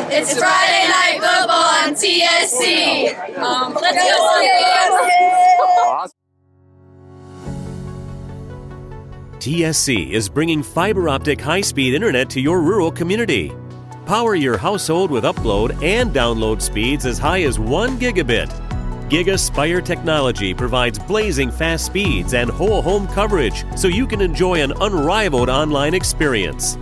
It's Friday Night Football on TSC. Let's go. TSC is bringing fiber optic high-speed internet to your rural community. Power your household with upload and download speeds as high as 1 gigabit. GigaSpire technology provides blazing fast speeds and whole home coverage so you can enjoy an unrivaled online experience.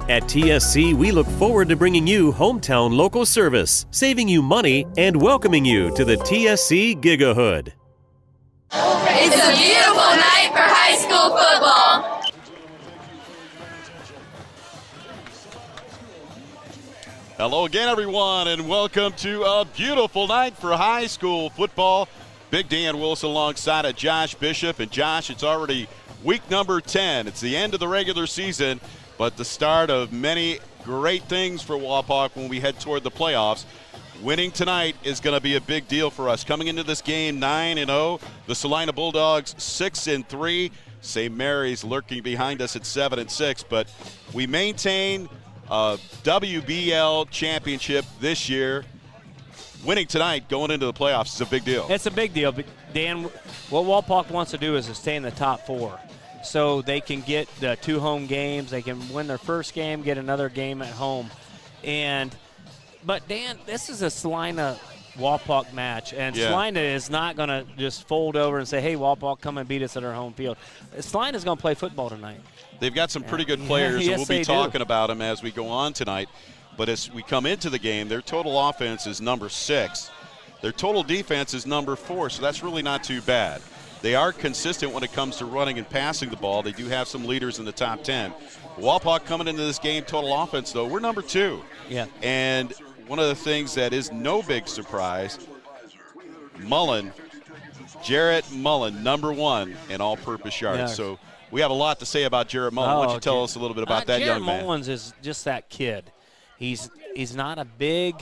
At TSC, we look forward to bringing you hometown local service, saving you money, and welcoming you to the TSC Gigahood. It's a beautiful night for high school football. Hello again, everyone, and welcome to a beautiful night for high school football. Big Dan Wilson alongside of Josh Bishop. And Josh, it's already week number 10. It's the end of the regular season, but the start of many great things for Wapak when we head toward the playoffs. Winning tonight is going to be a big deal for us. Coming into this game 9-0, the Celina Bulldogs 6-3. St. Mary's lurking behind us at 7-6, but we maintain a WBL championship this year. Winning tonight, going into the playoffs, is a big deal. It's a big deal, but Dan, what Wapak wants to do is to stay in the top 4. So they can get the 2 home games. They can win their first game, get another game at home. But, Dan, this is a Celina-Wapak match, and Celina is not going to just fold over and say, hey, Wapak, come and beat us at our home field. Celina's going to play football tonight. They've got some pretty good players, and we'll be talking about them as we go on tonight. But as we come into the game, their total offense is number 6. Their total defense is number 4, so that's really not too bad. They are consistent when it comes to running and passing the ball. They do have some leaders in the top 10. Wapak coming into this game, total offense, though, we're number 2. Yeah. And one of the things that is no big surprise, Jarrett Mullen, number 1 in all-purpose yards. Yeah. So we have a lot to say about Jarrett Mullen. Why don't you tell us a little bit about that young man? Jarrett Mullins is just that kid. He's not a big,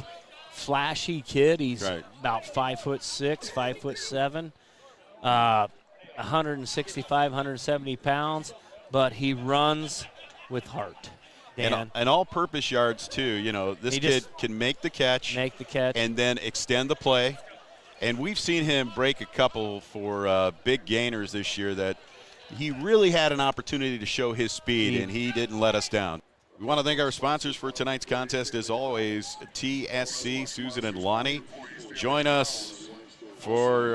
flashy kid. He's about 5'6", 5'7", 165, 170 pounds, but he runs with heart. And all-purpose yards, too. You know, this kid can make the catch, and then extend the play. And we've seen him break a couple for big gainers this year that he really had an opportunity to show his speed, and he didn't let us down. We want to thank our sponsors for tonight's contest, as always, TSC, Susan and Lonnie. Join us for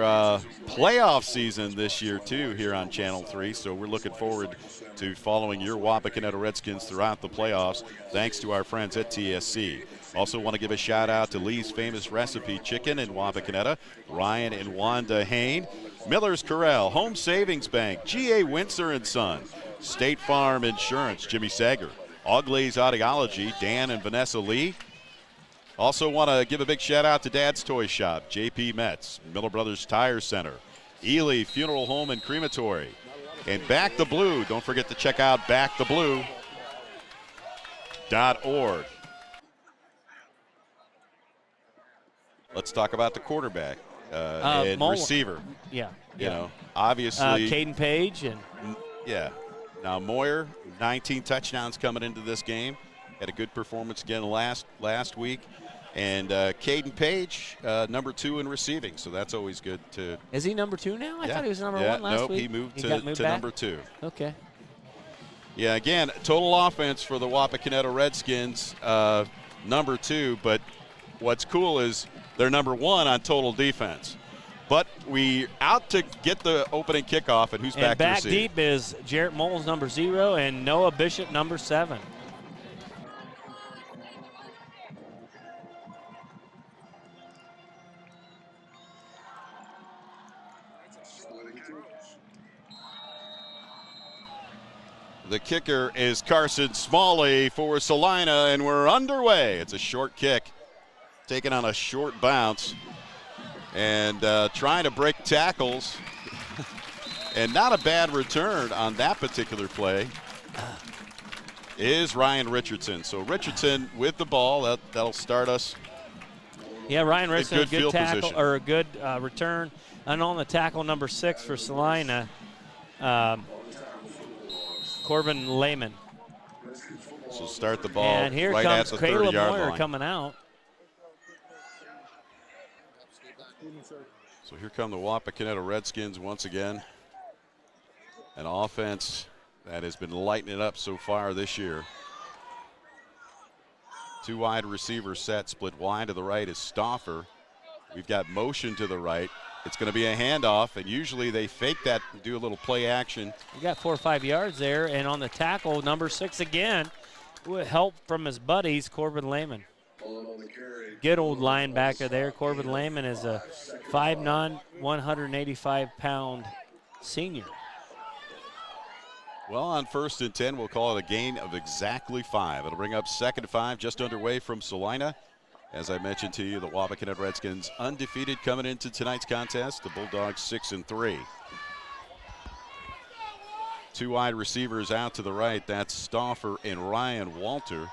playoff season this year, too, here on Channel 3. So we're looking forward to following your Wapakoneta Redskins throughout the playoffs, thanks to our friends at TSC. Also want to give a shout-out to Lee's Famous Recipe Chicken in Wapakoneta, Ryan and Wanda Hain, Miller's Corral, Home Savings Bank, G.A. Windsor & Son, State Farm Insurance, Jimmy Sager, Auglaze Audiology, Dan and Vanessa Lee. Also want to give a big shout-out to Dad's Toy Shop, J.P. Metz, Miller Brothers Tire Center, Ely Funeral Home and Crematory, and Back the Blue. Don't forget to check out backtheblue.org. Let's talk about the quarterback and receiver. Yeah. You know, obviously. Caden Page. Now, Moyer, 19 touchdowns coming into this game. Had a good performance again last week. And Caden Page, number 2 in receiving, so that's always good to. Is he number 2 now? I thought he was number 1 last week. He moved to number 2. Okay. Yeah, again, total offense for the Wapakoneta Redskins, number 2. But what's cool is they're number 1 on total defense. But we out to get the opening kickoff, and who's back to receive? And back deep is Jarrett Mullins, number 0, and Noah Bishop, number 7. The kicker is Carson Smalley for Celina, and we're underway. It's a short kick, taken on a short bounce, and trying to break tackles. And not a bad return on that particular play is Ryan Richardson. So Richardson with the ball, that'll start us. Yeah, Ryan Richardson, a good tackle position. or a good return. And on the tackle, number 6 for Celina, Corbin Lehman. So start the ball and here right at comes the Caleb 30-yard Moyer line. coming out. So here come the Wapakoneta Redskins once again. An offense that has been lighting it up so far this year. Two wide receivers set, split wide to the right is Stauffer. We've got motion to the right. It's going to be a handoff, and usually they fake that and do a little play action. He got 4 or 5 yards there, and on the tackle, number 6 again, with help from his buddies, Corbin Lehman. Good old linebacker there. Corbin Lehman is a 5'9", 185-pound senior. Well, on 1st and 10, we'll call it a gain of exactly 5. It'll bring up 2nd and 5, just underway from Celina. As I mentioned to you, the Wapakoneta Redskins undefeated coming into tonight's contest. The Bulldogs 6-3. Two wide receivers out to the right. That's Stauffer and Ryan Walter.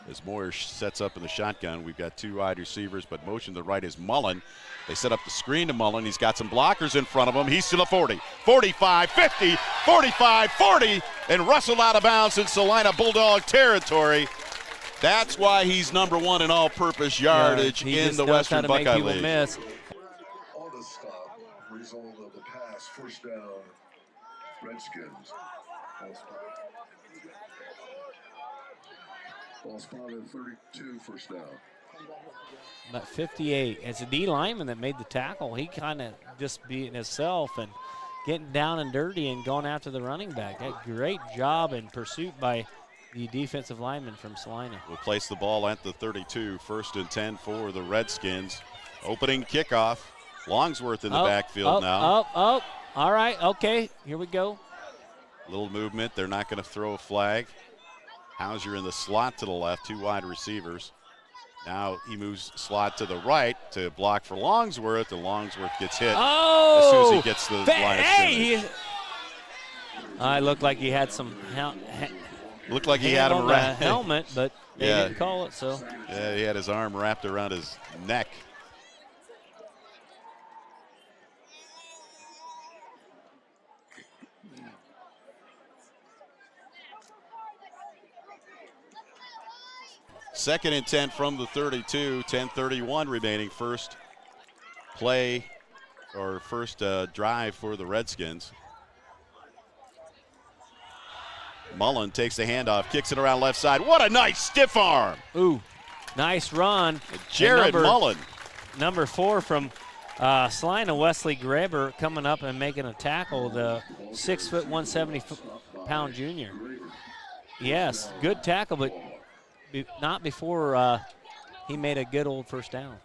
As Moyer sets up in the shotgun, we've got two wide receivers, but motion to the right is Mullen. They set up the screen to Mullen. He's got some blockers in front of him. He's to the 40, 45, 50, 45, 40, and rustled out of bounds in Celina Bulldog territory. That's why he's number 1 in all-purpose yardage in the Western Buckeye League. On the stop, result of the pass, first down, Redskins. Ball spotted 32, first down. About 58. It's a D lineman that made the tackle. He kind of just being himself and getting down and dirty and going after the running back. A great job in pursuit by the defensive lineman from Celina. We'll place the ball at the 32, 1st and 10 for the Redskins. Opening kickoff. Longsworth in the backfield now. All right, okay, here we go. Little movement. They're not going to throw a flag. Hauser in the slot to the left, two wide receivers. Now he moves slot to the right to block for Longsworth, and Longsworth gets hit as soon as he gets the line of scrimmage. I looked like he had some looked like he had him around helmet, but they didn't call it. So yeah, he had his arm wrapped around his neck. Second and 10 from the 32, 10:31 remaining. First play or first drive for the Redskins. Mullen takes the handoff, kicks it around left side. What a nice stiff arm. Ooh, nice run. Jared Mullen. Number 4 from Celina, Wesley Graber, coming up and making a tackle, the 6', 170-pound junior. Yes, good tackle, but not before he made a good old first down.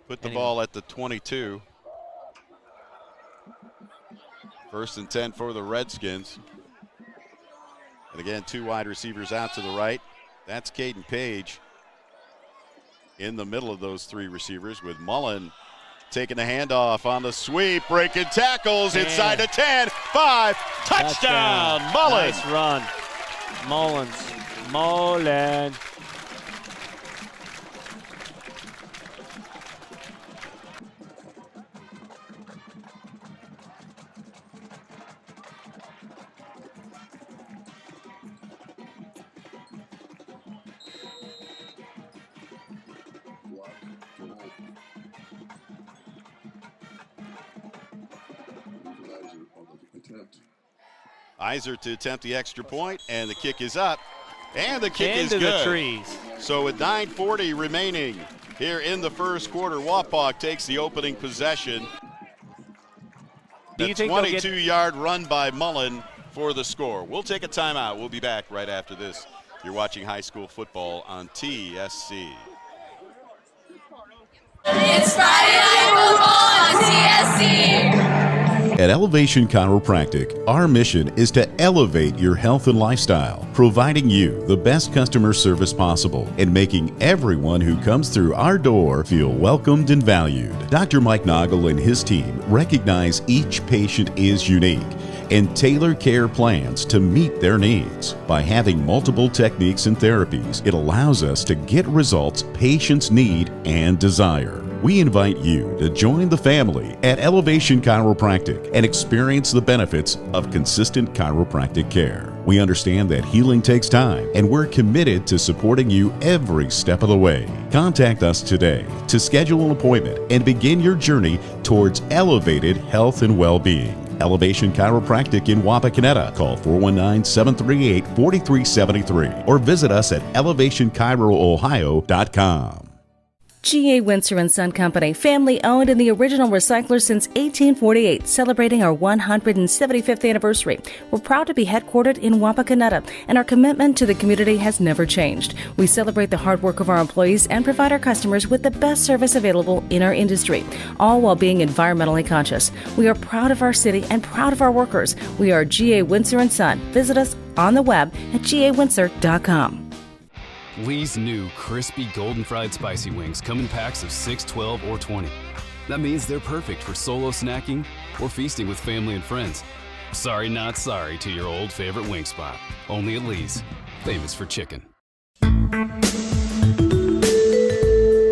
Put the ball at the 22. 1st and 10 for the Redskins. And again, two wide receivers out to the right. That's Caden Page in the middle of those three receivers, with Mullen taking the handoff on the sweep, breaking tackles inside the 10, 5, touchdown, Mullen. Nice run, Mullen. Iser to attempt the extra point, and the kick is up, and the kick is good. good. The trees. So with 9:40 remaining here in the first quarter, Wapak takes the opening possession. The 22-yard run by Mullen for the score. We'll take a timeout. We'll be back right after this. You're watching high school football on TSC. It's Friday Night Football on TSC. At Elevation Chiropractic, our mission is to elevate your health and lifestyle, providing you the best customer service possible and making everyone who comes through our door feel welcomed and valued. Dr. Mike Noggle and his team recognize each patient is unique and tailor care plans to meet their needs. By having multiple techniques and therapies, it allows us to get results patients need and desire. We invite you to join the family at Elevation Chiropractic and experience the benefits of consistent chiropractic care. We understand that healing takes time, and we're committed to supporting you every step of the way. Contact us today to schedule an appointment and begin your journey towards elevated health and well-being. Elevation Chiropractic in Wapakoneta. Call 419-738-4373 or visit us at elevationchiroohio.com. G.A. Windsor & Son Company, family owned and the original recycler since 1848, celebrating our 175th anniversary. We're proud to be headquartered in Wapakoneta, and our commitment to the community has never changed. We celebrate the hard work of our employees and provide our customers with the best service available in our industry, all while being environmentally conscious. We are proud of our city and proud of our workers. We are G.A. Windsor & Son. Visit us on the web at gawindsor.com. Lee's new crispy golden fried spicy wings come in packs of 6, 12, or 20. That means they're perfect for solo snacking or feasting with family and friends. Sorry, not sorry to your old favorite wing spot. Only at Lee's, famous for chicken.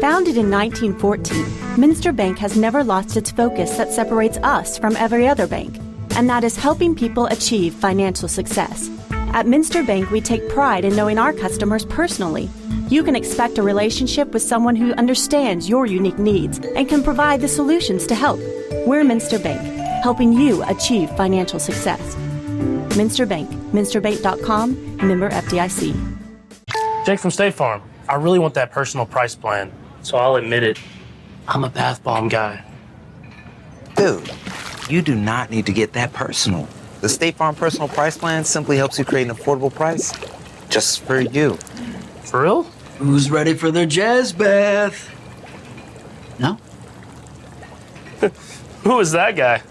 Founded in 1914, Minster Bank has never lost its focus that separates us from every other bank, and that is helping people achieve financial success. At Minster Bank, we take pride in knowing our customers personally. You can expect a relationship with someone who understands your unique needs and can provide the solutions to help. We're Minster Bank, helping you achieve financial success. Minster Bank, minsterbank.com, member FDIC. Jake from State Farm. I really want that personal price plan, so I'll admit it. I'm a bath bomb guy. Dude, you do not need to get that personal. The State Farm Personal Price Plan simply helps you create an affordable price just for you. For real? Who's ready for their jazz bath? No? Who is that guy?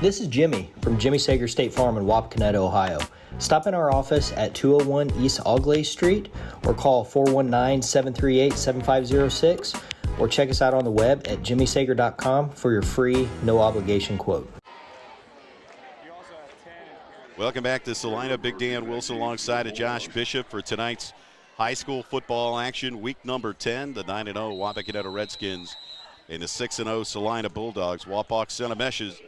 This is Jimmy from Jimmy Sager State Farm in Wapakoneta, Ohio. Stop in our office at 201 East Augley Street or call 419-738-7506 or check us out on the web at jimmysager.com for your free, no-obligation quote. Welcome back to Celina. Big Dan Wilson alongside of Josh Bishop for tonight's high school football action. Week number 10, the 9-0 Wapakoneta Redskins and the 6-0 Celina Bulldogs. Wapak sent a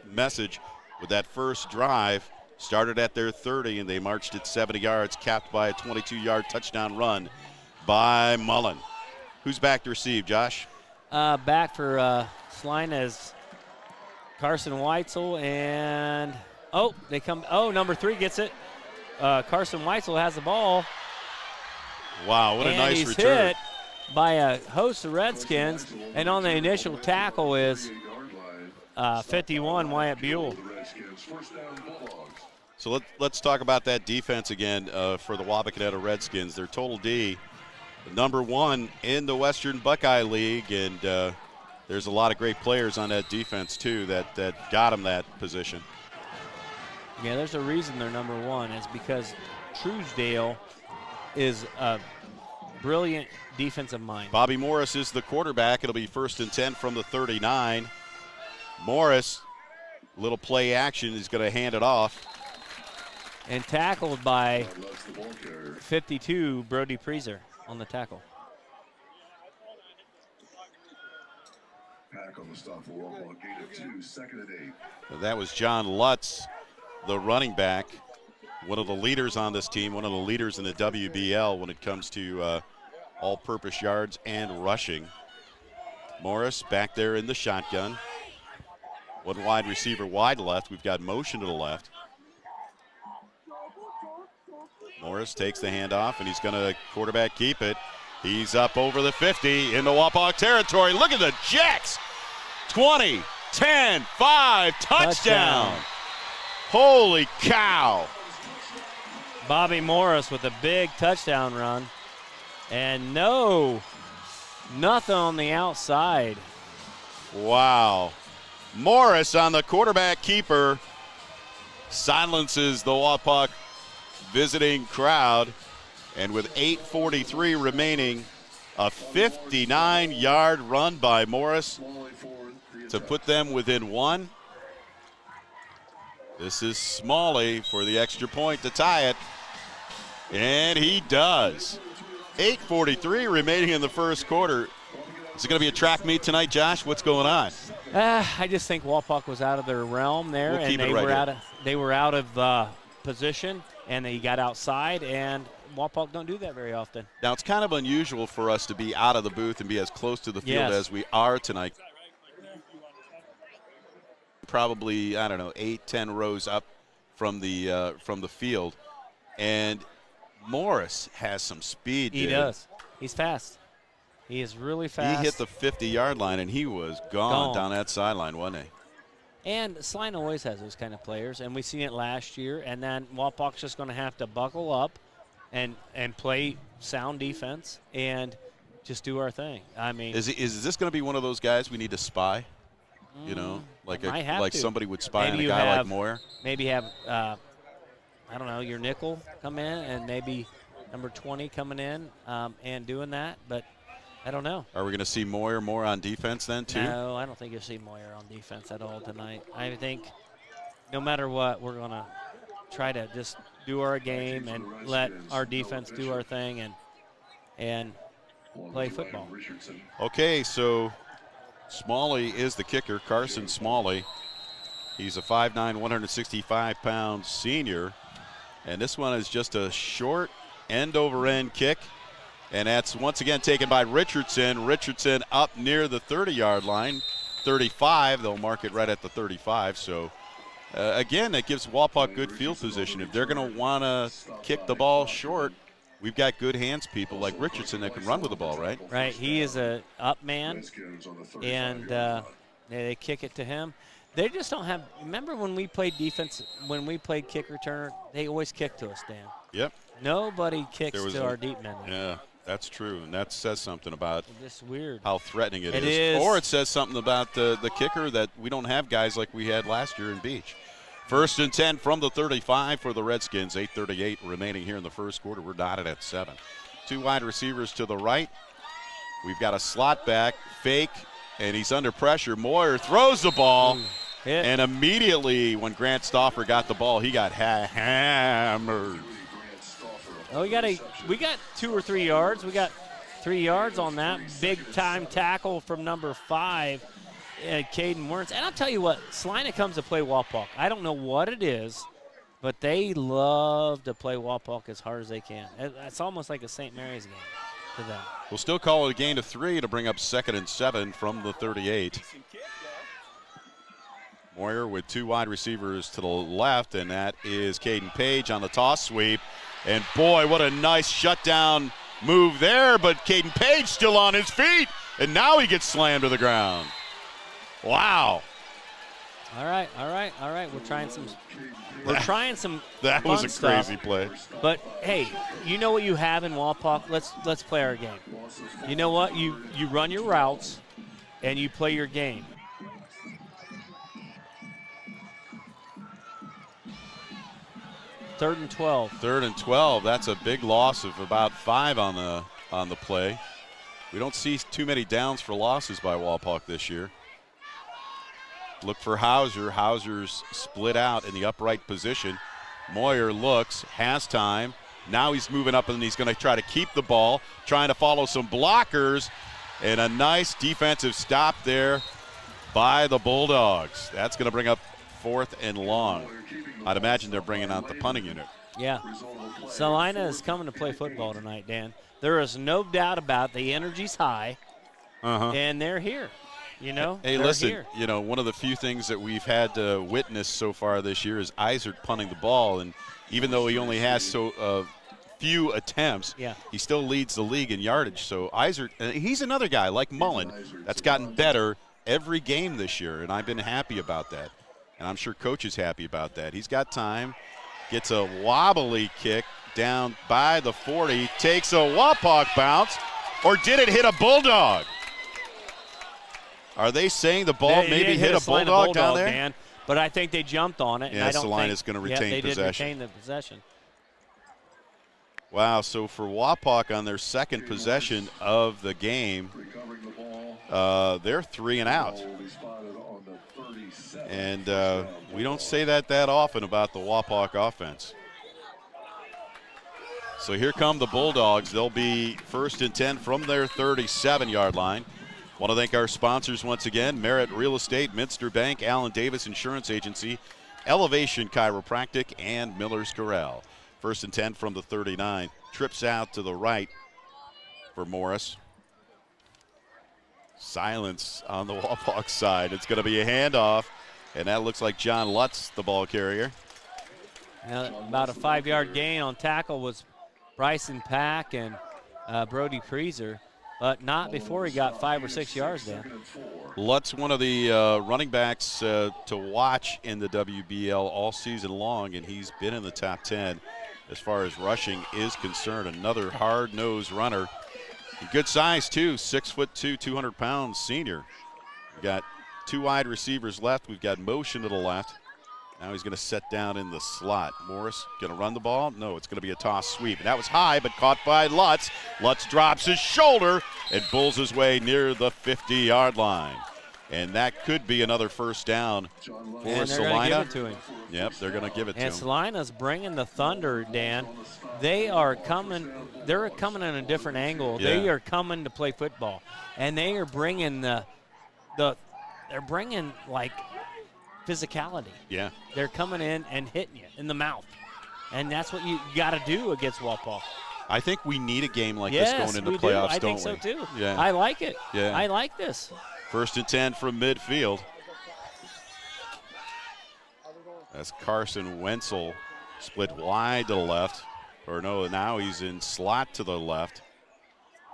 message with that first drive. Started at their 30, and they marched it 70 yards, capped by a 22-yard touchdown run by Mullen. Who's back to receive, Josh? Back for Celina is Carson Weitzel and... Oh, they come. Oh, number 3 gets it. Carson Weitzel has the ball. Wow, what a nice he's return. Hit by a host of Redskins, and on the initial tackle is 51 Wyatt Buell. So let's talk about that defense again for the Wapakoneta Redskins. Their total D, number 1 in the Western Buckeye League, and there's a lot of great players on that defense too that got them that position. Yeah, there's a reason they're number 1. It's because Truesdale is a brilliant defensive mind. Bobby Morris is the quarterback. It'll be 1st and 10 from the 39. Morris, little play action, is going to hand it off. And tackled by 52, Brody Preezer on the tackle. Pack on the stop for Wapakoneta 2, 2nd and 8. That was John Lutz, the running back, one of the leaders on this team, one of the leaders in the WBL when it comes to all-purpose yards and rushing. Morris back there in the shotgun. One wide receiver wide left. We've got motion to the left. Morris takes the handoff, and he's going to quarterback keep it. He's up over the 50 into Wapak territory. Look at the Jacks. 20, 10, 5, touchdown. Holy cow. Bobby Morris with a big touchdown run. And nothing on the outside. Wow. Morris on the quarterback keeper silences the Wapak visiting crowd. And with 8:43 remaining, a 59-yard run by Morris to put them within 1. This is Smalley for the extra point to tie it. And he does. 8:43 remaining in the first quarter. Is it going to be a track meet tonight, Josh? What's going on? I just think Wapak was out of their realm there, We'll and they were out of position, and they got outside, and Wapak don't do that very often. Now, it's kind of unusual for us to be out of the booth and be as close to the field as we are tonight. Probably, I don't know, 8-10 rows up from the field, and Morris has some speed. He does. He's fast. He is really fast. He hit the 50-yard line, and he was gone down that sideline, wasn't he? And Celina always has those kind of players, and we seen it last year. And then Wapak's just going to have to buckle up and play sound defense and just do our thing. I mean, is this going to be one of those guys we need to spy? You know, like somebody would spy on a guy like Moyer. Maybe have I don't know, your nickel come in, and maybe number 20 coming in and doing that, but. I don't know. Are we going to see Moyer more on defense then, too? No, I don't think you'll see Moyer on defense at all tonight. I think no matter what, we're going to try to just do our game and let our defense do our thing and play football. Okay, so Smalley is the kicker, Carson Smalley. He's a 5'9", 165-pound senior. And this one is just a short end-over-end kick. And that's once again taken by Richardson. Richardson up near the 30-yard line, 35. They'll mark it right at the 35. So, again, that gives Wapak good field position. If they're going to want to kick the ball short, we've got good hands people like Richardson that can run with the ball, right? Right. He is a up man, and they kick it to him. They just don't have – remember when we played defense, when we played kick returner, they always kicked to us, Dan. Yep. Nobody kicks to our deep men. Yeah. That's true, and that says something about just weird how threatening it is. Or it says something about the kicker that we don't have guys like we had last year in Beach. 1st and 10 from the 35 for the Redskins. 8:38 remaining here in the first quarter. We're dotted at 7. 2 wide receivers to the right. We've got a slot back, fake, and he's under pressure. Moyer throws the ball, and immediately when Grant Stauffer got the ball, he got hammered. Oh, we got 2 or 3 yards. We got 3 yards on that big-time tackle from number 5, Caden Werntz. And I'll tell you what, Celina comes to play Wapak. I don't know what it is, but they love to play Wapak as hard as they can. It's almost like a St. Mary's game to them. We'll still call it a gain of 3 to bring up 2nd and 7 from the 38. Moyer with 2 wide receivers to the left, and that is Caden Page on the toss sweep. And boy, what a nice shutdown move there, but Caden Page still on his feet, and now he gets slammed to the ground. Wow. All right. We're trying some That fun was a stuff. crazy play. But hey, you know what you have in Wapak? Let's play our game. You know what? You run your routes and you play your game. Third and 12. 3rd and 12. That's a big loss of about 5 on the play. We don't see too many downs for losses by Wapak this year. Look for Hauser. Hauser's split out in the upright position. Moyer looks, has time. Now he's moving up and he's going to try to keep the ball, trying to follow some blockers, and a nice defensive stop there by the Bulldogs. That's going to bring up 4th and long. I'd imagine they're bringing out the punting unit. Yeah. Celina is coming to play football tonight, Dan. There is no doubt about it. The energy's high, and they're here. You know, hey, listen, you know, one of the few things that we've had to witness so far this year is Eisert punting the ball, and even though he only has so few attempts, he still leads the league in yardage. So Eisert, he's another guy like Mullen that's gotten better every game this year, and I've been happy about that. And I'm sure Coach is happy about that. He's got time, gets a wobbly kick down by the 40, takes a Wapak bounce, or did it hit a Bulldog? Are they saying the ball maybe hit a Bulldog down there? Man, but I think they jumped on it. Yeah, and Celina is going to retain possession. They did retain the possession. Wow, so for Wapak on their 2nd possession of the game, they're 3 and out. And we don't say that often about the Wapak offense. So here come the Bulldogs. They'll be 1st and 10 from their 37-yard line. Want to thank our sponsors once again: Merit Real Estate, Minster Bank, Allen Davis Insurance Agency, Elevation Chiropractic, and Miller's Corral. 1st and 10 from the 39. Trips out to the right for Morris. Silence on the Wapak side. It's going to be a handoff, and that looks like John Lutz, the ball carrier. About a 5-yard gain on tackle was Bryson Pack and Brody Preezer, but not before he got 5 or 6 yards there. Lutz, one of the running backs to watch in the WBL all season long, and he's been in the top 10 as far as rushing is concerned. Another hard-nosed runner. Good size, too, 6'2", 200 pounds senior. We got 2 wide receivers left. We've got motion to the left. Now he's going to set down in the slot. Morris going to run the ball? No, it's going to be a toss sweep. And that was high, but caught by Lutz. Lutz drops his shoulder and pulls his way near the 50-yard line. And that could be another first down for Celina. They're going to give it to him. Yep, they're going to give it to him. And Celina's bringing the thunder, Dan. They are coming. They're coming in a different angle. Yeah. They are coming to play football, and they are bringing they're bringing like physicality. Yeah. They're coming in and hitting you in the mouth, and that's what you got to do against Wapak. I think we need a game like this going into the playoffs, don't we? I think so too. Yeah. I like it. Yeah. I like this. 1st and 10 from midfield. That's Carson Wenzel split wide to the left. Or no, now he's in slot to the left.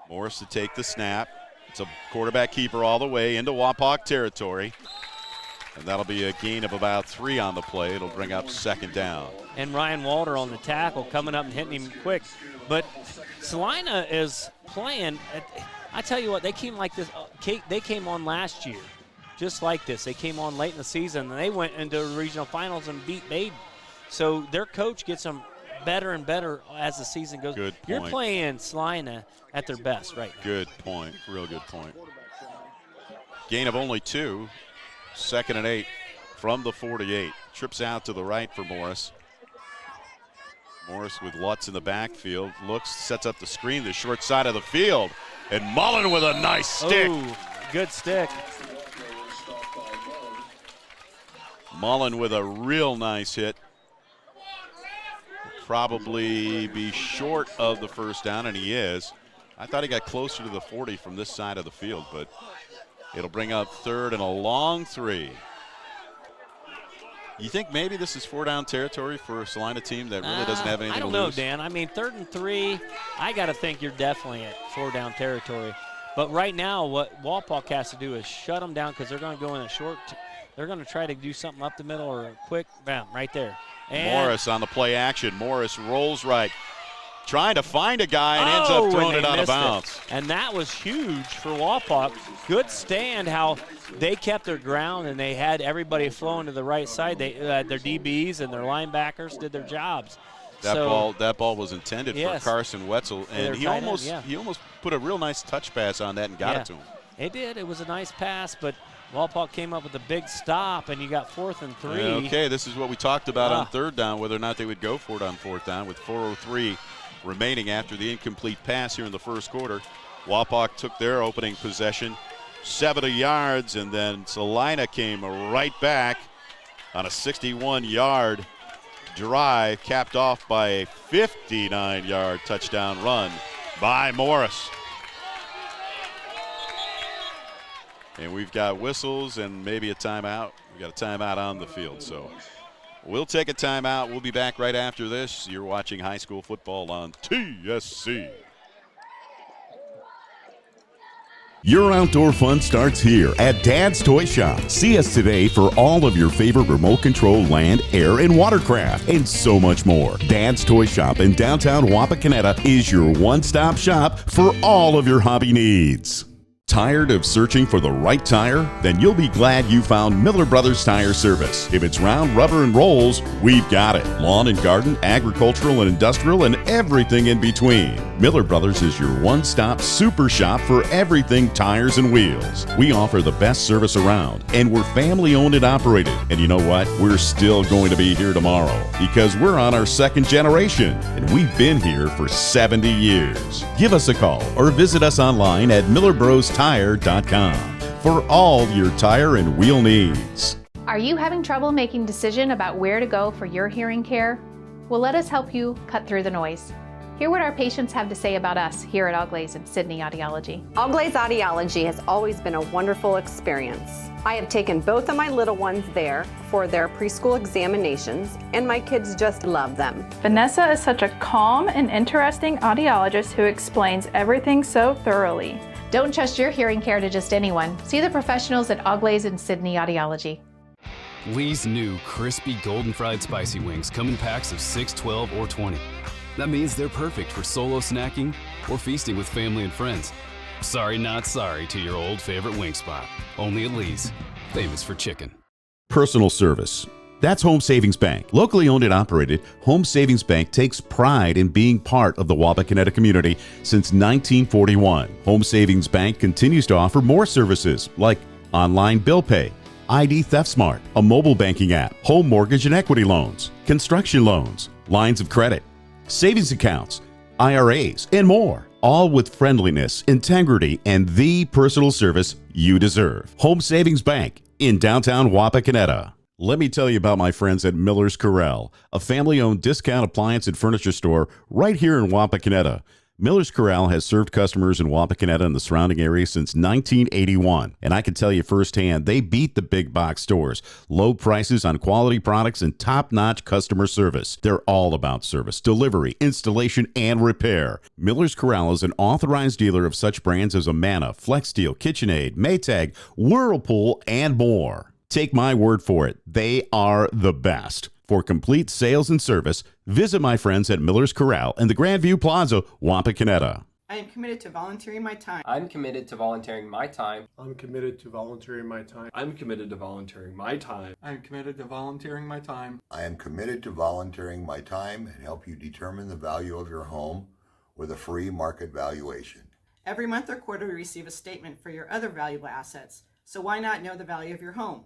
Morris to take the snap. It's a quarterback keeper all the way into Wapak territory. And that'll be a gain of about 3 on the play. It'll bring up 2nd down. And Ryan Walter on the tackle coming up and hitting him quick. But Celina is playing. I tell you what, they came like this. They came on last year just like this. They came on late in the season, and they went into the regional finals and beat Baden. So their coach gets them better and better as the season goes. Good point. You're playing Celina at their best right now. Good point. Real good point. Gain of only 2. 2nd and 8 from the 48. Trips out to the right for Morris. Morris with Lutz in the backfield. Looks, sets up the screen, the short side of the field. And Mullen with a nice stick. Ooh, good stick. Mullen with a real nice hit. Probably be short of the first down, and he is. I thought he got closer to the 40 from this side of the field, but it'll bring up 3rd and a long 3. You think maybe this is 4-down territory for a Celina team that really doesn't have anything to lose? I don't know, Dan. I mean, 3rd and 3, I got to think you're definitely at 4-down territory. But right now, what Wapak has to do is shut them down because they're going to go in a short. They're going to try to do something up the middle or a quick, bam, right there. And Morris on the play action. Morris rolls right. Trying to find a guy and ends up throwing it out of bounds. And that was huge for Wapak. Good stand, how they kept their ground and they had everybody flowing to the right side. They their DBs and their linebackers did their jobs. That ball was intended for Carson Wetzel, and he almost put a real nice touch pass on that and got it to him. It did. It was a nice pass, but Wapak came up with a big stop, and you got 4th and 3. Okay, this is what we talked about on 3rd down, whether or not they would go for it on 4th down with 4:03 remaining after the incomplete pass here in the first quarter. Wapak took their opening possession 70 yards, and then Celina came right back on a 61-yard drive, capped off by a 59-yard touchdown run by Morris. And we've got whistles and maybe a timeout. We've got a timeout on the field, so we'll take a timeout. We'll be back right after this. You're watching high school football on TSC. Your outdoor fun starts here at Dad's Toy Shop. See us today for all of your favorite remote control land, air, and watercraft, and so much more. Dad's Toy Shop in downtown Wapakoneta is your one-stop shop for all of your hobby needs. Tired of searching for the right tire? Then you'll be glad you found Miller Brothers Tire Service. If it's round, rubber, and rolls, we've got it. Lawn and garden, agricultural and industrial, and everything in between. Miller Brothers is your one-stop super shop for everything tires and wheels. We offer the best service around, and we're family-owned and operated. And you know what? We're still going to be here tomorrow because we're on our 2nd generation, and we've been here for 70 years. Give us a call or visit us online at millerbrostire.com for all your tire and wheel needs. Are you having trouble making a decision about where to go for your hearing care? Well, let us help you cut through the noise. Hear what our patients have to say about us here at Auglaize and Sydney Audiology. Auglaize Audiology has always been a wonderful experience. I have taken both of my little ones there for their preschool examinations, and my kids just love them. Vanessa is such a calm and interesting audiologist who explains everything so thoroughly. Don't trust your hearing care to just anyone. See the professionals at Auglaize and Sydney Audiology. Lee's new crispy golden fried spicy wings come in packs of 6, 12, or 20. That means they're perfect for solo snacking or feasting with family and friends. Sorry, not sorry to your old favorite wing spot. Only at Lee's, famous for chicken. Personal service. That's Home Savings Bank. Locally owned and operated, Home Savings Bank takes pride in being part of the Wapakoneta community since 1941. Home Savings Bank continues to offer more services like online bill pay, ID Theft Smart, a mobile banking app, home mortgage and equity loans, construction loans, lines of credit, savings accounts, IRAs, and more. All with friendliness, integrity, and the personal service you deserve. Home Savings Bank in downtown Wapakoneta. Let me tell you about my friends at Miller's Corral, a family-owned discount appliance and furniture store right here in Wapakoneta. Miller's Corral has served customers in Wapakoneta and the surrounding area since 1981. And I can tell you firsthand, they beat the big box stores. Low prices on quality products and top-notch customer service. They're all about service, delivery, installation, and repair. Miller's Corral is an authorized dealer of such brands as Amana, FlexSteel, KitchenAid, Maytag, Whirlpool, and more. Take my word for it, they are the best. For complete sales and service, visit my friends at Miller's Corral in the Grandview Plaza, Wapakoneta. I am committed to volunteering my time. I'm committed to volunteering my time. I'm committed to volunteering my time. I'm committed to volunteering my time. I'm committed to volunteering my time. I am committed to volunteering my time and help you determine the value of your home with a free market valuation. Every month or quarter, we receive a statement for your other valuable assets. So why not know the value of your home?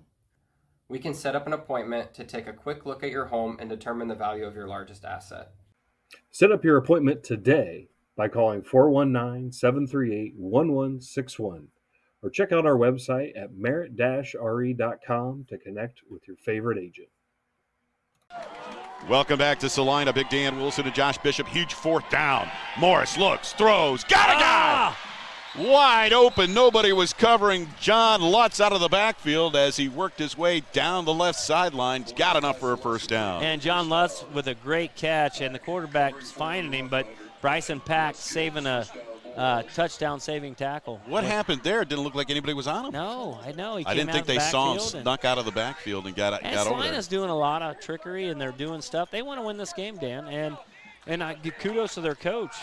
We can set up an appointment to take a quick look at your home and determine the value of your largest asset. Set up your appointment today by calling 419-738-1161 or check out our website at merit-re.com to connect with your favorite agent. Welcome back to Celina. Big Dan Wilson and Josh Bishop. Huge fourth down. Morris looks, throws, got a guy! Wide open. Nobody was covering John Lutz out of the backfield as he worked his way down the left sideline. He's got enough for a first down. And John Lutz with a great catch, and the quarterback's finding him, but Bryson Pack saving a touchdown-saving tackle. What happened there? It didn't look like anybody was on him. No, I know. I didn't think they saw him snuck out of the backfield and got over there. Celina's doing a lot of trickery, and they're doing stuff. They want to win this game, Dan, and I give kudos to their coach.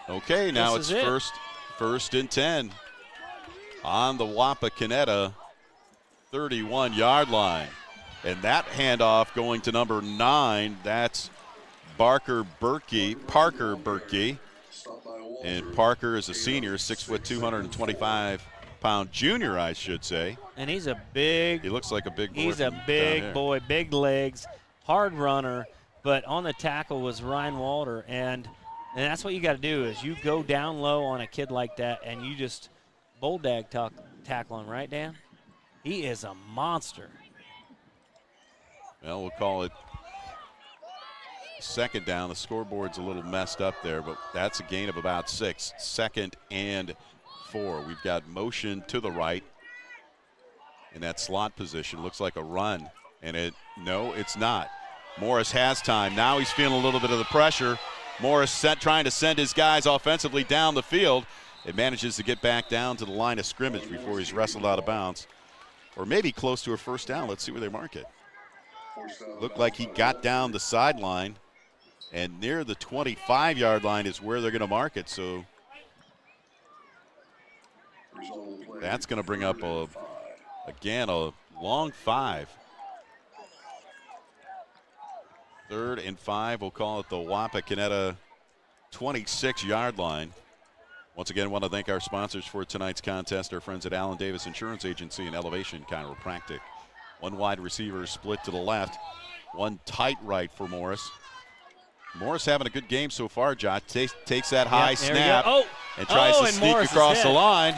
Okay, now it's first and 10 on the Wapakoneta 31-yard line. And that handoff going to number 9, that's Parker Berkey. And Parker is a senior, 6 foot, 225-pound junior, I should say. And he looks like a big boy. He's a big boy, big legs, hard runner, but on the tackle was Ryan Walter. And that's what you got to do is you go down low on a kid like that and you just bulldog tackle him, right, Dan? He is a monster. Well, we'll call it second down. The scoreboard's a little messed up there, but that's a gain of about 6. 2nd and 4. We've got motion to the right in that slot position. Looks like a run, and no, it's not. Morris has time. Now he's feeling a little bit of the pressure. Morris trying to send his guys offensively down the field. It manages to get back down to the line of scrimmage before he's wrestled out of bounds. Or maybe close to a first down. Let's see where they mark it. Looked like he got down the sideline, and near the 25-yard line is where they're going to mark it. So that's going to bring up, again, a long 5. 3rd and 5, we'll call it the Wapakoneta 26-yard line. Once again, I want to thank our sponsors for tonight's contest, our friends at Allen Davis Insurance Agency and Elevation Chiropractic. One wide receiver split to the left, one tight right for Morris. Morris having a good game so far, Josh. Takes that high snap and tries to sneak Morris across the line.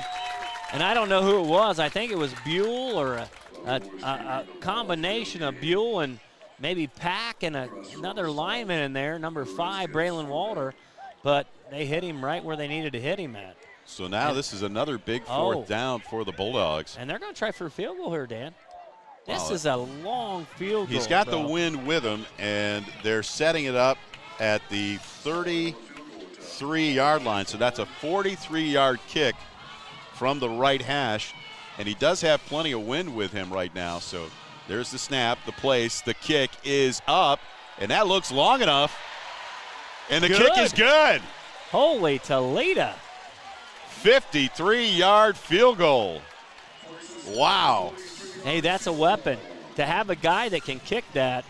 And I don't know who it was. I think it was Buell or a combination of Buell and maybe Pack and another lineman in there, number 5, Braylon Walter. But they hit him right where they needed to hit him at. So now this is another big fourth down for the Bulldogs. And they're going to try for a field goal here, Dan. This is a long field goal. He's got the wind with him, and they're setting it up at the 33-yard line. So that's a 43-yard kick from the right hash. And he does have plenty of wind with him right now. So there's the snap, the place, the kick is up, and that looks long enough. And the kick is good. Holy Toledo. 53-yard field goal. Wow. Hey, that's a weapon. To have a guy that can kick that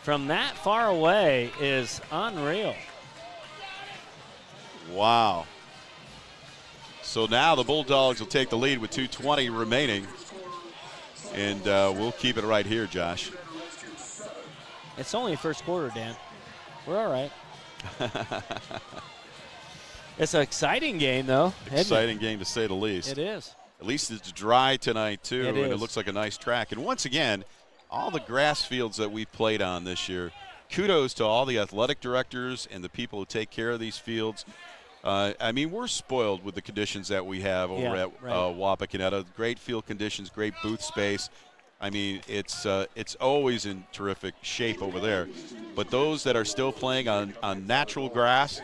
from that far away is unreal. Wow. So now the Bulldogs will take the lead with 2:20 remaining. And we'll keep it right here, Josh. It's only first quarter, Dan. We're all right. It's an exciting game, though. Exciting game, to say the least. It is. At least it's dry tonight, too, and it looks like a nice track. And once again, all the grass fields that we've played on this year, kudos to all the athletic directors and the people who take care of these fields. I mean, we're spoiled with the conditions that we have over at Wapakoneta. Great field conditions, great booth space. I mean, it's always in terrific shape over there. But those that are still playing on natural grass,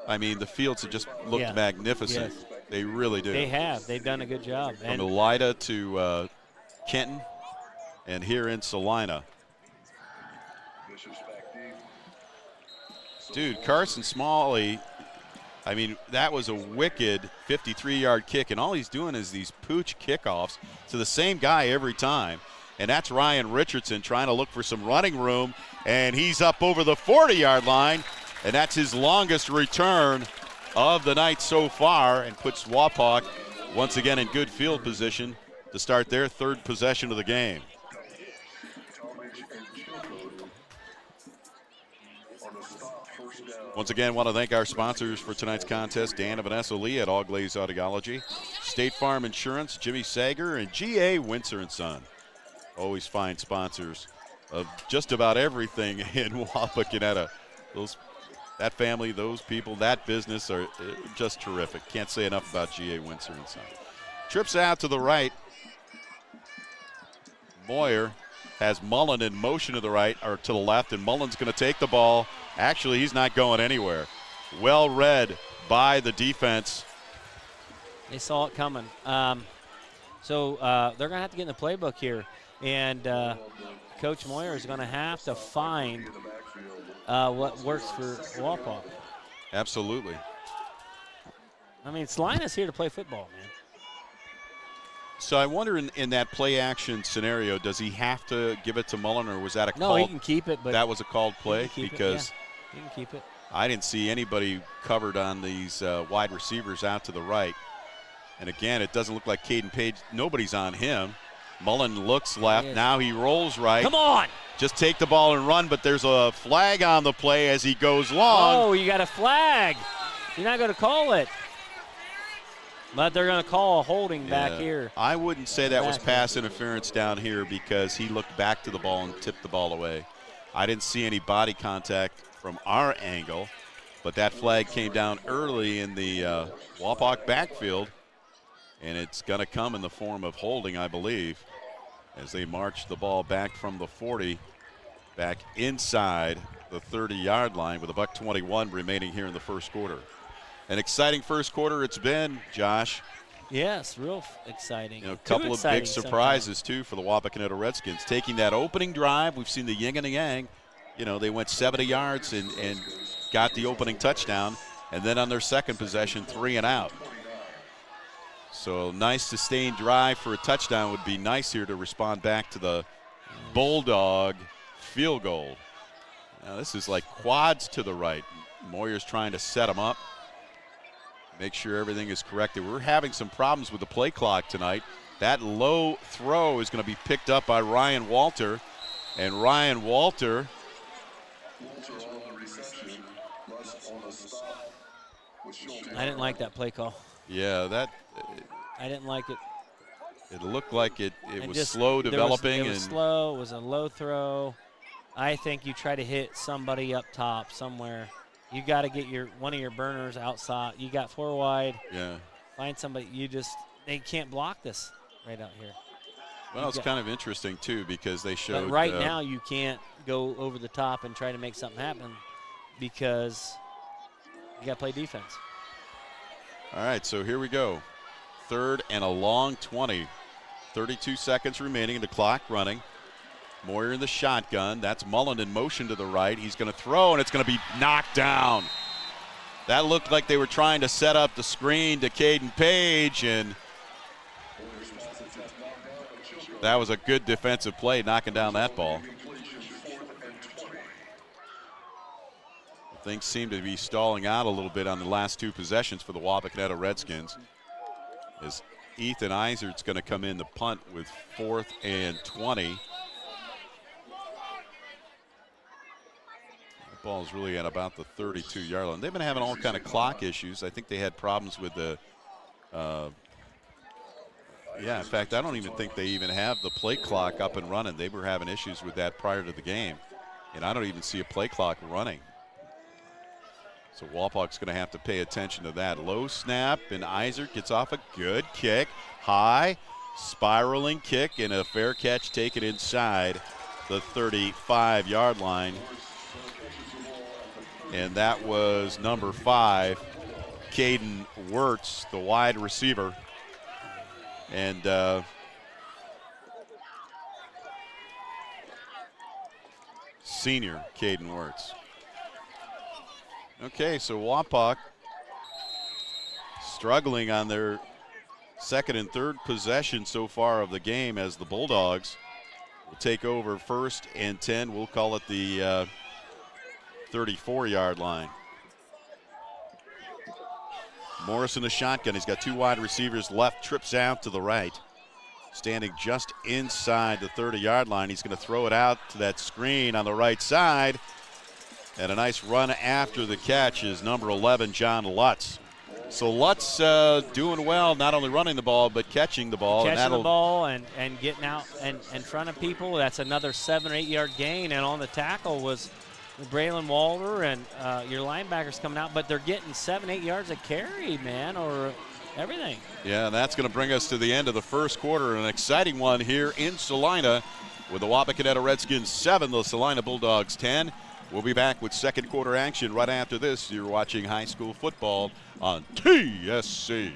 I mean, the fields have just looked magnificent. Yes. They really do. They have. They've done a good job. From Elida to Kenton and here in Celina. Dude, Carson Smalley, I mean, that was a wicked 53-yard kick, and all he's doing is these pooch kickoffs to the same guy every time. And that's Ryan Richardson trying to look for some running room, and he's up over the 40-yard line, and that's his longest return of the night so far, and puts Wapak once again in good field position to start their third possession of the game. Once again, want to thank our sponsors for tonight's contest, Dan and Vanessa Lee at All Glaze Audiology, State Farm Insurance, Jimmy Sager, and G.A. Windsor & Son. Always find sponsors of just about everything in Wapakoneta. That family, those people, that business are just terrific. Can't say enough about G.A. Windsor & Son. Trips out to the right. Moyer has Mullen in motion to the right, or to the left, and Mullen's going to take the ball. Actually, he's not going anywhere. Well read by the defense. They saw it coming. So they're going to have to get in the playbook here. And Coach Moyer is going to have to find what works for Wapak. Absolutely. I mean, Celina's here to play football, man. So I wonder in that play-action scenario, does he have to give it to Mullen, or was that a call? No, he can keep it. But that was a called play? Because he can keep it. I didn't see anybody covered on these wide receivers out to the right. And again, it doesn't look like Caden Page. Nobody's on him. Mullen looks left. Now he rolls right. Come on. Just take the ball and run, but there's a flag on the play as he goes long. Oh, you got a flag. You're not going to call it. But they're going to call a holding back here. I wouldn't say that was pass interference down here because he looked back to the ball and tipped the ball away. I didn't see any body contact from our angle, but that flag came down early in the Wapak backfield, and it's going to come in the form of holding, I believe, as they march the ball back from the 40 back inside the 30-yard line with $1:21 remaining here in the first quarter. An exciting first quarter it's been, Josh. Yes, real exciting. A couple of big surprises, too, for the Wapakoneta Redskins. Taking that opening drive, we've seen the yin and the yang. They went 70 yards and got the opening touchdown. And then on their second possession, 3 and out. So nice sustained drive for a touchdown would be nice here to respond back to the Bulldog field goal. Now this is like quads to the right. Moyer's trying to set them up. Make sure everything is corrected. We're having some problems with the play clock tonight. That low throw is going to be picked up by Ryan Walter. And Ryan Walter I didn't like that play call. Yeah, I didn't like it. It looked like it was just, slow developing. It was slow. It was a low throw. I think you try to hit somebody up top somewhere. You got to get one of your burners outside. You got 4 wide. Yeah. Find somebody. They can't block this right out here. Well, it's kind of interesting, too, because they showed. But right now you can't go over the top and try to make something happen because you got to play defense. All right, so here we go. 3rd and a long 20. 32 seconds remaining, the clock running. Moyer in the shotgun. That's Mullen in motion to the right. He's going to throw, and it's going to be knocked down. That looked like they were trying to set up the screen to Caden Page, and that was a good defensive play, knocking down that ball. Things seem to be stalling out a little bit on the last 2 possessions for the Wapakoneta Redskins. As Ethan Isert's going to come in to punt with 4th and 20. The ball is really at about the 32-yard line. They've been having all kind of clock issues. I think they had problems with the in fact, I don't even think they even have the play clock up and running. They were having issues with that prior to the game, and I don't even see a play clock running. So Walpock's going to have to pay attention to that. Low snap, and Isert gets off a good kick. High, spiraling kick, and a fair catch taken inside the 35-yard line. And that was number 5, Caden Wirtz, the wide receiver. And senior Caden Wirtz. Okay, so Wapak struggling on their 2nd and 3rd possession so far of the game as the Bulldogs will take over 1st and 10. We'll call it the 34-yard line. Morris in the shotgun. He's got 2 wide receivers left, trips out to the right. Standing just inside the 30-yard line. He's going to throw it out to that screen on the right side. And a nice run after the catch is number 11, John Lutz. So Lutz doing well, not only running the ball, but catching the ball. Catching the ball and getting out and in front of people. That's another 7 or 8 yard gain. And on the tackle was Braylon Walter and your linebackers coming out. But they're getting 7, 8 yards a carry, man, or everything. Yeah, and that's going to bring us to the end of the first quarter. An exciting one here in Celina with the Wapakoneta Redskins 7, the Celina Bulldogs 10. We'll be back with second quarter action right after this. You're watching high school football on TSC.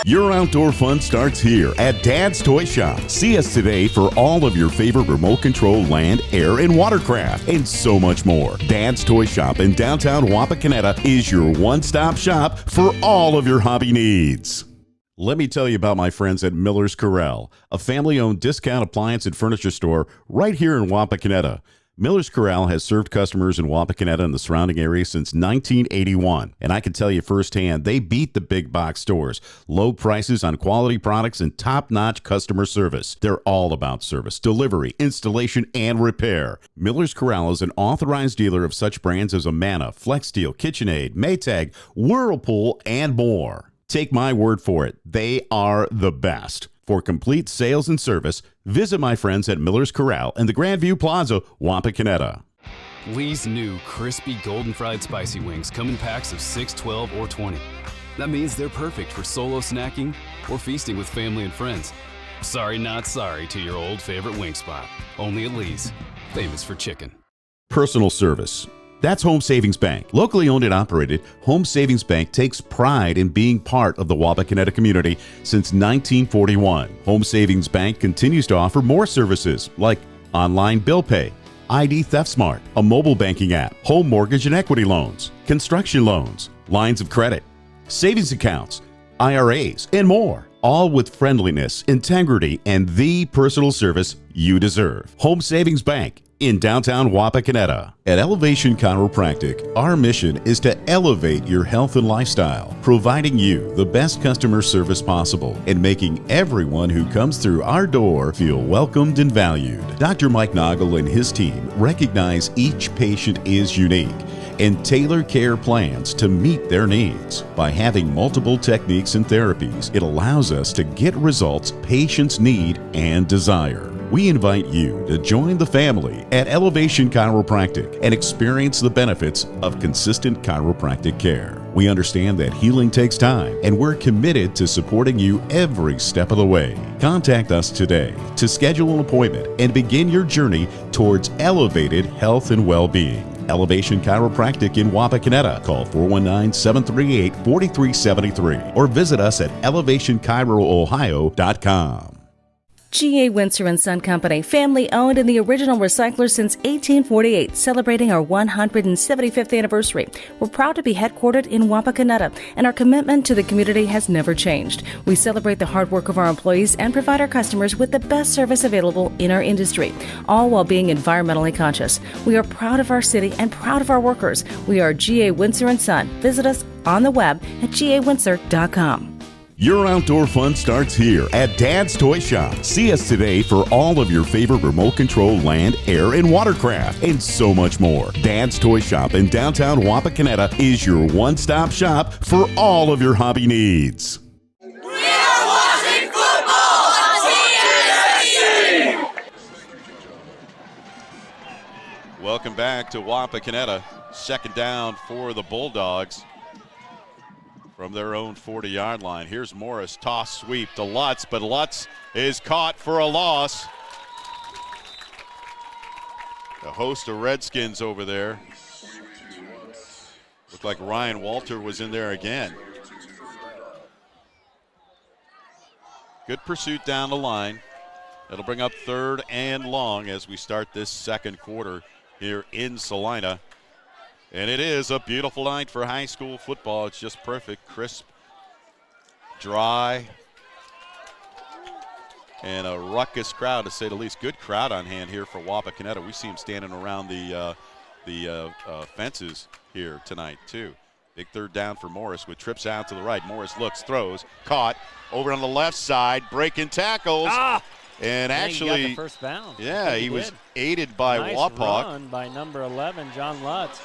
Your outdoor fun starts here at Dad's Toy Shop. See us today for all of your favorite remote control land, air, and watercraft, and so much more. Dad's Toy Shop in downtown Wapakoneta is your one-stop shop for all of your hobby needs. Let me tell you about my friends at Miller's Corral, a family-owned discount appliance and furniture store right here in Wapakoneta. Miller's Corral has served customers in Wapakoneta and the surrounding area since 1981, and I can tell you firsthand, they beat the big box stores. Low prices on quality products and top-notch customer service. They're all about service, delivery, installation, and repair. Miller's Corral is an authorized dealer of such brands as Amana, FlexSteel, KitchenAid, Maytag, Whirlpool, and more. Take my word for it, they are the best. For complete sales and service, visit my friends at Miller's Corral in the Grandview Plaza, Wapakoneta. Lee's new crispy golden fried spicy wings come in packs of 6, 12, or 20. That means they're perfect for solo snacking or feasting with family and friends. Sorry, not sorry to your old favorite wing spot. Only at Lee's, famous for chicken. Personal service. That's Home Savings Bank. Locally owned and operated, Home Savings Bank takes pride in being part of the Wapakoneta community since 1941. Home Savings Bank continues to offer more services like online bill pay, ID Theft Smart, a mobile banking app, home mortgage and equity loans, construction loans, lines of credit, savings accounts, IRAs, and more. All with friendliness, integrity, and the personal service you deserve. Home Savings Bank, in downtown Wapakoneta. At Elevation Chiropractic, our mission is to elevate your health and lifestyle, providing you the best customer service possible and making everyone who comes through our door feel welcomed and valued. Dr. Mike Noggle and his team recognize each patient is unique and tailor care plans to meet their needs. By having multiple techniques and therapies, it allows us to get results patients need and desire. We invite you to join the family at Elevation Chiropractic and experience the benefits of consistent chiropractic care. We understand that healing takes time, and we're committed to supporting you every step of the way. Contact us today to schedule an appointment and begin your journey towards elevated health and well-being. Elevation Chiropractic in Wapakoneta. Call 419-738-4373 or visit us at elevationchiroohio.com. G.A. Windsor & Son Company, family owned and the original recycler since 1848, celebrating our 175th anniversary. We're proud to be headquartered in Wapakoneta, and our commitment to the community has never changed. We celebrate the hard work of our employees and provide our customers with the best service available in our industry, all while being environmentally conscious. We are proud of our city and proud of our workers. We are G.A. Windsor & Son. Visit us on the web at gawindsor.com. Your outdoor fun starts here at Dad's Toy Shop. See us today for all of your favorite remote control land, air, and watercraft, and so much more. Dad's Toy Shop in downtown Wapakoneta is your one-stop shop for all of your hobby needs. We are watching football on TSC! Welcome back to Wapakoneta. Second down for the Bulldogs from their own 40-yard line. Here's Morris, toss sweep to Lutz, but Lutz is caught for a loss. A host of Redskins over there. Looked like Ryan Walter was in there again. Good pursuit down the line. It'll bring up 3rd and long as we start this second quarter here in Celina. And it is a beautiful night for high school football. It's just perfect, crisp, dry, and a ruckus crowd, to say the least. Good crowd on hand here for Wapakoneta. We see them standing around the fences here tonight, too. Big third down for Morris with trips out to the right. Morris looks, throws, caught, over on the left side, breaking tackles. And actually, he got the first bound. Yeah, he was aided by nice Wapak. Run by number 11, John Lutz.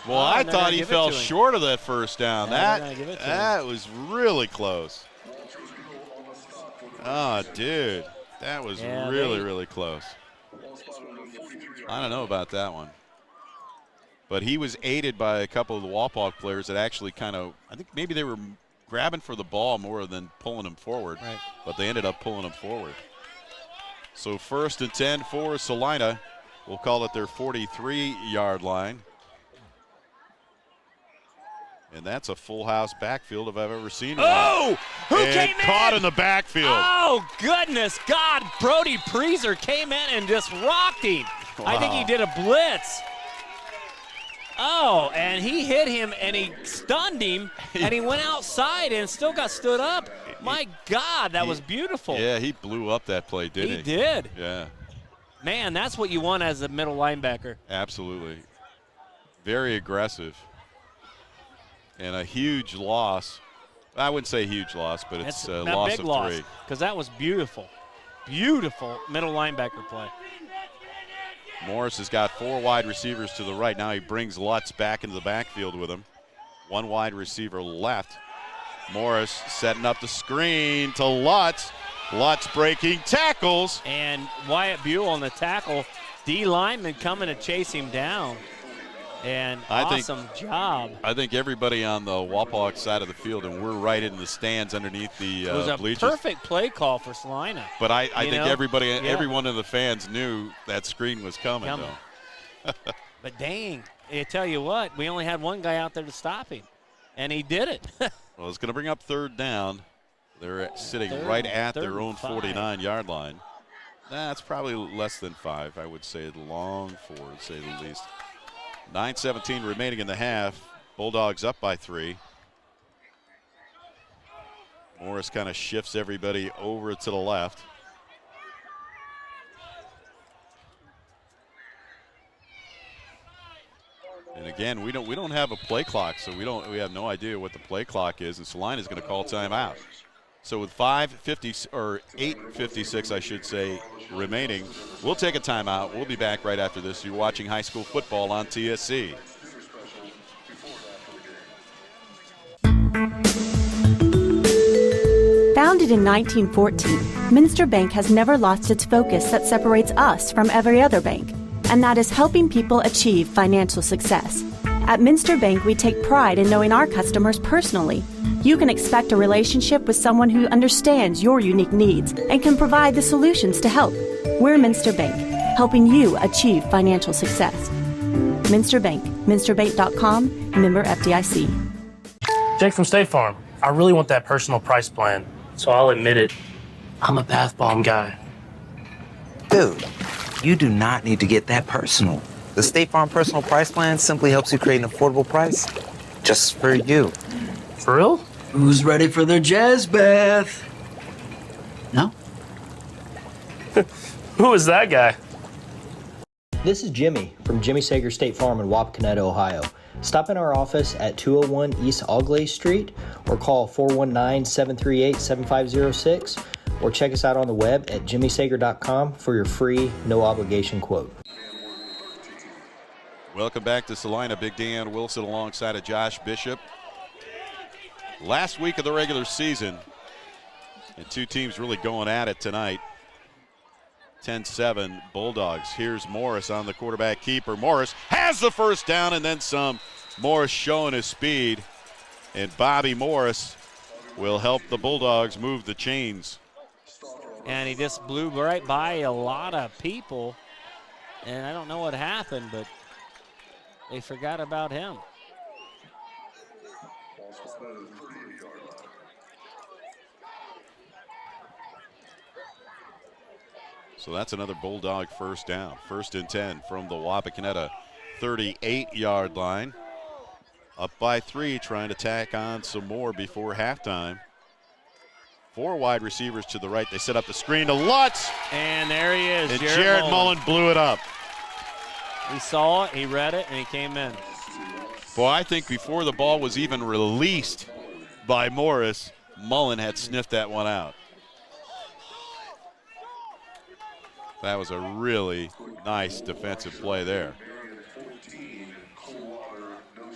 Well, I thought he fell short of that first down. Yeah, that was really close. Oh, dude. That was really close. I don't know about that one. But he was aided by a couple of the Wapak players that actually kind of, I think maybe they were grabbing for the ball more than pulling him forward. Right. But they ended up pulling him forward. So 1st and 10 for Celina. We'll call it their 43-yard line. And that's a full house backfield if I've ever seen one. Oh! Who came in? Caught in the backfield. Oh, goodness God. Brody Preezer came in and just rocked him. Wow. I think he did a blitz. Oh, and he hit him and he stunned him and he went outside and still got stood up. My God, that was beautiful. Yeah, he blew up that play, didn't he? He did. Yeah. Man, that's what you want as a middle linebacker. Absolutely. Very aggressive. And a huge loss. I wouldn't say huge loss, but it's a loss big of loss, 3. because that was beautiful. Beautiful middle linebacker play. Morris has got 4 wide receivers to the right. Now he brings Lutz back into the backfield with him. 1 wide receiver left. Morris setting up the screen to Lutz. Lutz breaking tackles. And Wyatt Buell on the tackle. D lineman coming to chase him down. And awesome job. I think everybody on the Wapak side of the field, and we're right in the stands underneath the bleachers. It was a perfect play call for Celina. But I think everybody, every one of the fans knew that screen was coming. Though. But dang, I tell you what, we only had one guy out there to stop him, and he did it. Well, it's going to bring up 3rd down. They're sitting right at their own 49-yard line. That's probably less than 5. I would say long 4, to say the least. 9:17 remaining in the half. Bulldogs up by 3. Morris kind of shifts everybody over to the left. And again, we don't have a play clock, so we have no idea what the play clock is, and Celina is going to call timeout. So with 8:56, I should say, remaining, we'll take a timeout. We'll be back right after this. You're watching high school football on TSC. Founded in 1914, Minster Bank has never lost its focus that separates us from every other bank, and that is helping people achieve financial success. At Minster Bank, we take pride in knowing our customers personally. You can expect a relationship with someone who understands your unique needs and can provide the solutions to help. We're Minster Bank, helping you achieve financial success. Minster Bank, minsterbank.com, member FDIC. Jake from State Farm. I really want that personal price plan, so I'll admit it. I'm a bath bomb guy. Dude, you do not need to get that personal. The State Farm Personal Price Plan simply helps you create an affordable price just for you. For real? Who's ready for their jazz bath? No? Who is that guy? This is Jimmy from Jimmy Sager State Farm in Wapakoneta, Ohio. Stop in our office at 201 East Augley Street or call 419-738-7506 or check us out on the web at jimmysager.com for your free, no-obligation quote. Welcome back to Celina. Big Dan Wilson alongside of Josh Bishop. Last week of the regular season, and two teams really going at it tonight. 10-7 Bulldogs. Here's Morris on the quarterback keeper. Morris has the first down and then some. Morris showing his speed, and Bobby Morris will help the Bulldogs move the chains. And he just blew right by a lot of people, and I don't know what happened, but they forgot about him. So that's another Bulldog first down. 1st and 10 from the Wapakoneta 38-yard line. Up by 3, trying to tack on some more before halftime. 4 wide receivers to the right. They set up the screen to Lutz. And there he is, And Jared Mullen blew it up. He saw it, he read it, and he came in. Boy, I think before the ball was even released by Morris, Mullen had sniffed that one out. That was a really nice defensive play there.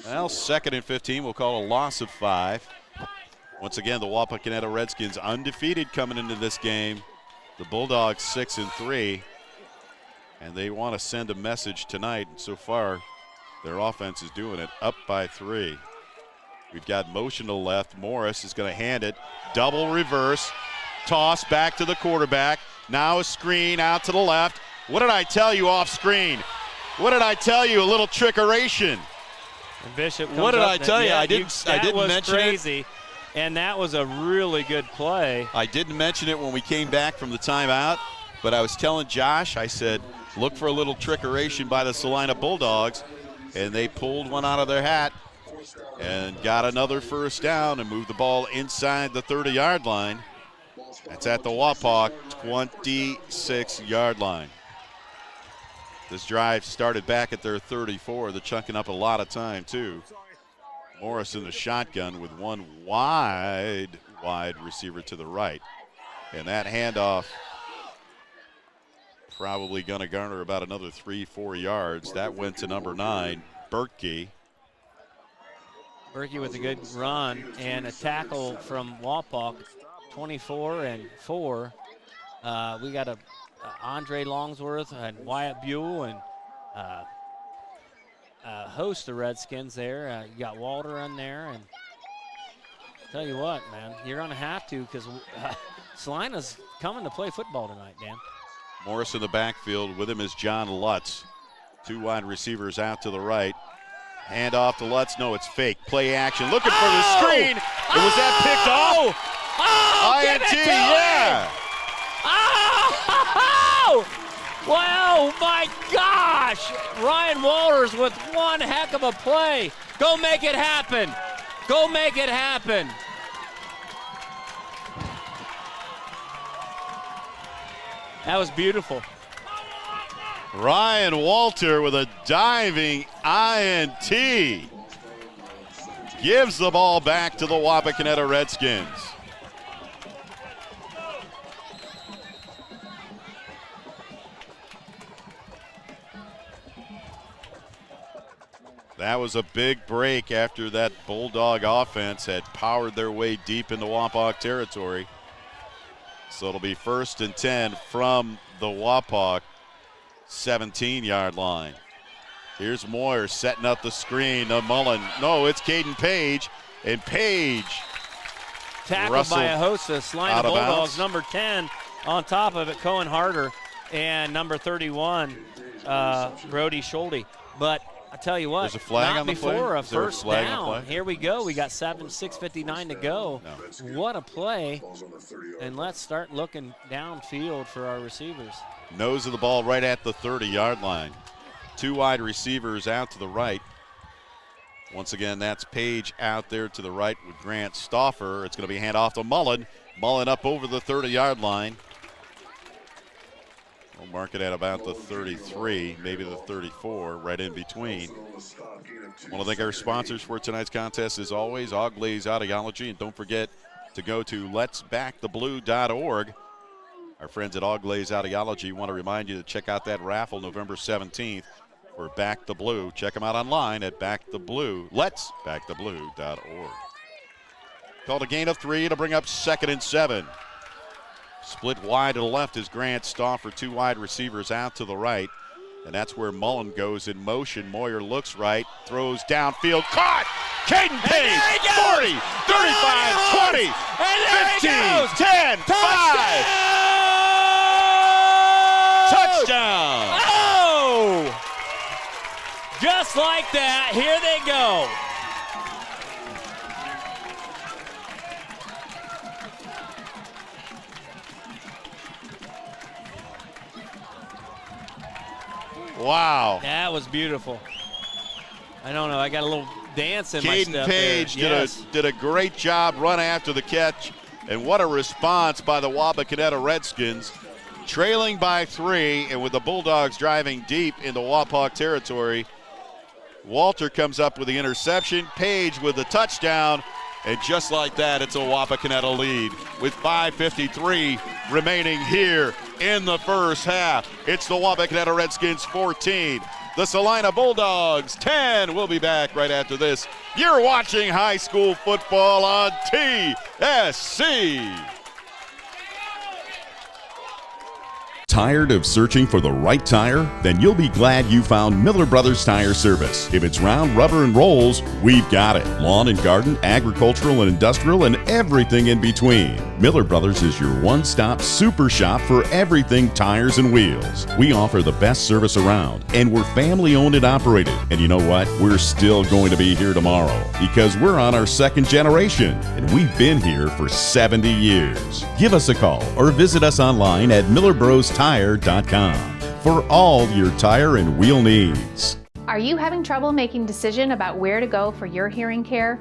Well, 2nd and 15, we'll call a loss of 5. Once again, the Wapakoneta Redskins undefeated coming into this game. The Bulldogs 6-3, and they want to send a message tonight. And so far, their offense is doing it. Up by 3. We've got motion to the left. Morris is going to hand it. Double reverse. Toss back to the quarterback. Now a screen out to the left. What did I tell you off screen? What did I tell you? A little trickeration. And Bishop comes what did up I tell you? Yeah, I didn't mention crazy. it. And that was a really good play. I didn't mention it when we came back from the timeout, but I was telling Josh, I said, look for a little trickeration by the Celina Bulldogs, and they pulled one out of their hat and got another first down and moved the ball inside the 30-yard line. That's at the Wapak 26-yard line. This drive started back at their 34. They're chunking up a lot of time, too. Morris in the shotgun with one wide receiver to the right. And that handoff probably going to garner about another 3-4 yards. That went to number 9, Berkey. Berkey with a good run and a tackle from Wapak, 24-4. We got Andre Longsworth and Wyatt Buell and host the Redskins there. You got Walter in there, and tell you what, man, you're going to have to, because Celina's coming to play football tonight, Dan. Morris in the backfield. With him is John Lutz. 2 wide receivers out to the right. Hand off to Lutz. No, it's fake. Play action. Looking for the screen. Was that picked off? INT, yeah. Oh! Wow, my gosh! Ryan Walters with one heck of a play. Go make it happen. Go make it happen. That was beautiful. Ryan Walter with a diving INT. Gives the ball back to the Wapakoneta Redskins. That was a big break after that Bulldog offense had powered their way deep into Wapak territory. So it'll be 1st and 10 from the Wapak 17-yard line. Here's Moyer setting up the screen to Mullen. No, it's Caden Page, and Page tackled by a hostess. Celina Bulldogs, number 10 on top of it, Cohen Harder, and number 31, Brody Schulte. But I tell you what, there's a flag on the play? Before a Is there a first flag on the down. play? Here we go. We got 6:59 to go. No. What a play. And let's start looking downfield for our receivers. Nose of the ball right at the 30-yard line. 2 wide receivers out to the right. Once again, that's Page out there to the right with Grant Stauffer. It's going to be handoff to Mullen. Mullen up over the 30-yard line. We'll mark it at about the 33, maybe the 34, right in between. I want to thank our sponsors for tonight's contest, as always, Oglaze Audiology, and don't forget to go to letsbacktheblue.org. Our friends at Oglaze Audiology want to remind you to check out that raffle November 17th for Back the Blue. Check them out online at letsbacktheblue.org. Called a gain of 3 to bring up 2nd and 7. Split wide to the left is Grant Stauffer, 2 wide receivers out to the right. And that's where Mullen goes in motion. Moyer looks right, throws downfield, caught! Caden Page, 40, 35, 20, 15, 10, 5. Touchdown! Oh! Just like that, here they go. Wow. That was beautiful. I don't know. I got a little dance in my step. Caden Page did a great job, run after the catch, and what a response by the Wapakoneta Redskins. Trailing by 3, and with the Bulldogs driving deep into Wapak territory, Walter comes up with the interception, Page with the touchdown, and just like that, it's a Wapakoneta lead with 5:53 remaining here in the first half. It's the Wapakoneta Redskins 14, the Celina Bulldogs 10. We'll be back right after this. You're watching high school football on TSC. Tired of searching for the right tire? Then you'll be glad you found Miller Brothers Tire Service. If it's round, rubber, and rolls, we've got it. Lawn and garden, agricultural and industrial, and everything in between. Miller Brothers is your one-stop super shop for everything tires and wheels. We offer the best service around, and we're family-owned and operated. And you know what? We're still going to be here tomorrow because we're on our 2nd generation, and we've been here for 70 years. Give us a call or visit us online at millerbrostoTire.com for all your tire and wheel needs. Are you having trouble making a decision about where to go for your hearing care?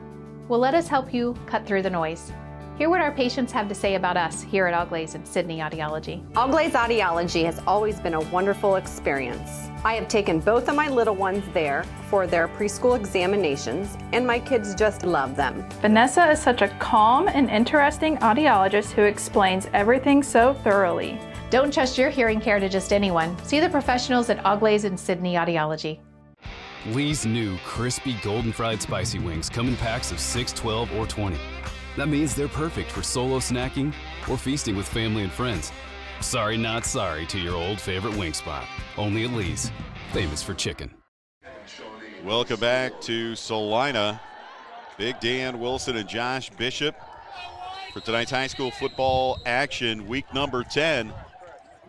Well, let us help you cut through the noise. Hear what our patients have to say about us here at Oglaze and Sydney Audiology. Oglaze Audiology has always been a wonderful experience. I have taken both of my little ones there for their preschool examinations, and my kids just love them. Vanessa is such a calm and interesting audiologist who explains everything so thoroughly. Don't trust your hearing care to just anyone. See the professionals at Oglaze and Sydney Audiology. Lee's new crispy golden fried spicy wings come in packs of 6, 12, or 20. That means they're perfect for solo snacking or feasting with family and friends. Sorry, not sorry to your old favorite wing spot. Only at Lee's, famous for chicken. Welcome back to Celina. Big Dan Wilson and Josh Bishop for tonight's high school football action, week number 10.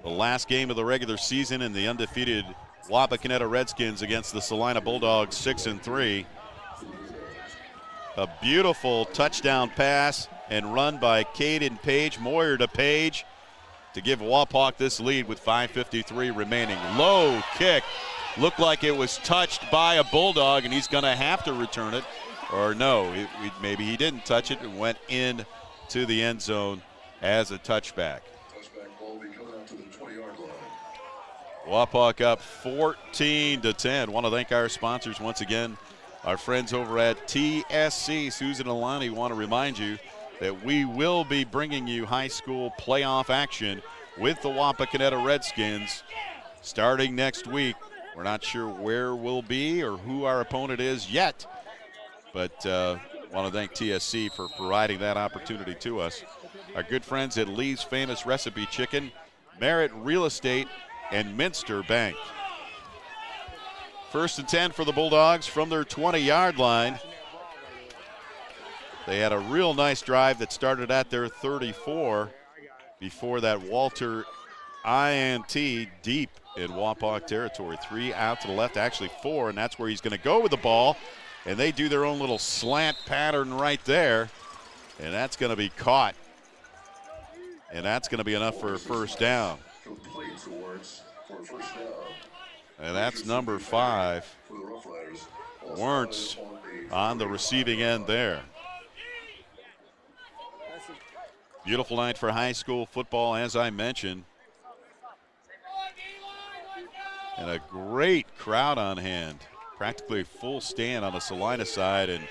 The last game of the regular season, and the undefeated Wapakoneta Redskins against the Celina Bulldogs 6-3. A beautiful touchdown pass and run by Caden Page, Moyer to Page to give Wapak this lead with 5:53 remaining. Low kick, looked like it was touched by a Bulldog, and he's going to have to return it. Or no, maybe he didn't touch it and went in to the end zone as a touchback. Wapak up 14-10. Want to thank our sponsors once again. Our friends over at TSC, Susan and Alani, want to remind you that we will be bringing you high school playoff action with the Wapakoneta Redskins starting next week. We're not sure where we'll be or who our opponent is yet, but want to thank TSC for providing that opportunity to us. Our good friends at Lee's Famous Recipe Chicken, Merritt Real Estate, and Minster Bank. 1st and 10 for the Bulldogs from their 20-yard line. They had a real nice drive that started at their 34 before that Walter INT deep in Wapak territory. 3 out to the left, actually 4, and that's where he's going to go with the ball. And they do their own little slant pattern right there, and that's going to be caught. And that's going to be enough for a first down. And that's number 5. Wernz on the receiving end there. Beautiful night for high school football, as I mentioned. And a great crowd on hand. Practically a full stand on the Celina side, and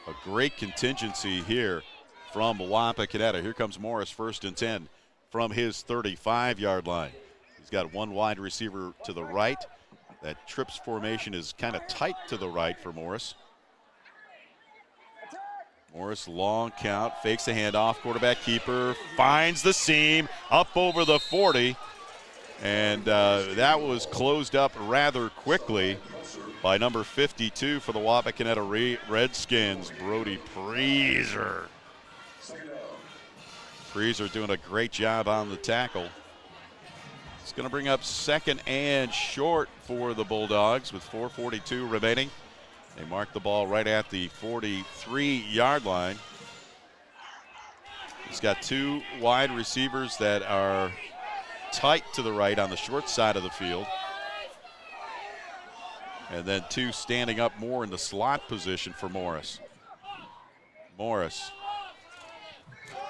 a great contingency here from Wapakoneta. Here comes Morris, 1st and 10 from his 35-yard line. He's got one wide receiver to the right. That trips formation is kind of tight to the right for Morris. Morris, long count, fakes the handoff, quarterback keeper, finds the seam, up over the 40. And that was closed up rather quickly by number 52 for the Wapakoneta Redskins, Brody Preezer. Preezer doing a great job on the tackle. It's going to bring up 2nd and short for the Bulldogs with 4:42 remaining. They mark the ball right at the 43-yard line. He's got 2 wide receivers that are tight to the right on the short side of the field. And then 2 standing up more in the slot position for Morris. Morris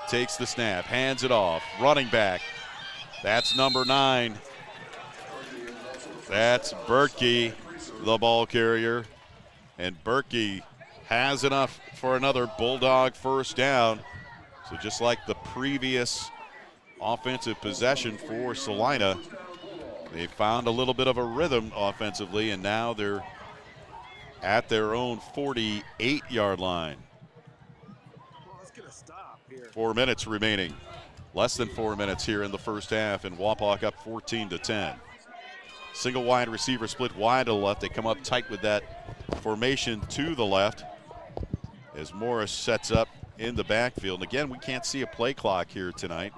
takes the snap, hands it off, running back. That's number 9. That's Berkey, the ball carrier. And Berkey has enough for another Bulldog first down. So just like the previous offensive possession for Celina, they found a little bit of a rhythm offensively, and now they're at their own 48-yard line. 4 minutes remaining. Less than 4 minutes here in the first half, and Wapak up 14-10. Single wide receiver split wide to the left. They come up tight with that formation to the left as Morris sets up in the backfield. And again, we can't see a play clock here tonight.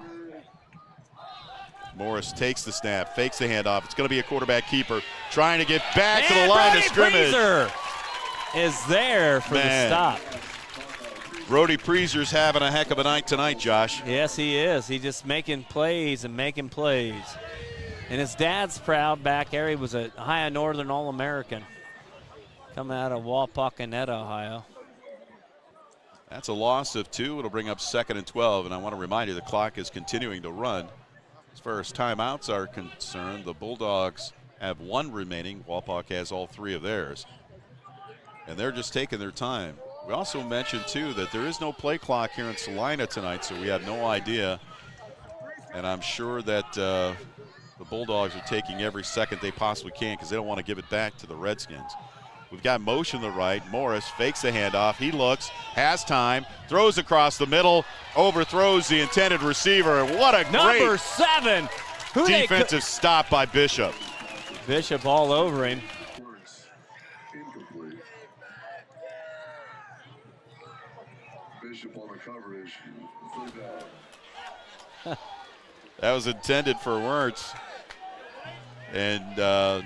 Morris takes the snap, fakes the handoff. It's going to be a quarterback keeper trying to get back to the line of scrimmage. Preezer is there for the stop. Brody Preezer's having a heck of a night tonight, Josh. Yes, he is. He's just making plays and making plays. And his dad's proud back there. He was a Ohio Northern All-American coming out of Wapakoneta, Ohio. That's a loss of 2. It'll bring up 2nd and 12. And I want to remind you the clock is continuing to run. As far as timeouts are concerned, the Bulldogs have 1 remaining. Wapak has all 3 of theirs. And they're just taking their time. We also mentioned, too, that there is no play clock here in Celina tonight, so we have no idea. And I'm sure that the Bulldogs are taking every second they possibly can because they don't want to give it back to the Redskins. We've got motion to the right. Morris fakes the handoff. He looks, has time, throws across the middle, overthrows the intended receiver. What a Number great 7. defensive stop by Bishop. Bishop all over him. Bishop on the coverage. That was intended for Wernz. And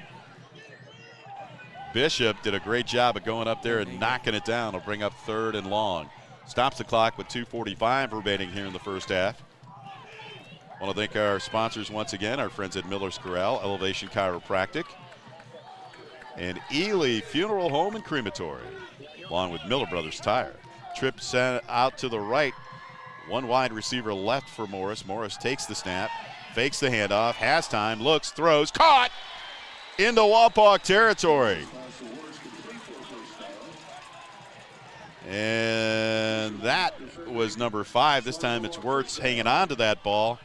Bishop did a great job of going up there and knocking it down. It'll bring up 3rd and long. Stops the clock with 2:45 remaining here in the first half. I want to thank our sponsors once again, our friends at Miller's Corral, Elevation Chiropractic, and Ely Funeral Home and Crematory, along with Miller Brothers Tire. Trip sent out to the right. 1 wide receiver left for Morris. Morris takes the snap, fakes the handoff, has time, looks, throws, caught into Wapak territory. And that was number 5. This time it's Wirtz hanging on to that ball.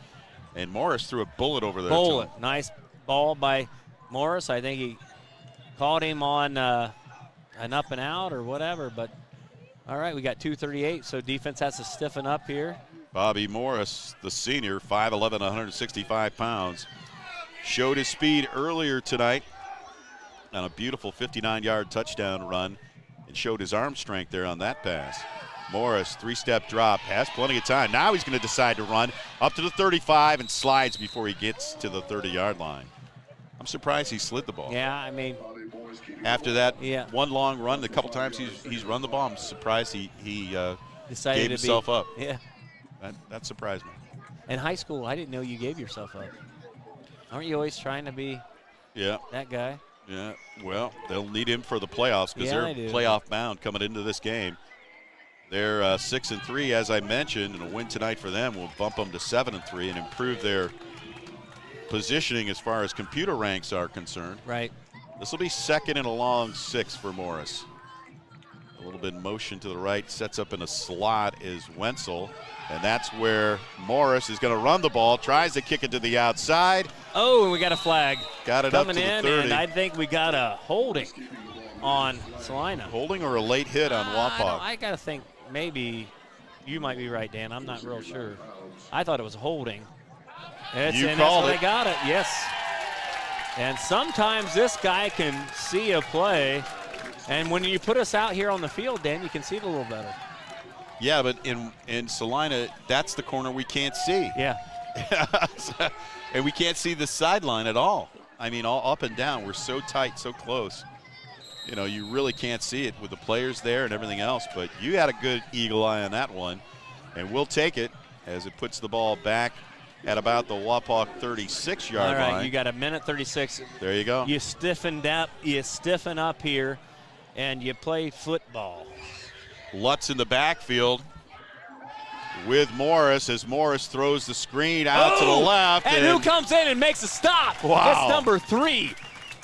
And Morris threw a bullet over there. Bullet. Nice ball by Morris. I think he caught him on an up and out or whatever. But, all right, we got 2:38, so defense has to stiffen up here. Bobby Morris, the senior, 5'11", 165 pounds. Showed his speed earlier tonight on a beautiful 59-yard touchdown run and showed his arm strength there on that pass. Morris, 3-step drop, has plenty of time. Now he's going to decide to run up to the 35 and slides before he gets to the 30-yard line. I'm surprised he slid the ball. Yeah, I mean. After that one long run, a couple times he's run the ball, I'm surprised he decided gave himself up. Yeah. That surprised me. In high school, I didn't know you gave yourself up. Aren't you always trying to be that guy? Yeah, well, they'll need him for the playoffs because they're playoff bound coming into this game. They're 6-3, as I mentioned, and a win tonight for them will bump them to 7-3 and improve their positioning as far as computer ranks are concerned. Right. This will be second and a long 6 for Morris. A little bit motion to the right, sets up in a slot is Wenzel, and that's where Morris is going to run the ball, tries to kick it to the outside. Oh, and we got a flag. Got it coming up to in, the 30. and I think we got a holding on Celina. Holding or a late hit on Wapak? I got to think maybe you might be right, Dan. I'm not real sure. I thought it was a holding. You called it. I got it, yes. And sometimes this guy can see a play, and when you put us out here on the field, Dan, you can see it a little better. Yeah, but in Celina, that's the corner we can't see. Yeah. And we can't see the sideline at all. I mean, all up and down. We're so tight, so close. You know, you really can't see it with the players there and everything else, but you had a good eagle eye on that one, and we'll take it as it puts the ball back at about the Wapak 36-yard line. All right, you got a minute 36. There you go. You stiffen up here, and you play football. Lutz in the backfield with Morris as Morris throws the screen out to the left. And who comes in and makes a stop? Wow. That's number 3,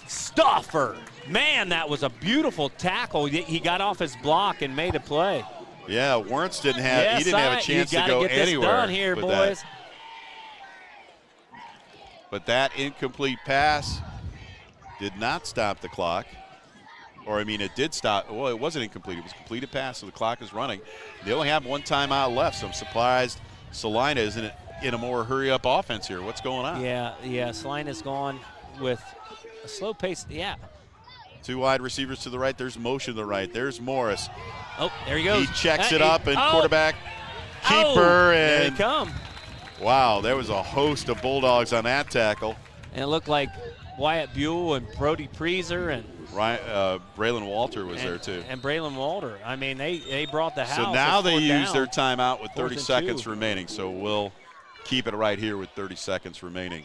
Stauffer. Man, that was a beautiful tackle. He got off his block and made a play. Yeah, Wirtz didn't have a chance to go get anywhere. This done here, boys. But that incomplete pass did not stop the clock. Or, I mean, it did stop. Well, it wasn't incomplete. It was a completed pass, so the clock is running. They only have one timeout left, so I'm surprised Celina isn't in a more hurry-up offense here. What's going on? Yeah, Celina's gone with a slow pace. Yeah. 2 wide receivers to the right. There's motion to the right. There's Morris. Oh, there he goes. He checks it up, and quarterback, keeper, and there they come. Wow, there was a host of Bulldogs on that tackle. And it looked like Wyatt Buell and Brody Preezer and Braylon Walter was there too. And Braylon Walter. I mean, they brought the house. So now they use their timeout with 30 4th and seconds 2. remaining. So we'll keep it right here with 30 seconds remaining.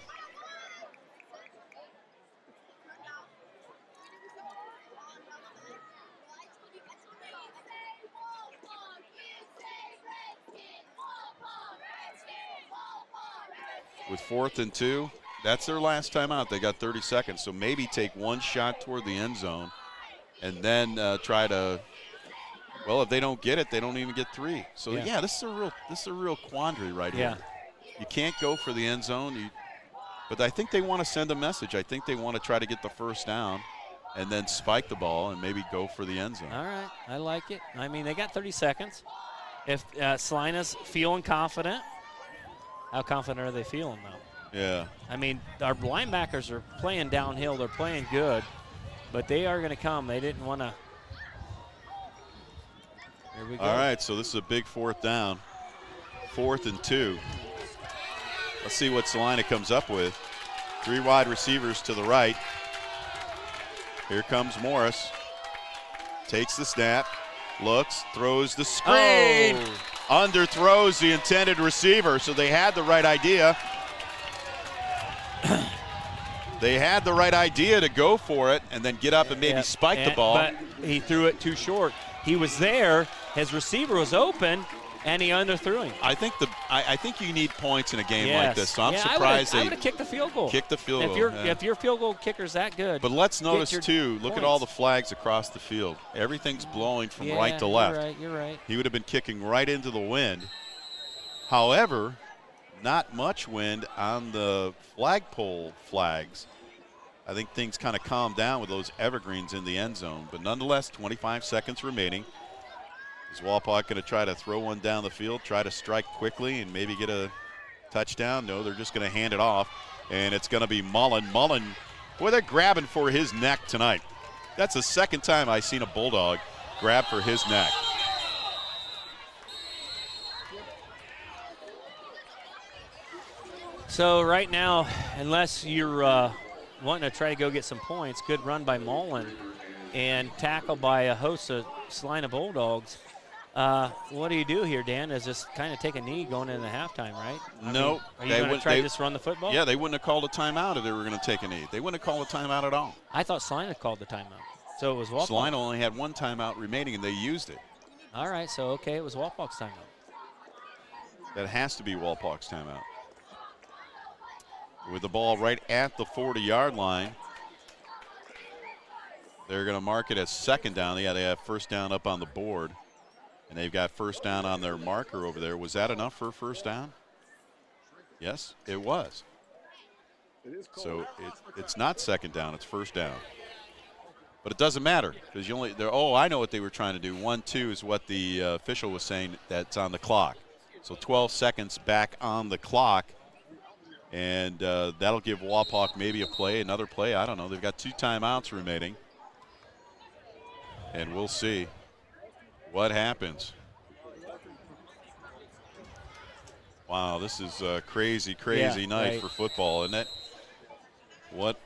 With 4th and 2, that's their last timeout. They got 30 seconds, so maybe take one shot toward the end zone and then try to, well, if they don't get it, they don't even get 3. So, yeah, this is a real quandary right here. You can't go for the end zone, but I think they want to send a message. I think they want to try to get the first down and then spike the ball and maybe go for the end zone. All right, I like it. I mean, they got 30 seconds. If Celina's feeling confident, how confident are they feeling, though? Yeah. I mean, our linebackers are playing downhill. They're playing good, but they are going to come. They didn't want to. Here we go. All right, so this is a big 4th down. 4th and 2. Let's see what Celina comes up with. 3 wide receivers to the right. Here comes Morris. Takes the snap. Looks, throws the screen. Underthrows the intended receiver, so they had the right idea. They had the right idea to go for it and then get up and maybe spike the ball. But he threw it too short. He was there, his receiver was open, And he underthrew him. I think you need points in a game like this. So I'm surprised they would have kicked the field goal. Kicked the field goal. If your field goal kicker's that good. But let's notice too. Look points. at all the flags across the field. Everything's blowing from right to left. You're right. He would have been kicking right into the wind. However, not much wind on the flagpole flags. I think things kind of calmed down with those evergreens in the end zone. But nonetheless, 25 seconds remaining. Is Wapak going to try to throw one down the field, try to strike quickly and maybe get a touchdown? No, they're just going to hand it off, and it's going to be Mullen. Mullen, boy, they're grabbing for his neck tonight. That's the second time I've seen a Bulldog grab for his neck. So right now, unless you're wanting to try to go get some points, good run by Mullen and tackle by a host of Celina Bulldogs. What do you do here, Dan? Is just kind of take a knee going into halftime, right? No. Are you going to try to just run the football? Yeah, they wouldn't have called a timeout if they were going to take a knee. They wouldn't have called a timeout at all. I thought Celina called the timeout. So it was Wapak. Celina only had one timeout remaining, and they used it. All right, so, okay, it was Wapak's timeout. That has to be Walpak's timeout. With the ball right at the 40-yard line, they're going to mark it as second down. Yeah, they have first down up on the board. And they've got first down on their marker over there. Was that enough for a first down? Yes, it was. So it's not second down, it's first down. But it doesn't matter because I know what they were trying to do. 1-2 is what the official was saying that's on the clock. So 12 seconds back on the clock. And that'll give Wapak maybe a play, another play. I don't know. They've got 2 timeouts remaining. And we'll see what happens. Wow, this is a crazy night for football, isn't it? What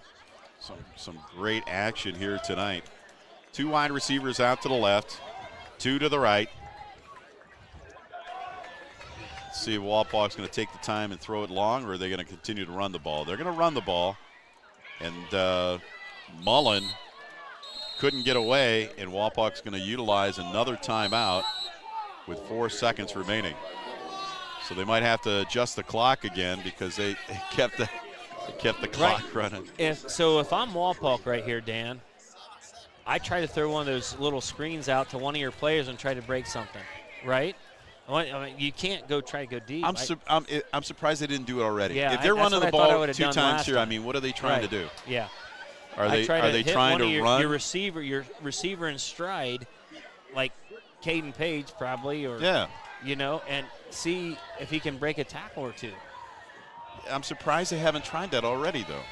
some great action here tonight. 2 wide receivers out to the left, 2 to the right. Let's see if Wapak's going to take the time and throw it long, or are they going to continue to run the ball? They're going to run the ball, and Mullen couldn't get away, and Wapak's going to utilize another timeout with 4 seconds remaining. So they might have to adjust the clock again because they kept the clock running. If I'm Wapak right here, Dan, I try to throw one of those little screens out to one of your players and try to break something, right? I mean, you can't try to go deep. I'm surprised they didn't do it already. Yeah, if they're running the ball 2 times here, I mean, what are they trying to do? Yeah. Are they trying to run? Your receiver in stride, like Caden Page probably, or and see if he can break a tackle or 2. I'm surprised they haven't tried that already, though.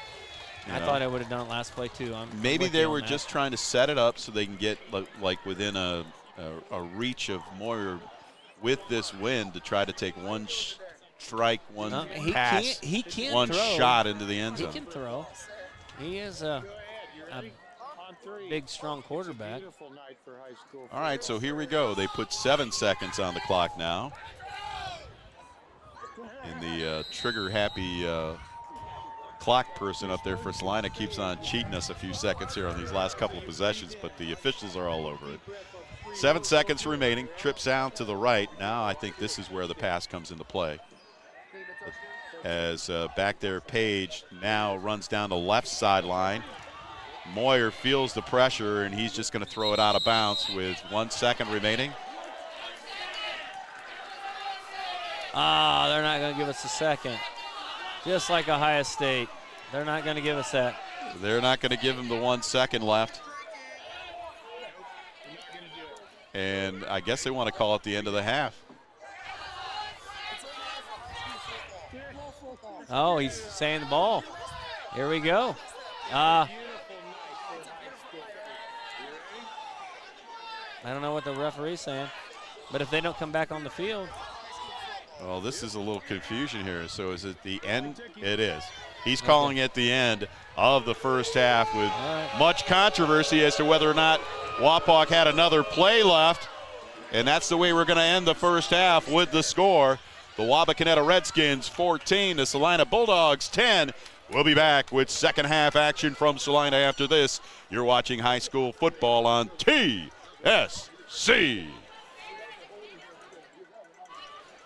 I thought I would have done it last play too. Maybe they were just trying to set it up so they can get like within a reach of Moyer with this wind to try to take one strike, one pass, he can one throw. Shot into the end zone. He can throw. He is a big, strong quarterback. All right, so here we go. They put 7 seconds on the clock now. And the trigger-happy clock person up there for Celina keeps on cheating us a few seconds here on these last couple of possessions, but the officials are all over it. 7 seconds remaining. Trips out to the right. Now I think this is where the pass comes into play. As back there, Page now runs down the left sideline. Moyer feels the pressure, and he's just going to throw it out of bounds with 1 second remaining. They're not going to give us a second. Just like Ohio State. They're not going to give us that. They're not going to give him the 1 second left. And I guess they want to call it the end of the half. Oh, he's saying the ball. Here we go. I don't know what the referee's saying, but if they don't come back on the field. Well, this is a little confusion here. So is it the end? It is. He's calling it the end of the first half with much controversy as to whether or not Wapak had another play left. And that's the way we're going to end the first half with the score. The Wapakoneta Redskins 14, the Celina Bulldogs 10. We'll be back with second half action from Celina after this. You're watching high school football on TSC.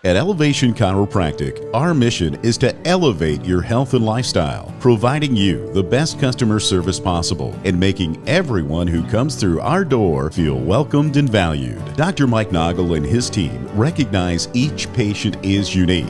At Elevation Chiropractic, our mission is to elevate your health and lifestyle, providing you the best customer service possible and making everyone who comes through our door feel welcomed and valued. Dr. Mike Noggle and his team recognize each patient is unique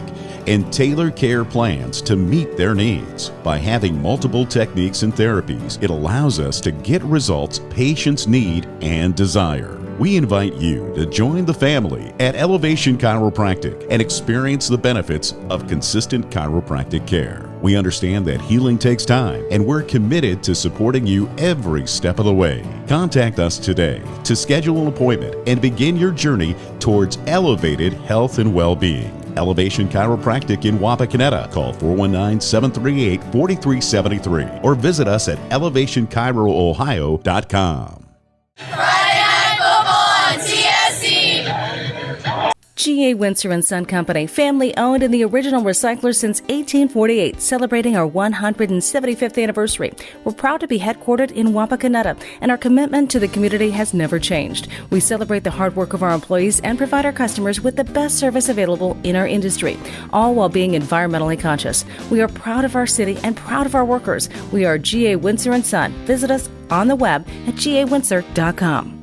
and tailor care plans to meet their needs. By having multiple techniques and therapies, it allows us to get results patients need and desire. We invite you to join the family at Elevation Chiropractic and experience the benefits of consistent chiropractic care. We understand that healing takes time, and we're committed to supporting you every step of the way. Contact us today to schedule an appointment and begin your journey towards elevated health and well-being. Elevation Chiropractic in Wapakoneta. Call 419-738-4373 or visit us at elevationchiroohio.com. GA Windsor and Son Company, family owned and the original recycler since 1848, celebrating our 175th anniversary. We're proud to be headquartered in Wapakoneta, and our commitment to the community has never changed. We celebrate the hard work of our employees and provide our customers with the best service available in our industry, all while being environmentally conscious. We are proud of our city and proud of our workers. We are GA Windsor and Son. Visit us on the web at gawindsor.com.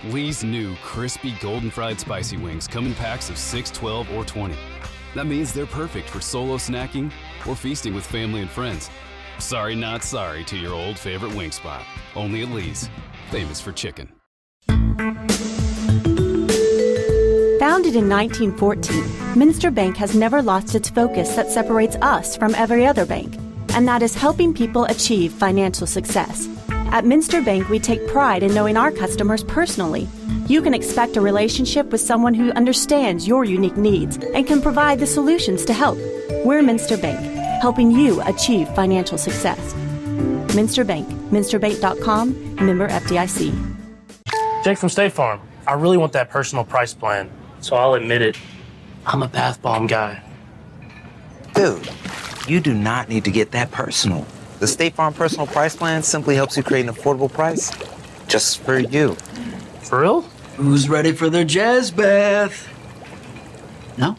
Lee's new crispy golden fried spicy wings come in packs of 6, 12, or 20. That means they're perfect for solo snacking or feasting with family and friends. Sorry, not sorry to your old favorite wing spot. Only at Lee's, famous for chicken. Founded in 1914, Minster Bank has never lost its focus that separates us from every other bank, and that is helping people achieve financial success. At Minster Bank, we take pride in knowing our customers personally. You can expect a relationship with someone who understands your unique needs and can provide the solutions to help. We're Minster Bank, helping you achieve financial success. Minster Bank, minsterbank.com, member FDIC. Jake from State Farm. I really want that personal price plan, so I'll admit it. I'm a bath bomb guy. Dude, you do not need to get that personal. The State Farm Personal Price Plan simply helps you create an affordable price just for you. For real? Who's ready for their jazz bath? No?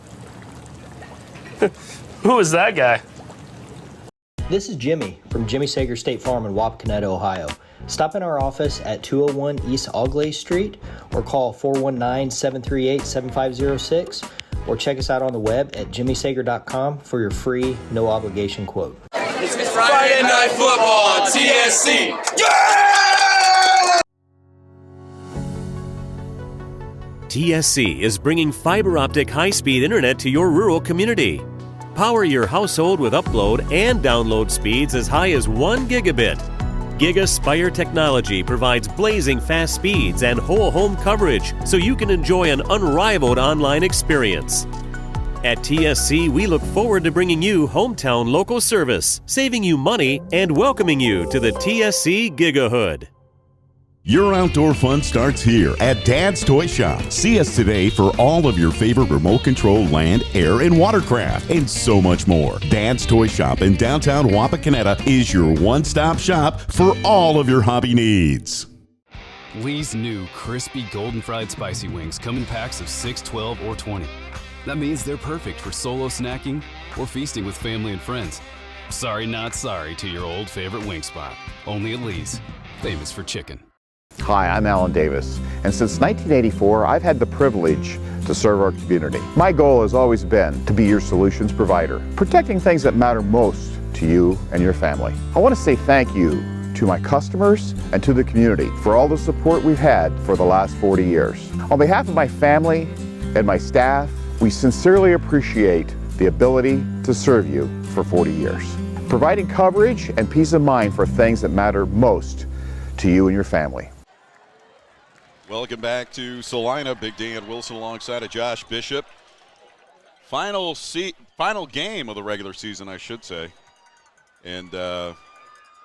Who is that guy? This is Jimmy from Jimmy Sager State Farm in Wapakoneta, Ohio. Stop in our office at 201 East Augley Street or call 419-738-7506 or check us out on the web at jimmysager.com for your free, no obligation quote. It's Friday Night Football on TSC. Yeah! TSC is bringing fiber optic high-speed internet to your rural community. Power your household with upload and download speeds as high as 1 gigabit. GigaSpire technology provides blazing fast speeds and whole home coverage so you can enjoy an unrivaled online experience. At TSC, we look forward to bringing you hometown local service, saving you money, and welcoming you to the TSC Gigahood. Your outdoor fun starts here at Dad's Toy Shop. See us today for all of your favorite remote control land, air, and watercraft, and so much more. Dad's Toy Shop in downtown Wapakoneta is your one-stop shop for all of your hobby needs. Lee's new crispy golden fried spicy wings come in packs of 6, 12, or 20. That means they're perfect for solo snacking or feasting with family and friends. Sorry, not sorry to your old favorite wing spot. Only at Lee's, famous for chicken. Hi, I'm Alan Davis, and since 1984, I've had the privilege to serve our community. My goal has always been to be your solutions provider, protecting things that matter most to you and your family. I want to say thank you to my customers and to the community for all the support we've had for the last 40 years. On behalf of my family and my staff, we sincerely appreciate the ability to serve you for 40 years, providing coverage and peace of mind for things that matter most to you and your family. Welcome back to Celina. Big Dan Wilson alongside of Josh Bishop. Final game of the regular season, I should say. And, boy,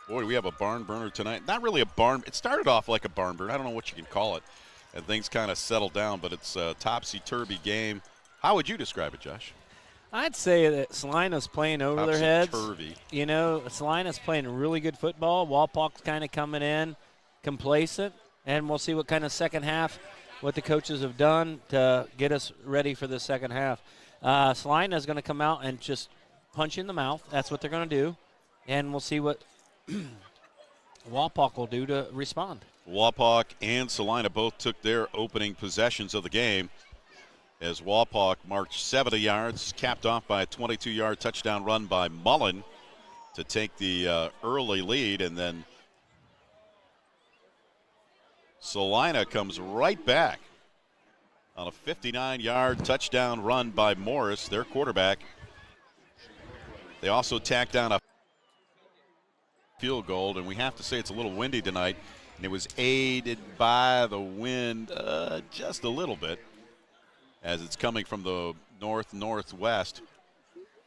we have a barn burner tonight. Not really a barn. It started off like a barn burner. I don't know what you can call it. And things kind of settled down, but it's a topsy-turvy game. How would you describe it, Josh? I'd say that Celina's playing over their heads. Topsy-turvy. You know, Celina's playing really good football. Walpock's kind of coming in complacent, and we'll see what kind of second half what the coaches have done to get us ready for the second half. Celina is going to come out and just punch in the mouth. That's what they're going to do. And we'll see what Wapak will do to respond. Wapak and Celina both took their opening possessions of the game as Wapak marched 70 yards, capped off by a 22-yard touchdown run by Mullen to take the early lead, and then Celina comes right back on a 59-yard touchdown run by Morris, their quarterback. They also tacked down a field goal, and we have to say it's a little windy tonight, and it was aided by the wind just a little bit as it's coming from the northwest,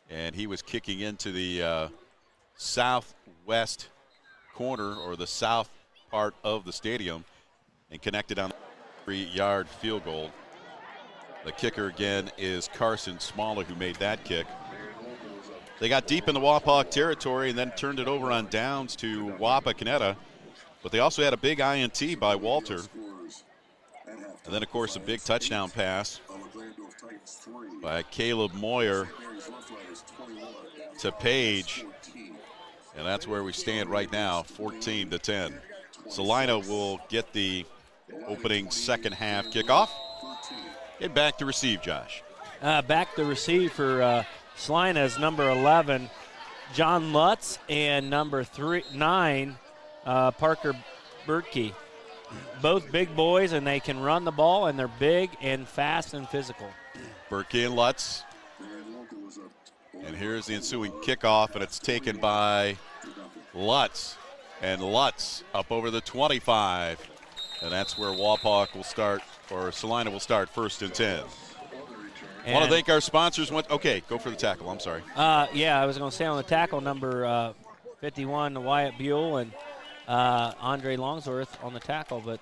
and he was kicking into the southwest corner, or the south part of the stadium, and connected on a 3-yard field goal. The kicker again is Carson Smalla, who made that kick. They got deep in the Wapak territory and then turned it over on downs to Wapakoneta, but they also had a big INT by Walter. And then, of course, a big touchdown pass by Caleb Moyer to Page. And that's where we stand right now, 14-10. Celina will get the opening second half kickoff. And back to receive, Josh. Back to receive for Celina is number 11, John Lutz, and number 9, Parker Bertkey. Both big boys, and they can run the ball, and they're big and fast and physical. Bertkey and Lutz. And here's the ensuing kickoff, and it's taken by Lutz. And Lutz up over the 25. And that's where Wapak will start, or Celina will start, 1st and 10. I want to thank our sponsors. Okay, go for the tackle. I'm sorry. Yeah, I was going to say on the tackle, number 51, Wyatt Buell, and Andre Longsworth on the tackle, but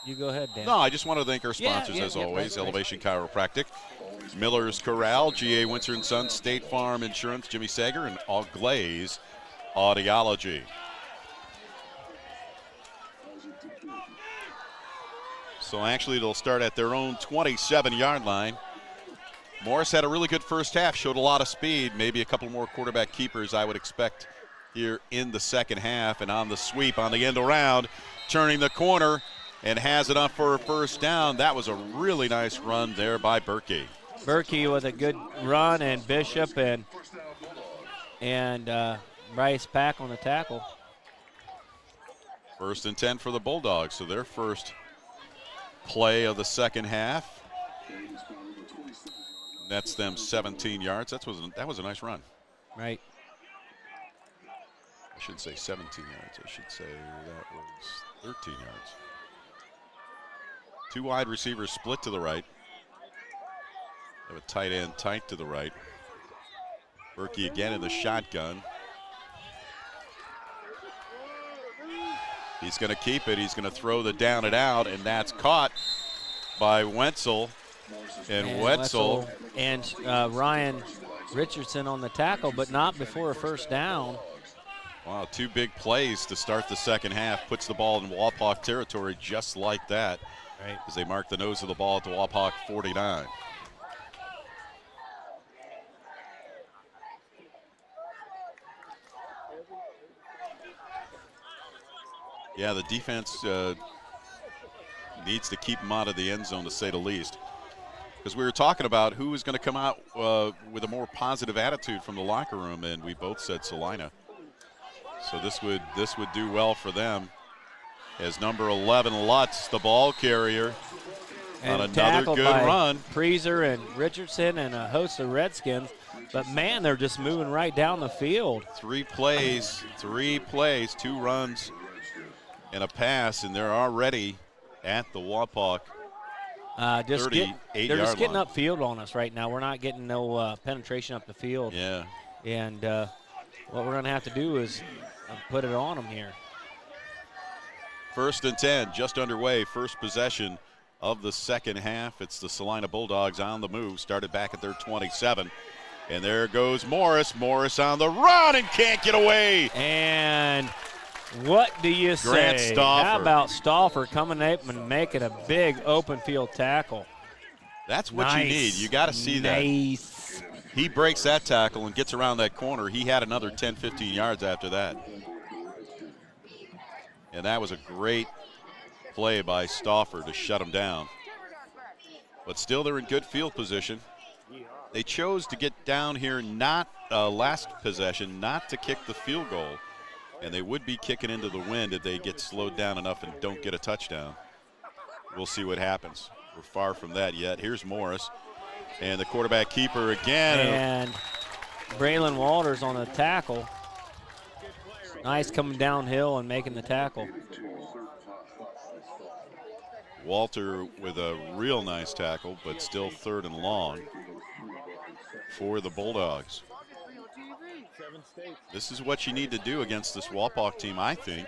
you go ahead, Dan. No, I just want to thank our sponsors, as always. Right. Elevation Chiropractic, Miller's Corral, G.A. Winter & Sons, State Farm Insurance, Jimmy Sager, and All Glaze Audiology. So actually they'll start at their own 27-yard line. Morris had a really good first half, showed a lot of speed, maybe a couple more quarterback keepers I would expect here in the second half. And on the sweep, on the end around, turning the corner and has it up for a first down. That was a really nice run there by Berkey. Berkey with a good run, and Bishop and Bryce Pack on the tackle. 1st and 10 for the Bulldogs, so their first play of the second half. Nets them 17 yards. That was a nice run. Right. I shouldn't say 17 yards. I should say that was 13 yards. 2 wide receivers split to the right. They have a tight end tight to the right. Berkey again in the shotgun. He's going to keep it. He's going to throw the down and out, and that's caught by Wenzel. And Wetzel and Ryan Richardson on the tackle, but not before a first down. Wow, 2 big plays to start the second half. Puts the ball in Wapak territory just like that. Right. As they mark the nose of the ball at the Wapak 49. Yeah, the defense needs to keep them out of the end zone, to say the least. Because we were talking about who is going to come out with a more positive attitude from the locker room, and we both said Celina. So this would do well for them. As number 11 Lutz, the ball carrier, and on another good run. Preezer and Richardson and a host of Redskins. But man, they're just moving right down the field. 3 plays, 2 runs, and a pass, and they're already at the Wapak. They're just getting line. upfield on us right now. We're not getting no penetration up the field. Yeah. And what we're going to have to do is put it on them here. 1st and 10, just underway. First possession of the second half. It's the Celina Bulldogs on the move. Started back at their 27. And there goes Morris. Morris on the run and can't get away. And What do you say? Grant Stauffer. How about Stauffer coming up and making a big open field tackle? That's what you need. You got to see that. He breaks that tackle and gets around that corner. He had another 10, 15 yards after that. And that was a great play by Stauffer to shut him down. But still, they're in good field position. They chose to get down here not last possession, not to kick the field goal. And they would be kicking into the wind if they get slowed down enough and don't get a touchdown. We'll see what happens. We're far from that yet. Here's Morris. And the quarterback keeper again. And Braylon Walters on the tackle. Nice coming downhill and making the tackle. Walter with a real nice tackle, but still 3rd and long for the Bulldogs. This is what you need to do against this Wapak team, I think,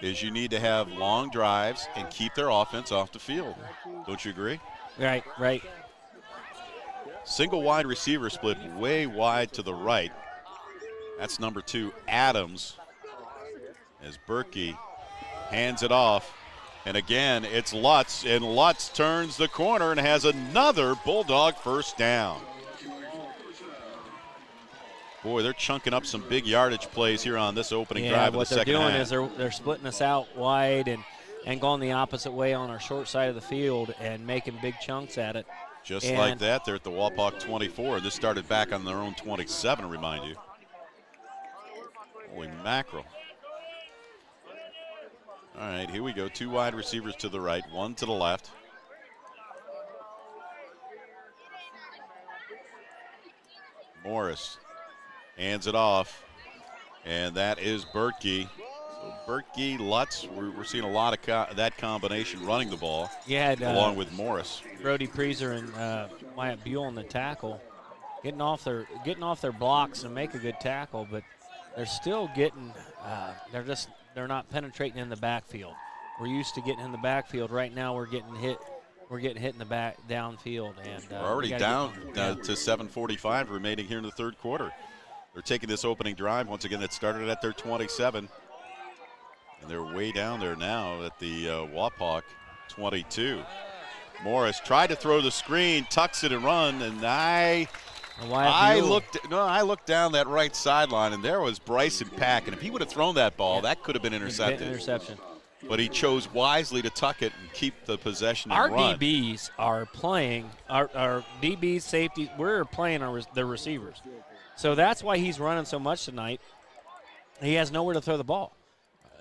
is you need to have long drives and keep their offense off the field. Don't you agree? Right, right. Single wide receiver split way wide to the right. That's number 2, Adams, as Berkey hands it off. And again, it's Lutz, and Lutz turns the corner and has another Bulldog first down. Boy, they're chunking up some big yardage plays here on this opening drive of the second half. What they're doing is they're splitting us out wide and going the opposite way on our short side of the field and making big chunks at it. Just like that, they're at the Wapak 24. This started back on their own 27, remind you. Holy mackerel. All right, here we go. 2 wide receivers to the right, 1 to the left. Morris hands it off, and that is Berkey. So Berkey, Lutz, we're seeing a lot of that combination running the ball, along with Morris. Brody Preezer and Wyatt Buell on the tackle, getting off their blocks and make a good tackle, but they're still getting they're not penetrating in the backfield. We're used to getting in the backfield. Right now we're getting hit. We're getting hit in the back downfield, and we're already down to 7:45 remaining here in the 3rd quarter. They're taking this opening drive once again. That started at their 27, and they're way down there now at the Wapak 22. Morris tried to throw the screen, tucks it and run, and I looked down that right sideline, and there was Bryson Pack, and if he would have thrown that ball, that could have been intercepted. Interception. But he chose wisely to tuck it and keep the possession and our run. DBs are playing, our DBs, safety, we're playing the receivers. So that's why he's running so much tonight. He has nowhere to throw the ball.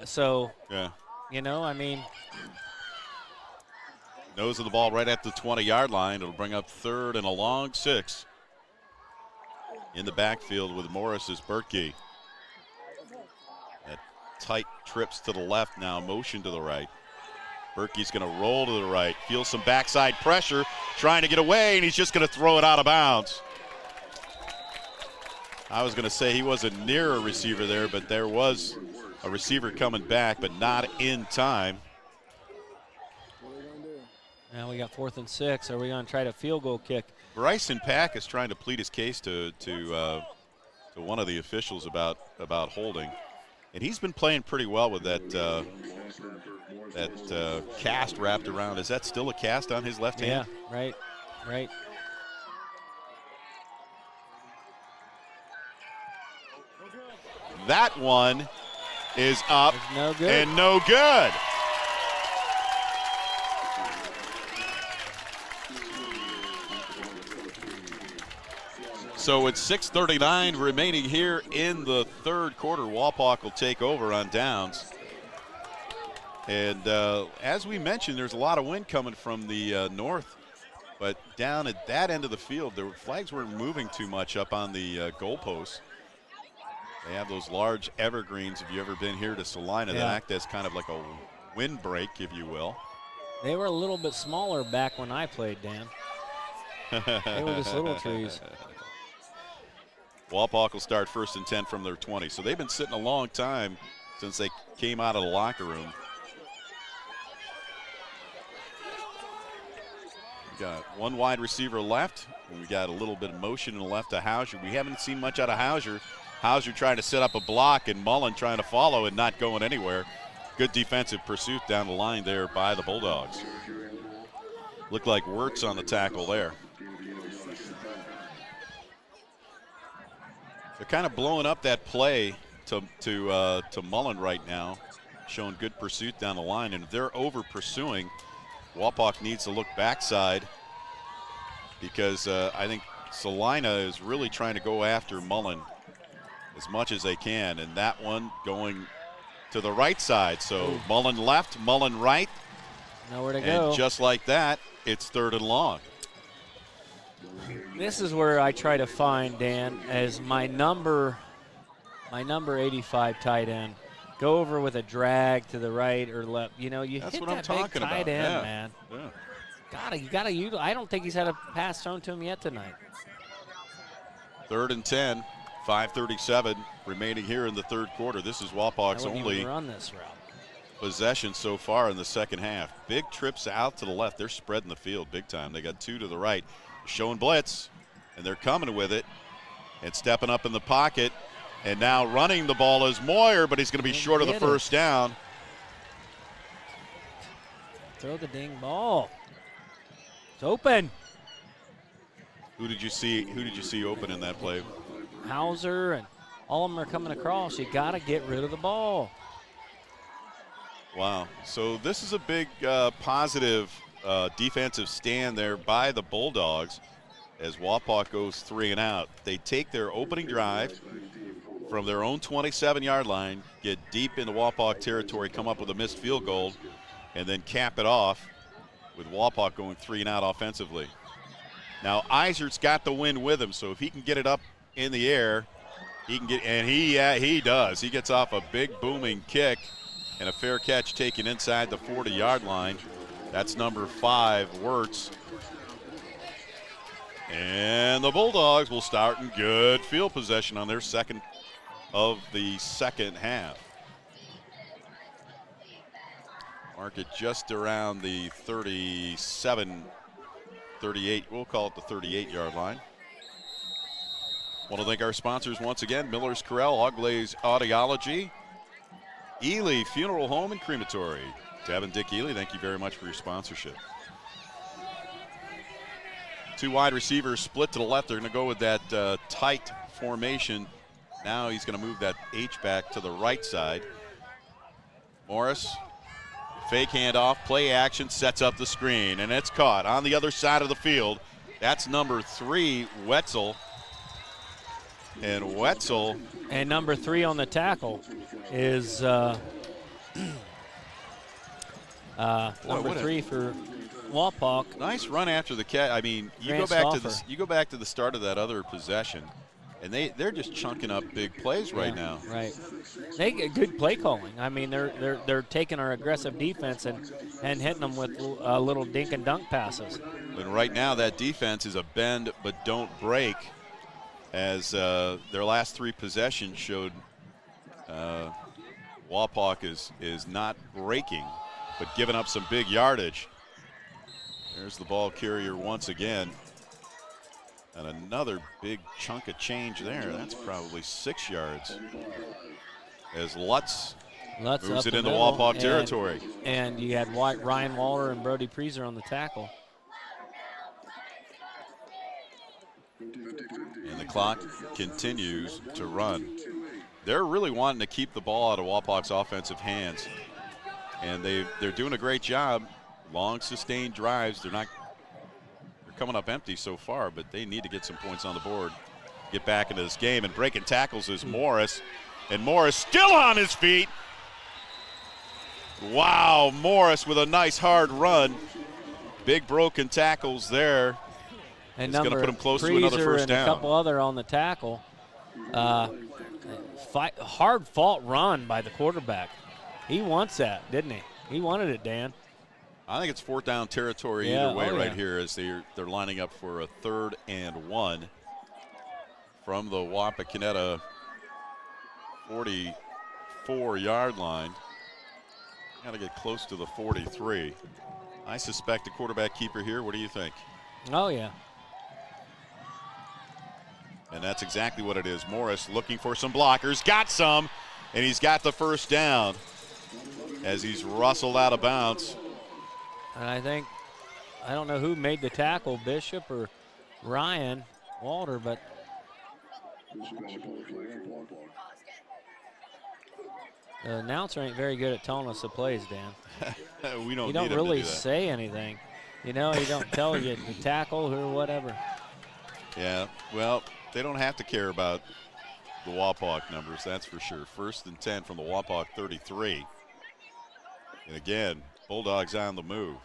So, I mean. Nose of the ball right at the 20-yard line. It'll bring up 3rd and a long 6. In the backfield with Morris is Berkey. That tight trips to the left now, motion to the right. Berkey's going to roll to the right, feels some backside pressure, trying to get away, and he's just going to throw it out of bounds. I was going to say he wasn't near a receiver there, but there was a receiver coming back, but not in time. Now we got 4th and 6. Are we going to try to field goal kick? Bryson Pack is trying to plead his case to one of the officials about holding, and he's been playing pretty well with that cast wrapped around. Is that still a cast on his left hand? Yeah, right. That one is up no good. And no good. So it's 6:39 remaining here in the 3rd quarter. Wapak will take over on downs. And as we mentioned, there's a lot of wind coming from the north. But down at that end of the field, the flags weren't moving too much up on the goalposts. They have those large evergreens. If you've ever been here to Celina, that act as kind of like a windbreak, if you will. They were a little bit smaller back when I played, Dan. They were just little trees. Wapak will start 1st and 10 from their 20. So they've been sitting a long time since they came out of the locker room. We got 1 wide receiver left, and we got a little bit of motion in the left to Hauser. We haven't seen much out of Hauser. Hauser trying to set up a block and Mullen trying to follow and not going anywhere. Good defensive pursuit down the line there by the Bulldogs. Looked like Wirtz on the tackle there. They're kind of blowing up that play to Mullen right now, showing good pursuit down the line. And if they're over pursuing, Wapak needs to look backside because I think Celina is really trying to go after Mullen as much as they can. And that one going to the right side. So Mullen left, Mullen right. Nowhere to go. And just like that, it's 3rd and long. This is where I try to find, Dan, as my number 85 tight end. Go over with a drag to the right or left. You know, you That's hit what that I'm talking big tight about. end, Yeah. man. Yeah. You gotta use. I don't think he's had a pass thrown to him yet tonight. 3rd and 10, 5:37 remaining here in the 3rd quarter. This is Wapak's only run this route. possession so far in the second half. Big trips out to the left. They're spreading the field big time. They got 2 to the right, showing blitz, and they're coming with it and stepping up in the pocket. And now running the ball is Moyer, but he's going to be short of the first down. Throw the ding ball. It's open. Who did you see open in that play? Hauser and all of them are coming across. You got to get rid of the ball. Wow. So this is a big positive defensive stand there by the Bulldogs as Wapak goes 3 and out. They take their opening drive from their own 27-yard line, get deep into Wapak territory, come up with a missed field goal, and then cap it off with Wapak going 3 and out offensively. Now Isert's got the wind with him, so if he can get it up in the air, he can get, and he does. He gets off a big booming kick and a fair catch taken inside the 40-yard line. That's number 5, Wirtz. And the Bulldogs will start in good field possession on their second of the second half. Mark it just around the 37, 38, we'll call it the 38-yard line. Want to thank our sponsors once again, Miller's Corral, Oglaze Audiology, Ely Funeral Home and Crematory. Deb and Dick Ely, thank you very much for your sponsorship. 2 wide receivers split to the left. They're going to go with that tight formation. Now he's going to move that H-back to the right side. Morris, fake handoff, play action, sets up the screen, and it's caught on the other side of the field. That's number 3, Wetzel. And Wetzel. And number 3 on the tackle is number 3 for Wapak. Nice run after the catch. I mean, you go back to the start of that other possession, and they're just chunking up big plays right now. Right. They get good play calling. I mean, they're taking our aggressive defense and hitting them with little dink and dunk passes. And right now that defense is a bend but don't break, as their last 3 possessions showed Wapak is not breaking but giving up some big yardage. There's the ball carrier once again. And another big chunk of change there. That's probably 6 yards. As Lutz moves it into Wapak territory. And you had Ryan Waller and Brody Preezer on the tackle. And the clock continues to run. They're really wanting to keep the ball out of Wapak's offensive hands. And they're doing a great job. Long sustained drives. They're coming up empty so far, but they need to get some points on the board, get back into this game. And breaking tackles is Morris, and Morris still on his feet. Wow, Morris with a nice hard run. Big broken tackles there. And it's going to put him close to another first down. And a couple other on the tackle. Hard fought run by the quarterback. He wants that, didn't he? He wanted it, Dan. I think it's 4th down territory either way right here, as they're lining up for a 3rd and 1 from the Wapakoneta 44-yard line. Got to get close to the 43. I suspect a quarterback keeper here. What do you think? Oh, yeah. And that's exactly what it is. Morris looking for some blockers, got some, and he's got the first down as he's rustled out of bounds. And I don't know who made the tackle, Bishop or Ryan Walter, but the announcer ain't very good at telling us the plays, Dan. We don't You don't need him really to do that. say anything. You know, he don't tell you the tackle or whatever. Yeah, well, they don't have to care about the Wapak numbers, that's for sure. 1st and 10 from the Wapak 33. And again, Bulldogs on the move.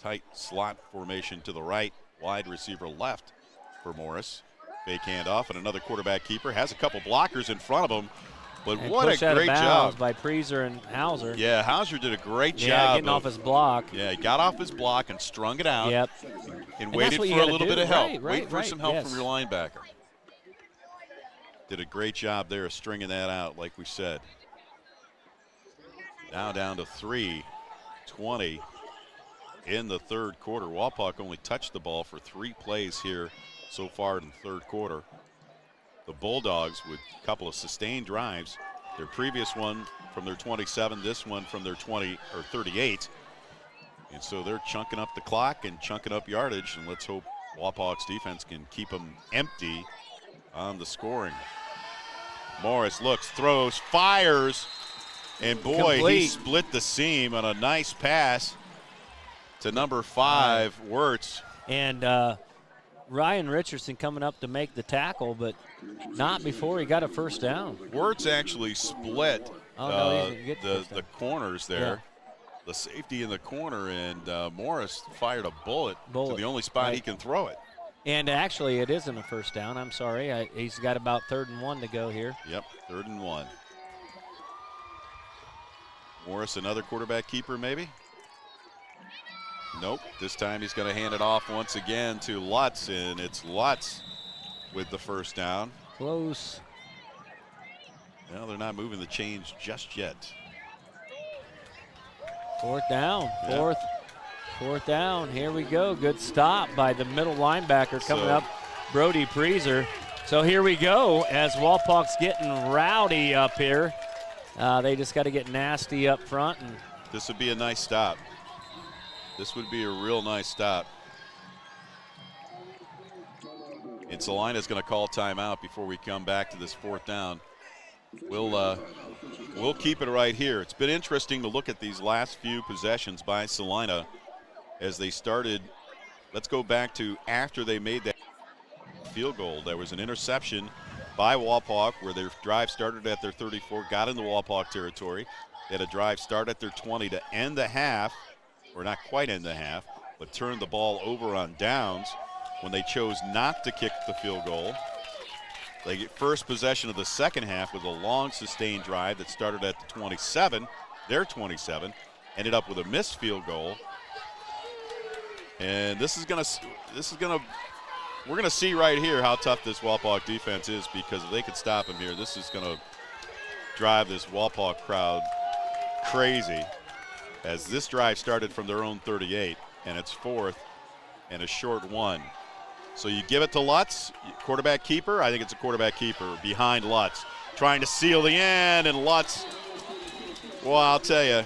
Tight slot formation to the right, wide receiver left for Morris. Fake handoff, and another quarterback keeper. Has a couple blockers in front of him, but And what a pushed out of great bounds job by Preezer and Hauser. Yeah, Hauser did a great job. Yeah, getting off his block. Yeah, he got off his block and strung it out. Yep. And And waited that's what you for a gotta little do. bit of help. Right, Wait for right, some help yes. from your linebacker. Did a great job there of stringing that out, like we said. Now down to 3:20 in the third quarter. Wapak only touched the ball for 3 plays here so far in the third quarter. The Bulldogs with a couple of sustained drives. Their previous one from their 27, this one from their 38. And so they're chunking up the clock and chunking up yardage, and let's hope Wapak's defense can keep them empty on the scoring. Morris looks, throws, fires, and boy, Complete. he split the seam on a nice pass to number 5, Wirtz. And Ryan Richardson coming up to make the tackle, but not before he got a first down. Wirtz actually split No, he didn't get the first the corners there. The safety in the corner, and Morris fired a bullet to the only spot he can throw it. And actually, it isn't a first down. I'm sorry. He's got about 3rd and 1 to go here. Yep, 3rd and 1. Morris, another quarterback keeper, maybe? Nope. This time he's going to hand it off once again to Lutz, and it's Lutz with the first down. Close. Well, they're not moving the chains just yet. 4th down. Yeah. Fourth down. Here we go. Good stop by the middle linebacker coming So- up, Brody Preezer. So here we go as Walpak's getting rowdy up here. They just got to get nasty up front. And This would be a nice stop. This would be a real nice stop. And Celina's going to call timeout before we come back to this 4th down. We'll keep it right here. It's been interesting to look at these last few possessions by Celina as they started. Let's go back to after they made that field goal. There was an interception by Wapak where their drive started at their 34, got into Wapak territory. They had a drive start at their 20 to end the half, or not quite end the half, but turned the ball over on downs when they chose not to kick the field goal. They get first possession of the second half with a long sustained drive that started at the 27, their 27, ended up with a missed field goal. And we're gonna see right here how tough this Wapak defense is, because if they could stop him here, this is gonna drive this Wapak crowd crazy, as this drive started from their own 38, and it's 4th and a short 1. So you give it to Lutz, quarterback keeper. I think it's a quarterback keeper behind Lutz, trying to seal the end, and Lutz, well, I'll tell you,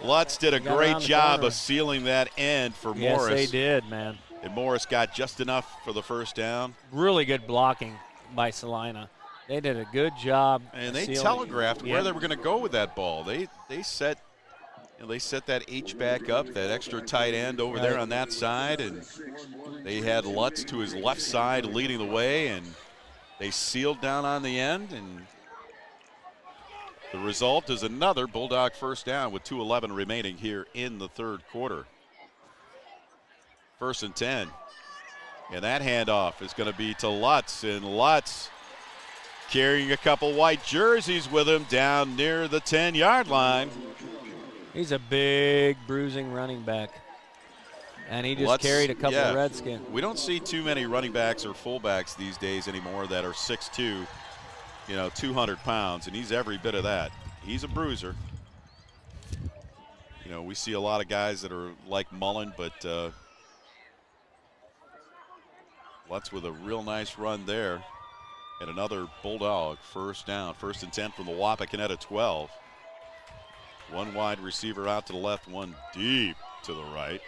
Lutz did a great job of sealing that end for Morris. Yes, they did, man. And Morris got just enough for the first down. Really good blocking by Celina. They did a good job. And they sealing. telegraphed where Yep. they were going to go with that ball. They set that H-back up, that extra tight end over there on that side, and they had Lutz to his left side leading the way, and they sealed down on the end, and the result is another Bulldog first down with 2:11 remaining here in the third quarter. 1st and 10. And that handoff is going to be to Lutz, and Lutz carrying a couple white jerseys with him down near the 10-yard line. He's a big, bruising running back. And he just Lutz, carried a couple yeah. of Redskins. We don't see too many running backs or fullbacks these days anymore that are 6'2", 200 pounds, and he's every bit of that. He's a bruiser. We see a lot of guys that are like Mullen, but Lutz with a real nice run there. And another Bulldog first down. 1st and 10 from the Wapakoneta 12. One wide receiver out to the left, one deep to the right.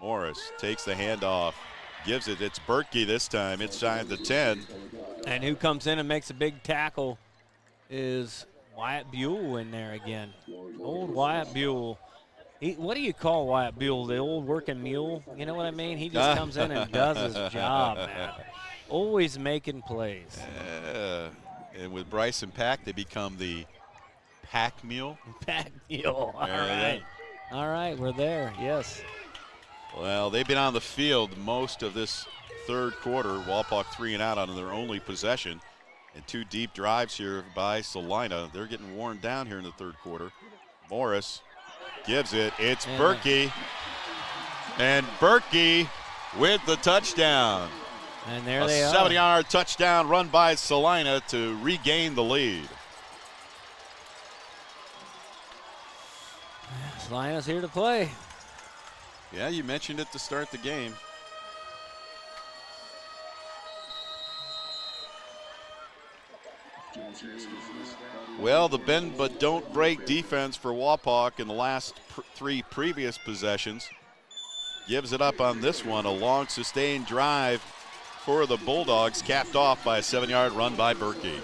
Morris takes the handoff, gives it. It's Berkey this time inside the 10. And who comes in and makes a big tackle is Wyatt Buell in there again. Old Wyatt Buell. What do you call Wyatt Buell? The old working mule? You know what I mean? He just comes in and does his job, man. Always making plays. And with Bryson Pack, they become the Pack Mule. Pack Mule. All right. All right, we're there. Yes. Well, they've been on the field most of this third quarter. Walpock 3 and out on their only possession. And 2 deep drives here by Celina. They're getting worn down here in the third quarter. Morris gives it. It's Berkey. And Berkey with the touchdown. And there they are. A 7-yard touchdown run by Celina to regain the lead. Celina's here to play. Yeah, you mentioned it to start the game. Well, the bend but don't break defense for Wapak in the last 3 previous possessions gives it up on this one. A long sustained drive for the Bulldogs, capped off by a 7-yard run by Berkey.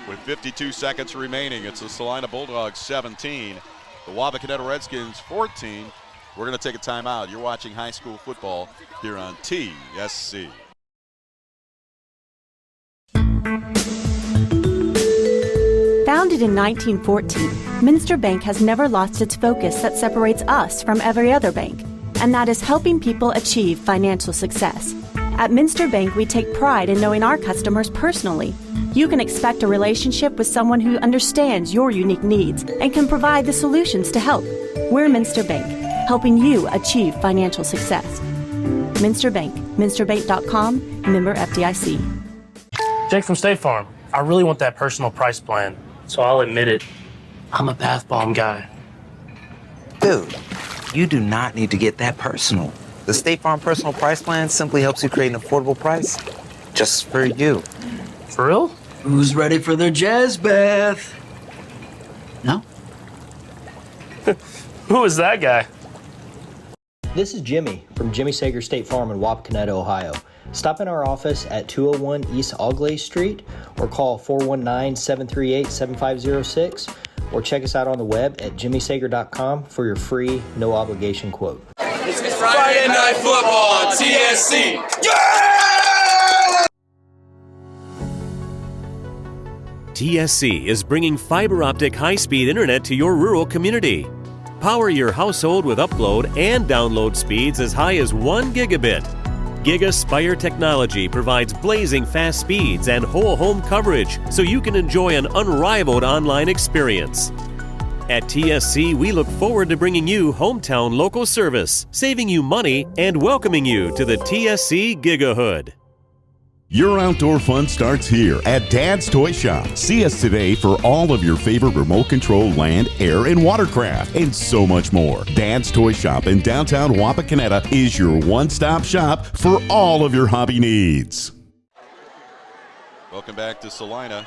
With 52 seconds remaining, it's the Celina Bulldogs 17, the Wapakoneta Redskins 14. We're going to take a timeout. You're watching high school football here on TSC. Founded in 1914, Minster Bank has never lost its focus that separates us from every other bank, and that is helping people achieve financial success. At Minster Bank, we take pride in knowing our customers personally. You can expect a relationship with someone who understands your unique needs and can provide the solutions to help. We're Minster Bank, helping you achieve financial success. Minster Bank, minsterbank.com, member FDIC. Jake from State Farm. I really want that personal price plan, so I'll admit it. I'm a bath bomb guy. Dude, you do not need to get that personal. The State Farm Personal Price Plan simply helps you create an affordable price just for you. For real? Who's ready for their jazz bath? No? Who is that guy? This is Jimmy from Jimmy Sager State Farm in Wapakoneta, Ohio. Stop in our office at 201 East Augley Street or call 419-738-7506 or check us out on the web at jimmysager.com for your free, no obligation quote. It's Friday Night Football on TSC. Yeah! TSC is bringing fiber optic high-speed internet to your rural community. Power your household with upload and download speeds as high as 1 gigabit. GigaSpire technology provides blazing fast speeds and whole home coverage so you can enjoy an unrivaled online experience. At TSC, we look forward to bringing you hometown local service, saving you money, and welcoming you to the TSC Gigahood. Your outdoor fun starts here at Dad's Toy Shop. See us today for all of your favorite remote control land, air, and watercraft, and so much more. Dad's Toy Shop in downtown Wapakoneta is your one-stop shop for all of your hobby needs. Welcome back to Celina.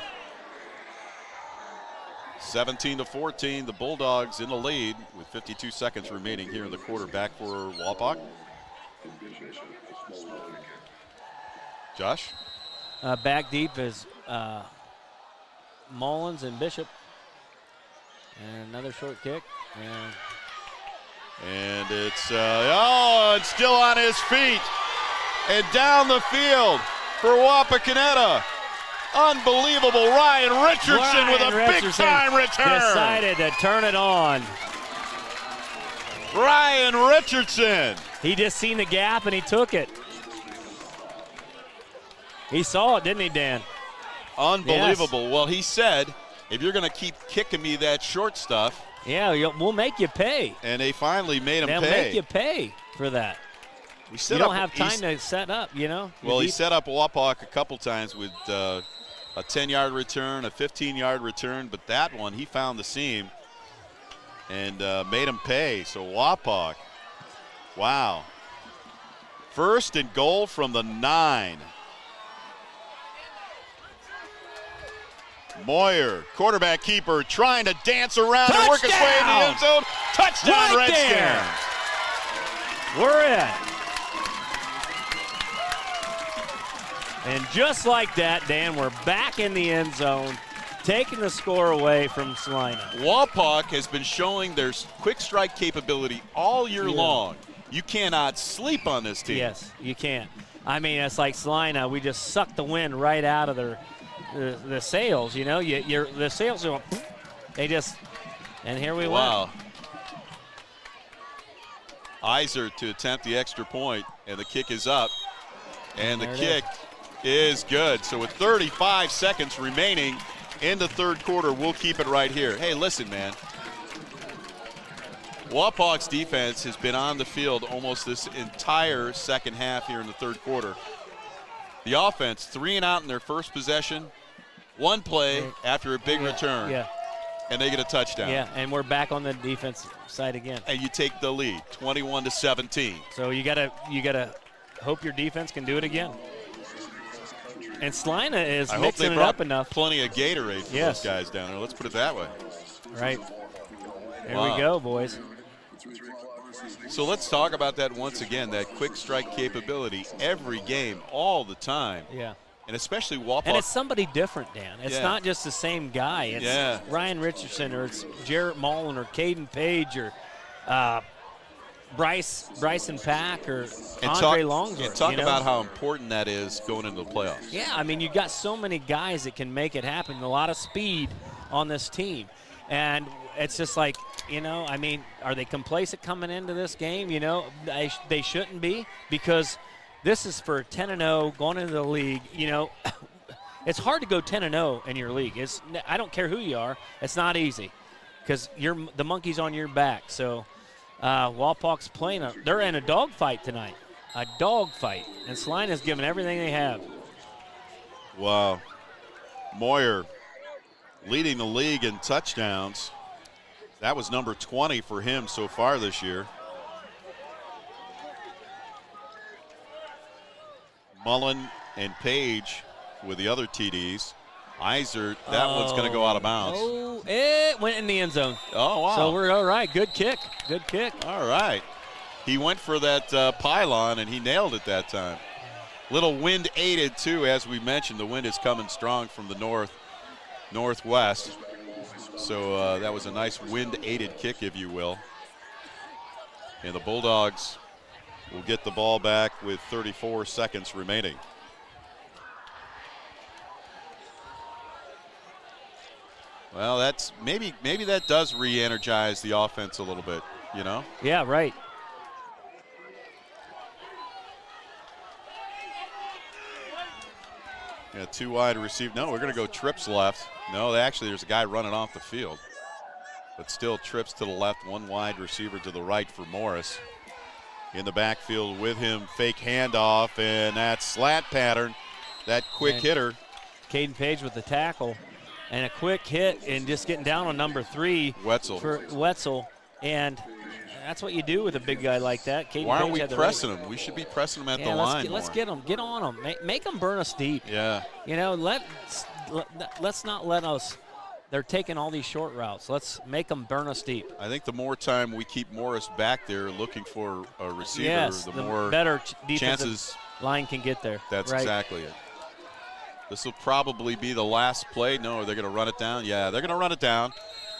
17-14, the Bulldogs in the lead with 52 seconds remaining here in the quarter. Back for Wapak. Josh? Back deep is Mullins and Bishop. And another short kick. And it's, and still on his feet. And down the field for Wapakoneta. Unbelievable. Ryan Richardson with a big-time return. Decided to turn it on. Ryan Richardson. He just seen the gap and he took it. He saw it, didn't he, Dan? Unbelievable. Yes. Well, he said, if you're going to keep kicking me that short stuff. Yeah, we'll make you pay. And they finally made him They'll pay. They'll make you pay for that. You don't have time to set up, you know? Well, he set up Wapak a couple times with a 10-yard return, a 15-yard return, but that one, he found the seam and made him pay. So Wapak, wow. 1st and goal from the 9. Moyer, quarterback keeper, trying to dance around and work his way in the end zone. Touchdown, Right Redskins. there. We're in. And just like that, Dan, we're back in the end zone, taking the score away from Celina. Wapak has been showing their quick strike capability all year long. You cannot sleep on this team. Yes, you can't. I mean, it's like Celina. We just sucked the wind right out of the sails. You know, the sails are. They just. And here we Wow. Iser to attempt the extra point, and the kick is up, and the kick is good. So with 35 seconds remaining in the third quarter, we'll keep it right here. Hey, listen, man. Wapak's defense has been on the field almost this entire second half here in the third quarter. The offense, 3 and out in their first possession, one play after a big return, and they get a touchdown. Yeah, and we're back on the defense side again. And you take the lead, 21-17. So you gotta hope your defense can do it again. And Celina is mixing it up enough. Plenty of Gatorade for those guys down there. Let's put it that way. Right. There we go, boys. So let's talk about that once again, that quick strike capability every game, all the time. Yeah. And especially Wapak. And it's somebody different, Dan. It's not just the same guy. It's Ryan Richardson, or it's Jarrett Mullen, or Caden Page, or Bryson Pack, or Andre Longsworth. And talk about how important that is going into the playoffs. Yeah, I mean, you've got so many guys that can make it happen, a lot of speed on this team. And it's just like, you know, I mean, are they complacent coming into this game? You know, they shouldn't be, because this is for 10-0 going into the league. You know, it's hard to go 10-0 in your league. I don't care who you are. It's not easy, because the monkey's on your back. So Wapak's playing they're in a dogfight tonight, a dogfight, and Celina's giving everything they have. Wow. Moyer leading the league in touchdowns. That was number 20 for him so far this year. Mullen and Page with the other TDs. Iser, that one's going to go out of bounds. Oh, it went in the end zone. Oh, wow. So we're all right. Good kick. Good kick. All right. He went for that pylon, and he nailed it that time. Little wind aided, too, as we mentioned. The wind is coming strong from the northwest. So that was a nice wind-aided kick, if you will. And the Bulldogs will get the ball back with 34 seconds remaining. Well, that's maybe that does re-energize the offense a little bit, you know? Yeah, right. Yeah, 2 wide receive. No, we're going to go trips left. No, there's a guy running off the field. But still trips to the left, 1 wide receiver to the right for Morris. In the backfield with him, fake handoff, and that slant pattern, that quick hitter. Caden Page with the tackle, and a quick hit, and just getting down on number 3. Wetzel. For Wetzel. And that's what you do with a big guy like that. Caden Why aren't Page we pressing him? We should be pressing him at the line. Let's get him. Get on him. Make them burn us deep. Yeah. You know, let's not let us. They're taking all these short routes. Let's make them burn us deep. I think the more time we keep Morris back there looking for a receiver, the more better chances line can get there. That's right. exactly it. This will probably be the last play. No, they're going to run it down. Yeah, they're going to run it down.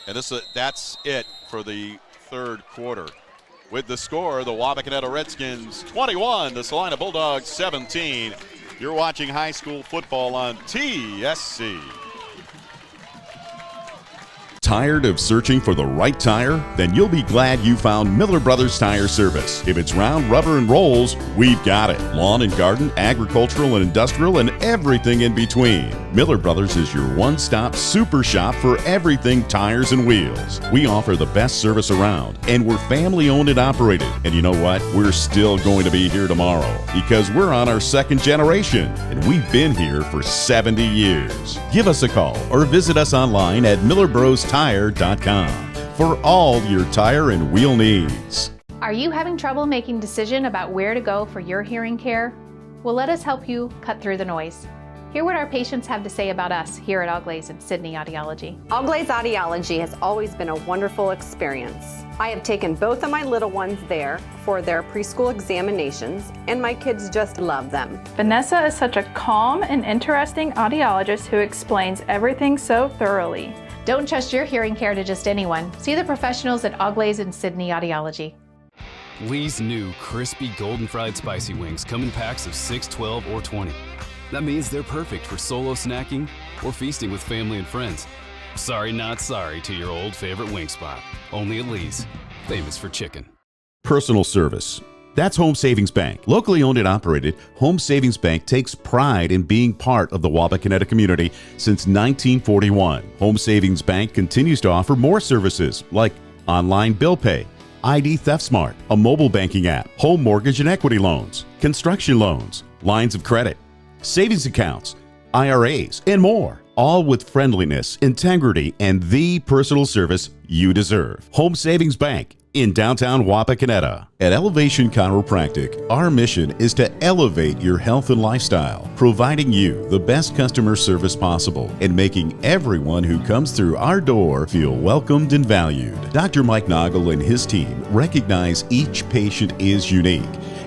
And that's it for the third quarter. With the score, the Wapakoneta Redskins 21, the Celina Bulldogs 17. You're watching high school football on TSC. Tired of searching for the right tire? Then you'll be glad you found Miller Brothers Tire Service. If it's round, rubber, and rolls, we've got it. Lawn and garden, agricultural and industrial, and everything in between. Miller Brothers is your one-stop super shop for everything tires and wheels. We offer the best service around, and we're family-owned and operated. And you know what? We're still going to be here tomorrow because we're on our 2nd generation, and we've been here for 70 years. Give us a call or visit us online at millerbrostoTire.com for all your tire and wheel needs. Are you having trouble making a decision about where to go for your hearing care? Well, let us help you cut through the noise. Hear what our patients have to say about us here at All Glaze and Sydney Audiology. All Glaze Audiology has always been a wonderful experience. I have taken both of my little ones there for their preschool examinations, and my kids just love them. Vanessa is such a calm and interesting audiologist who explains everything so thoroughly. Don't trust your hearing care to just anyone. See the professionals at All Glaze and Sydney Audiology. Lee's new crispy golden fried spicy wings come in packs of 6, 12, or 20. That means they're perfect for solo snacking or feasting with family and friends. Sorry, not sorry to your old favorite wing spot. Only at Lee's, famous for chicken. Personal service. That's Home Savings Bank. Locally owned and operated, Home Savings Bank takes pride in being part of the Wapakoneta community since 1941. Home Savings Bank continues to offer more services like online bill pay, ID Theft Smart, a mobile banking app, home mortgage and equity loans, construction loans, lines of credit, savings accounts, IRAs, and more. All with friendliness, integrity, and the personal service you deserve. Home Savings Bank in downtown Wapakoneta. At Elevation Chiropractic, our mission is to elevate your health and lifestyle, providing you the best customer service possible and making everyone who comes through our door feel welcomed and valued. Dr. Mike Noggle and his team recognize each patient is unique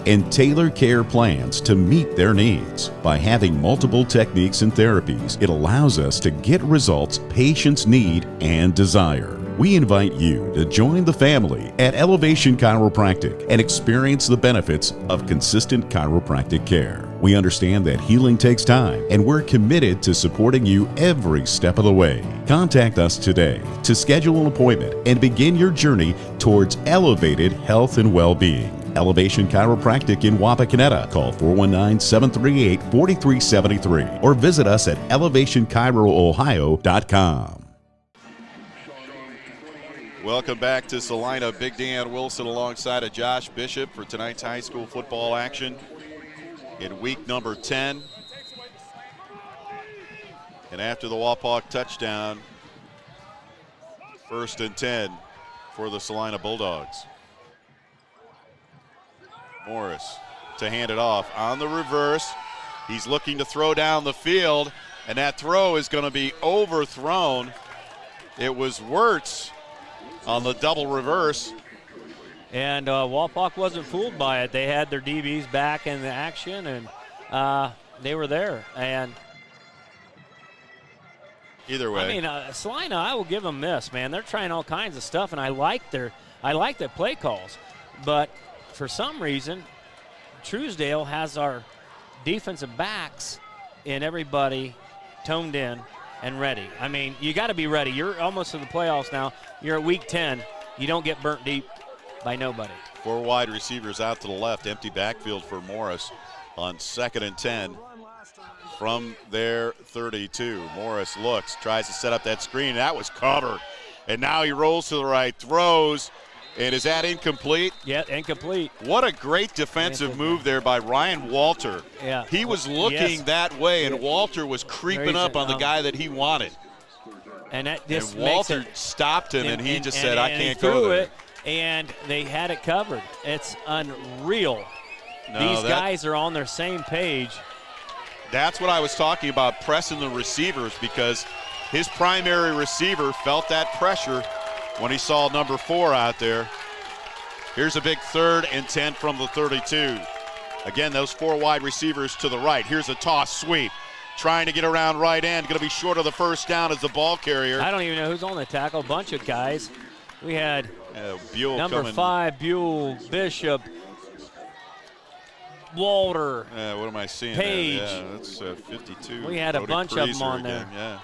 and tailor care plans to meet their needs. By having multiple techniques and therapies, it allows us to get results patients need and desire. We invite you to join the family at Elevation Chiropractic and experience the benefits of consistent chiropractic care. We understand that healing takes time, and we're committed to supporting you every step of the way. Contact us today to schedule an appointment and begin your journey towards elevated health and well-being. Elevation Chiropractic in Wapakoneta. Call 419-738-4373 or visit us at elevationchiroohio.com. Welcome back to Celina. Big Dan Wilson alongside of Josh Bishop for tonight's high school football action in week number 10. And after the Wapak touchdown, 1st and 10 for the Celina Bulldogs. Morris to hand it off on the reverse. He's looking to throw down the field, and that throw is going to be overthrown. It was Wirtz on the double reverse. And Wapak wasn't fooled by it. They had their DBs back in the action, and they were there. And either way, I mean, Celina, I will give them this, man. They're trying all kinds of stuff, and I like their play calls. But for some reason, Truesdale has our defensive backs and everybody toned in and ready. I mean, you got to be ready. You're almost to the playoffs now. You're at week 10. You don't get burnt deep by nobody. 4 wide receivers out to the left. Empty backfield for Morris on 2nd and 10 from their 32. Morris looks, tries to set up that screen. That was covered. And now he rolls to the right, throws. And is that incomplete? Yeah, incomplete. What a great defensive move there by Ryan Walter. Yeah. He was looking that way, and Walter was creeping up on the guy that he wanted. And that just and Walter stopped him, and he just said, I can't go there. And they had it covered. It's unreal. These guys are on their same page. That's what I was talking about, pressing the receivers, because his primary receiver felt that pressure when he saw number 4 out there. Here's a big 3rd and 10 from the 32. Again, those 4 wide receivers to the right. Here's a toss sweep. Trying to get around right end. Going to be short of the first down as the ball carrier. I don't even know who's on the tackle. A bunch of guys. We had Buell number coming. 5, Buell, Bishop, Walter. What am I seeing Page. there? Yeah, that's 52. We had a bunch of them on there. Yeah.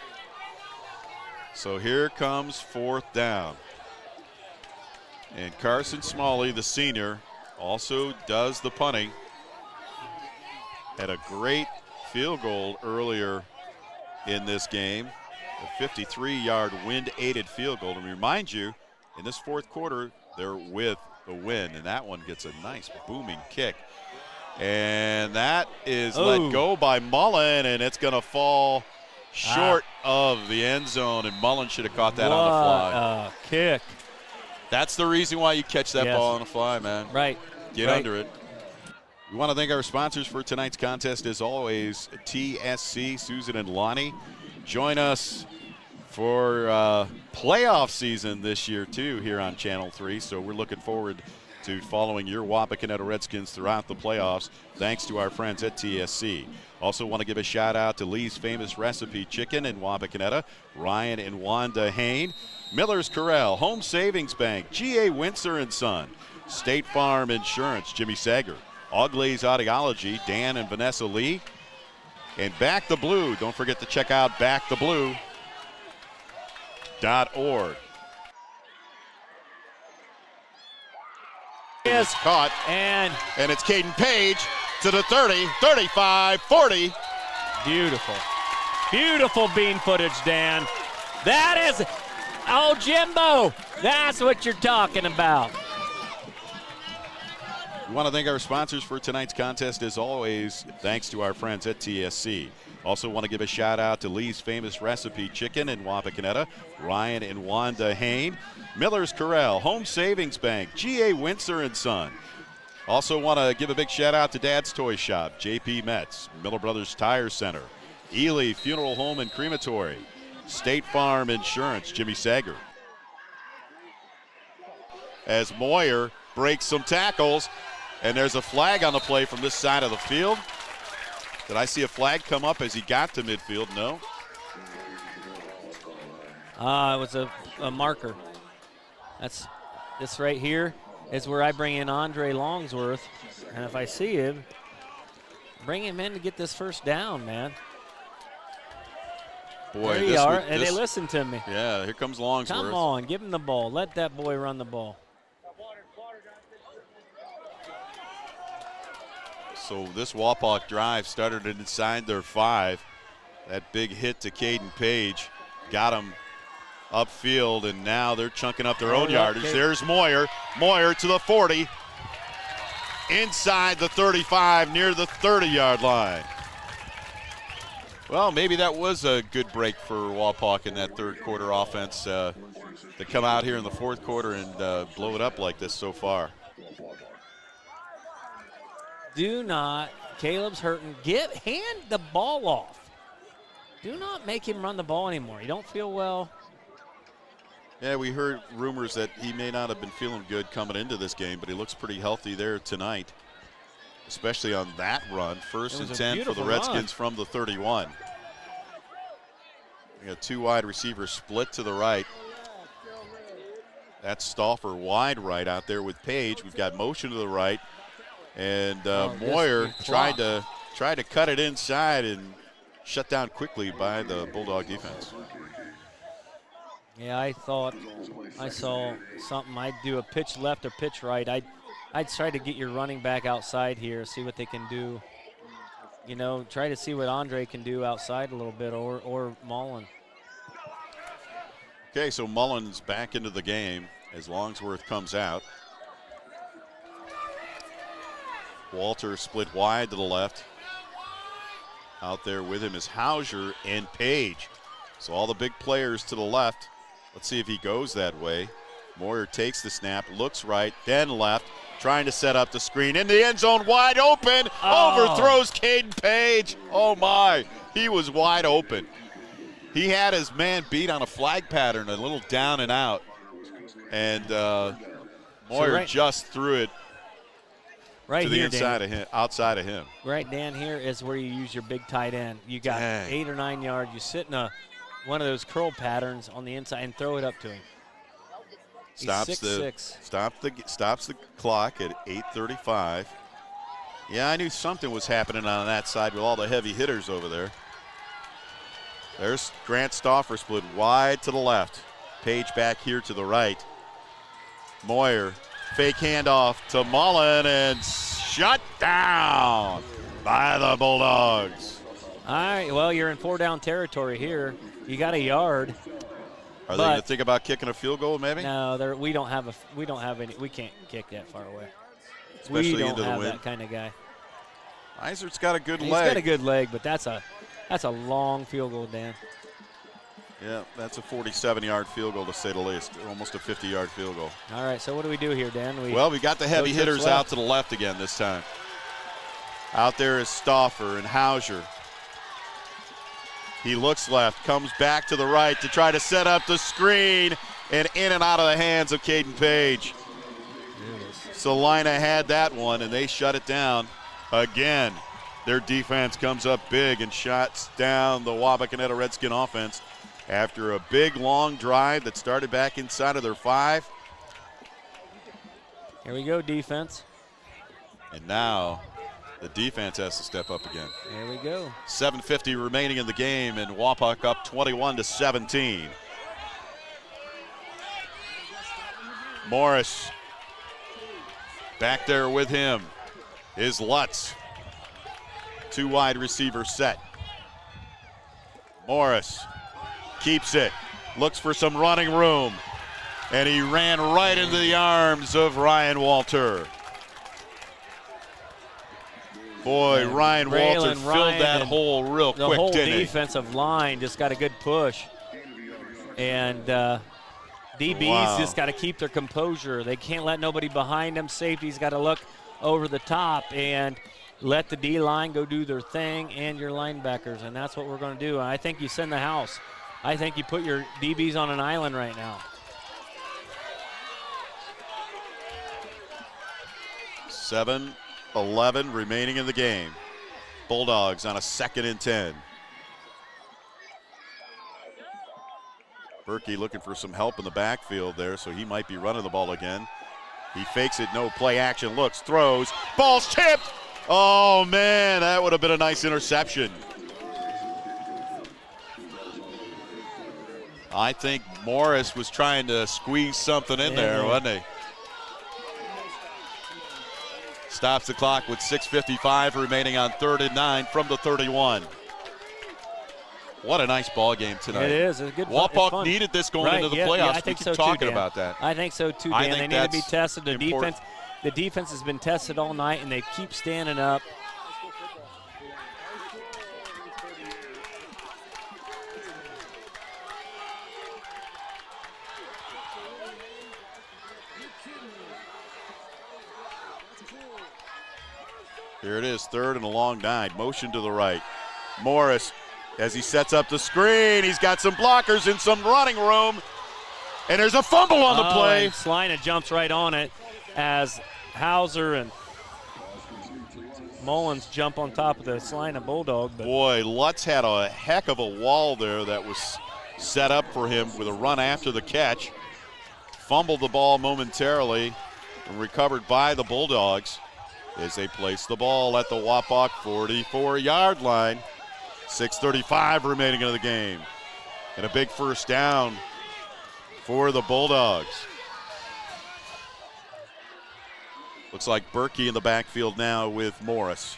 So here comes 4th down. And Carson Smalley, the senior, also does the punting. Had a great field goal earlier in this game. A 53-yard wind-aided field goal. And remind you, in this 4th quarter, they're with the win. And that one gets a nice booming kick. And that is let go by Mullen, and it's going to fall short of the end zone, and Mullen should have caught that on the fly. Kick. That's the reason why you catch that ball on the fly, man. Right. Get under it. We want to thank our sponsors for tonight's contest, as always, TSC, Susan and Lonnie. Join us for playoff season this year, too, here on Channel 3. So we're looking forward to following your Wapakoneta Redskins throughout the playoffs, thanks to our friends at TSC. Also want to give a shout-out to Lee's Famous Recipe Chicken in Wapakoneta, Ryan and Wanda Hain, Miller's Corral, Home Savings Bank, G.A. Windsor and Son, State Farm Insurance, Jimmy Sager, Auglays Audiology, Dan and Vanessa Lee, and Back the Blue. Don't forget to check out backtheblue.org. Is caught, and it's Caden Page to the 30, 35, 40. Beautiful. Beautiful bean footage, Dan. That is, oh, Jimbo, that's what you're talking about. We want to thank our sponsors for tonight's contest, as always, thanks to our friends at TSC. Also want to give a shout out to Lee's Famous Recipe Chicken in Wapakoneta, Ryan and Wanda Hain, Miller's Corral, Home Savings Bank, G.A. Windsor and Son. Also want to give a big shout out to Dad's Toy Shop, JP Metz, Miller Brothers Tire Center, Ely Funeral Home and Crematory, State Farm Insurance, Jimmy Sager. As Moyer breaks some tackles, and there's a flag on the play from this side of the field. Did I see a flag come up as he got to midfield? No. It was a marker. That's this right here is where I bring in Andre Longsworth. And if I see him, bring him in to get this first down, man. Boy, there you are, and they listen to me. Yeah, here comes Longsworth. Come on, give him the ball. Let that boy run the ball. So this Wapak drive started inside their 5. That big hit to Caden Page got him upfield, and now they're chunking up their own yardage. There's Moyer. Moyer to the 40. Inside the 35, near the 30-yard line. Well, maybe that was a good break for Wapak in that third quarter offense to come out here in the fourth quarter and blow it up like this so far. Do not, Caleb's hurting. Hand the ball off. Do not make him run the ball anymore. You don't feel well. Yeah, we heard rumors that he may not have been feeling good coming into this game, but he looks pretty healthy there tonight, especially on that run. 1st and 10 for the Redskins from the 31. We got 2 wide receivers split to the right. That's Stauffer wide right out there with Page. We've got motion to the right. And Moyer tried to cut it inside and shut down quickly by the Bulldog defense. Yeah, I thought I saw something. I'd do a pitch left or pitch right. I'd try to get your running back outside here, see what they can do. You know, try to see what Andre can do outside a little bit, or Mullen. Okay, so Mullen's back into the game as Longsworth comes out. Walter split wide to the left. Out there with him is Hauser and Page. So all the big players to the left. Let's see if he goes that way. Moyer takes the snap, looks right, then left, trying to set up the screen in the end zone, wide open, overthrows Caden Page. Oh my, he was wide open. He had his man beat on a flag pattern, a little down and out. And Moyer just threw it to the inside of him, outside of him. Right, Dan, here is where you use your big tight end. You got 8 or 9 yards. You sit in one of those curl patterns on the inside and throw it up to him. Stops the clock at 8:35. Yeah, I knew something was happening on that side with all the heavy hitters over there. There's Grant Stauffer split wide to the left. Page back here to the right. Moyer, fake handoff to Mullen, and shut down by the Bulldogs. All right, well, you're in 4-down territory here. You got a yard. Are they going to think about kicking a field goal, maybe? No, we don't have any. We can't kick that far away. Especially we don't into the have wind. that kind of guy. Isert's got a good leg. He's got a good leg, but that's a long field goal, Dan. Yeah, that's a 47-yard field goal to say the least. Almost a 50-yard field goal. All right, so what do we do here, Dan? We got the heavy hitters out to the left again this time. Out there is Stauffer and Hauser. He looks left, comes back to the right to try to set up the screen, and in and out of the hands of Caden Page. Celina had that one, and they shut it down again. Their defense comes up big and shuts down the Wapakoneta Redskin offense after a big, long drive that started back inside of their 5. Here we go, defense. And now the defense has to step up again. There we go. 7:50 remaining in the game, and Wapak up 21-17. Morris back there with him is Lutz. 2 wide receiver set. Morris keeps it, looks for some running room, and he ran right into the arms of Ryan Walter. Boy, Ryan Walter filled that hole real quick, the whole didn't he? defensive line just got a good push. And DB's just got to keep their composure. They can't let nobody behind them. Safety's got to look over the top and let the D-line go do their thing and your linebackers, and that's what we're going to do. I think you send the house. I think you put your DBs on an island right now. 7:11 remaining in the game. Bulldogs on a 2nd and 10. Berkey looking for some help in the backfield there, so he might be running the ball again. He fakes it, no play action, looks, throws, ball's tipped. Oh man, that would have been a nice interception. I think Morris was trying to squeeze something in there, wasn't he? Stops the clock with 6:55 remaining on 3rd and 9 from the 31. What a nice ball game tonight. It is. It's good. Wapak needed this going into the playoffs. Yeah, I think so talking too, about that. I think so too, Dan. They need to be tested. The defense has been tested all night, and they keep standing up. Here it is, 3rd and a long 9. Motion to the right. Morris, as he sets up the screen, he's got some blockers and some running room. And there's a fumble on the play. And Celina jumps right on it as Hauser and Mullins jump on top of the Celina Bulldog. But boy, Lutz had a heck of a wall there that was set up for him with a run after the catch. Fumbled the ball momentarily and recovered by the Bulldogs as they place the ball at the Wapak 44-yard line. 6:35 remaining in the game. And a big first down for the Bulldogs. Looks like Berkey in the backfield now with Morris.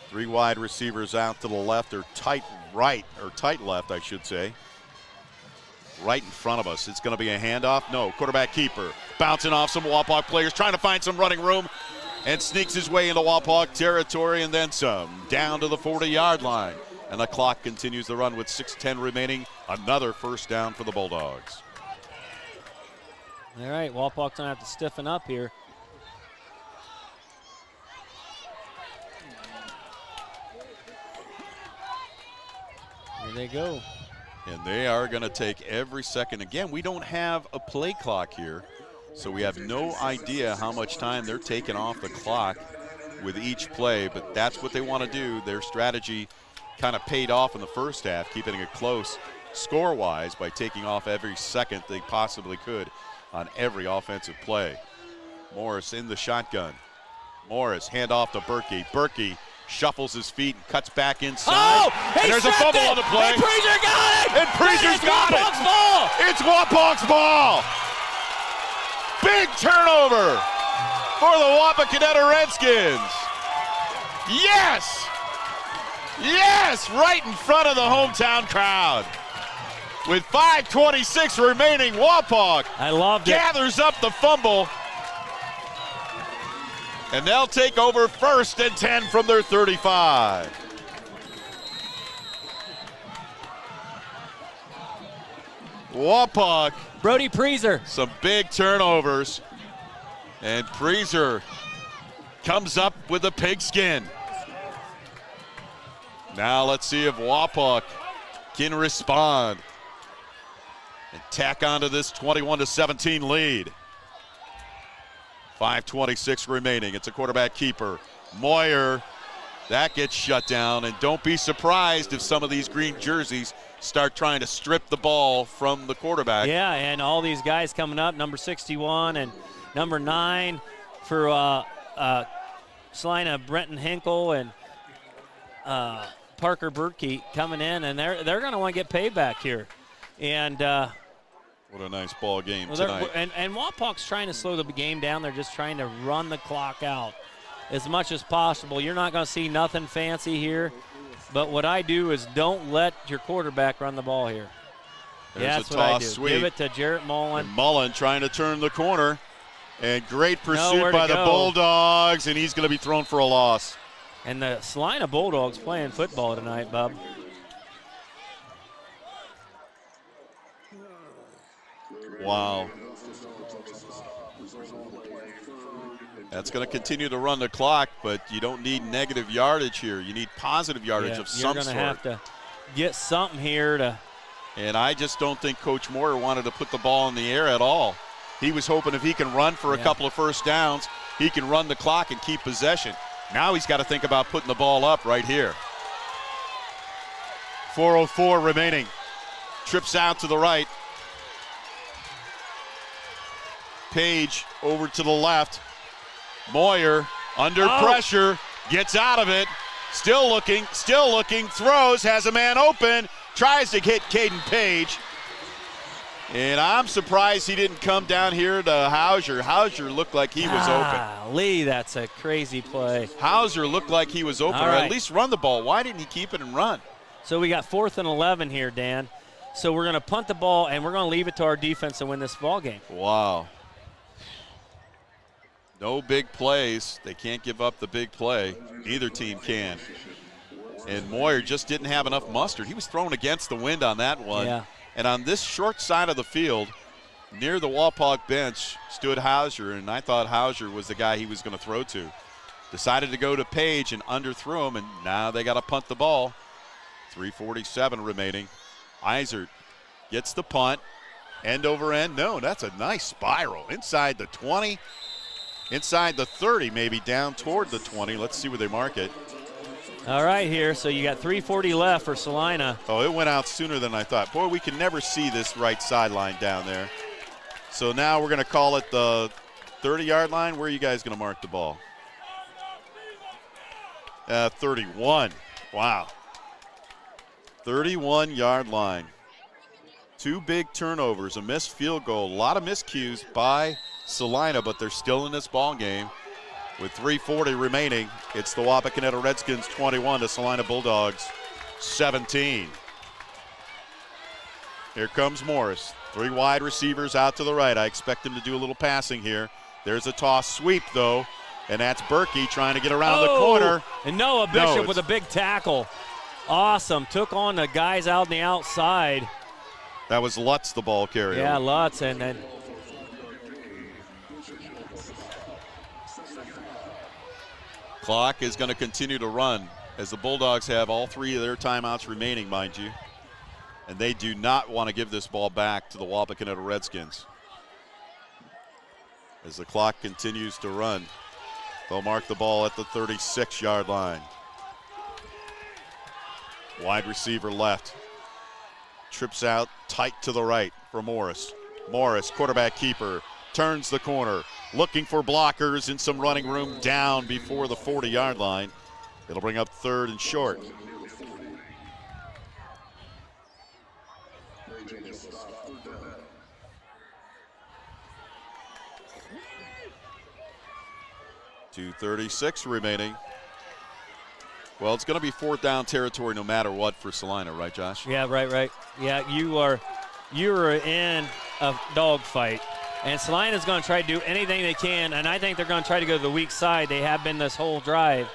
3 wide receivers out to the left, or tight right, or tight left, I should say. Right in front of us. It's going to be a handoff. No, quarterback keeper. Bouncing off some Wapak players, trying to find some running room, and sneaks his way into Wapak territory and then some. Down to the 40-yard line. And the clock continues the run with 6:10 remaining. Another first down for the Bulldogs. All right, Wapak's going to have to stiffen up here. Here they go. And they are going to take every second. Again, we don't have a play clock here, so we have no idea how much time they're taking off the clock with each play, but that's what they want to do. Their strategy kind of paid off in the first half, keeping it close score-wise by taking off every second they possibly could on every offensive play. Morris in the shotgun. Morris, hand off to Berkey. Berkey shuffles his feet and cuts back inside. Oh, and there's a fumble on the play. And Preezer got it! And Preezer's got it! Wapak's ball! It's Wapak's ball! Big turnover for the Wapakoneta Redskins. Yes! Yes! Right in front of the hometown crowd. With 5:26 remaining, Wapak gathers up the fumble. And they'll take over 1st and 10 from their 35. Wapak. Brody Preezer. Some big turnovers. And Preezer comes up with a pigskin. Now let's see if Wapak can respond and tack onto this 21-17 lead. 5:26 remaining. It's a quarterback keeper. Moyer, that gets shut down. And don't be surprised if some of these green jerseys start trying to strip the ball from the quarterback. Yeah, and all these guys coming up, number 61 and number 9 for Celina, Brenton Hinkle and Parker Berkey coming in, and they're going to want to get payback here. And what a nice ball game tonight. And Wapak's trying to slow the game down. They're just trying to run the clock out as much as possible. You're not going to see nothing fancy here, but what I do is don't let your quarterback run the ball here. There's That's a what I toss do. sweep. Give it to Jarrett Mullen. And Mullen trying to turn the corner. And great pursuit by the Bulldogs, and he's going to be thrown for a loss. And the Celina Bulldogs playing football tonight, Bob. Wow. That's going to continue to run the clock, but you don't need negative yardage here. You need positive yardage of some sort. You're going to have to get something here to. And I just don't think Coach Moyer wanted to put the ball in the air at all. He was hoping if he can run for a couple of first downs, he can run the clock and keep possession. Now he's got to think about putting the ball up right here. 4:04 remaining. Trips out to the right. Page over to the left. Moyer under pressure, gets out of it. Still looking, throws, has a man open, tries to hit Caden Page. And I'm surprised he didn't come down here to Hauser. Hauser looked like he was open. Lee, that's a crazy play. Hauser looked like he was open, or at least run the ball. Why didn't he keep it and run? So we got 4th and 11 here, Dan. So we're going to punt the ball, and we're going to leave it to our defense to win this ball game. Wow. No big plays. They can't give up the big play. Neither team can. And Moyer just didn't have enough mustard. He was thrown against the wind on that one. Yeah. And on this short side of the field, near the Wapak bench, stood Hauser, and I thought Hauser was the guy he was going to throw to. Decided to go to Page and underthrew him, and now they got to punt the ball. 3:47 remaining. Eisert gets the punt. End over end. No, that's a nice spiral. Inside the 20, inside the 30, maybe down toward the 20. Let's see where they mark it. All right, here. So you got 3:40 left for Celina. Oh, it went out sooner than I thought. Boy, we can never see this right sideline down there. So now we're going to call it the 30-yard line. Where are you guys going to mark the ball? 31. Wow. 31-yard line. 2 big turnovers, a missed field goal, a lot of miscues by Celina, but they're still in this ball game. With 3:40 remaining, it's the Wapakoneta Redskins 21 to Celina Bulldogs 17. Here comes Morris. 3 wide receivers out to the right. I expect him to do a little passing here. There's a toss sweep, though, and that's Berkey trying to get around the corner. And Noah Bishop with a big tackle. Awesome. Took on the guys out on the outside. That was Lutz, the ball carrier. Yeah, Lutz, and then clock is going to continue to run as the Bulldogs have all 3 of their timeouts remaining, mind you. And they do not want to give this ball back to the Wapakoneta Redskins. As the clock continues to run, they'll mark the ball at the 36-yard line. Wide receiver left. Trips out tight to the right for Morris. Morris, quarterback keeper, turns the corner, looking for blockers in some running room down before the 40-yard line. It'll bring up 3rd and short. .236 remaining. Well, it's going to be 4th down territory no matter what for Celina, right, Josh? Yeah, right. Yeah, you're in a dogfight. And Celina's going to try to do anything they can, and I think they're going to try to go to the weak side. They have been this whole drive.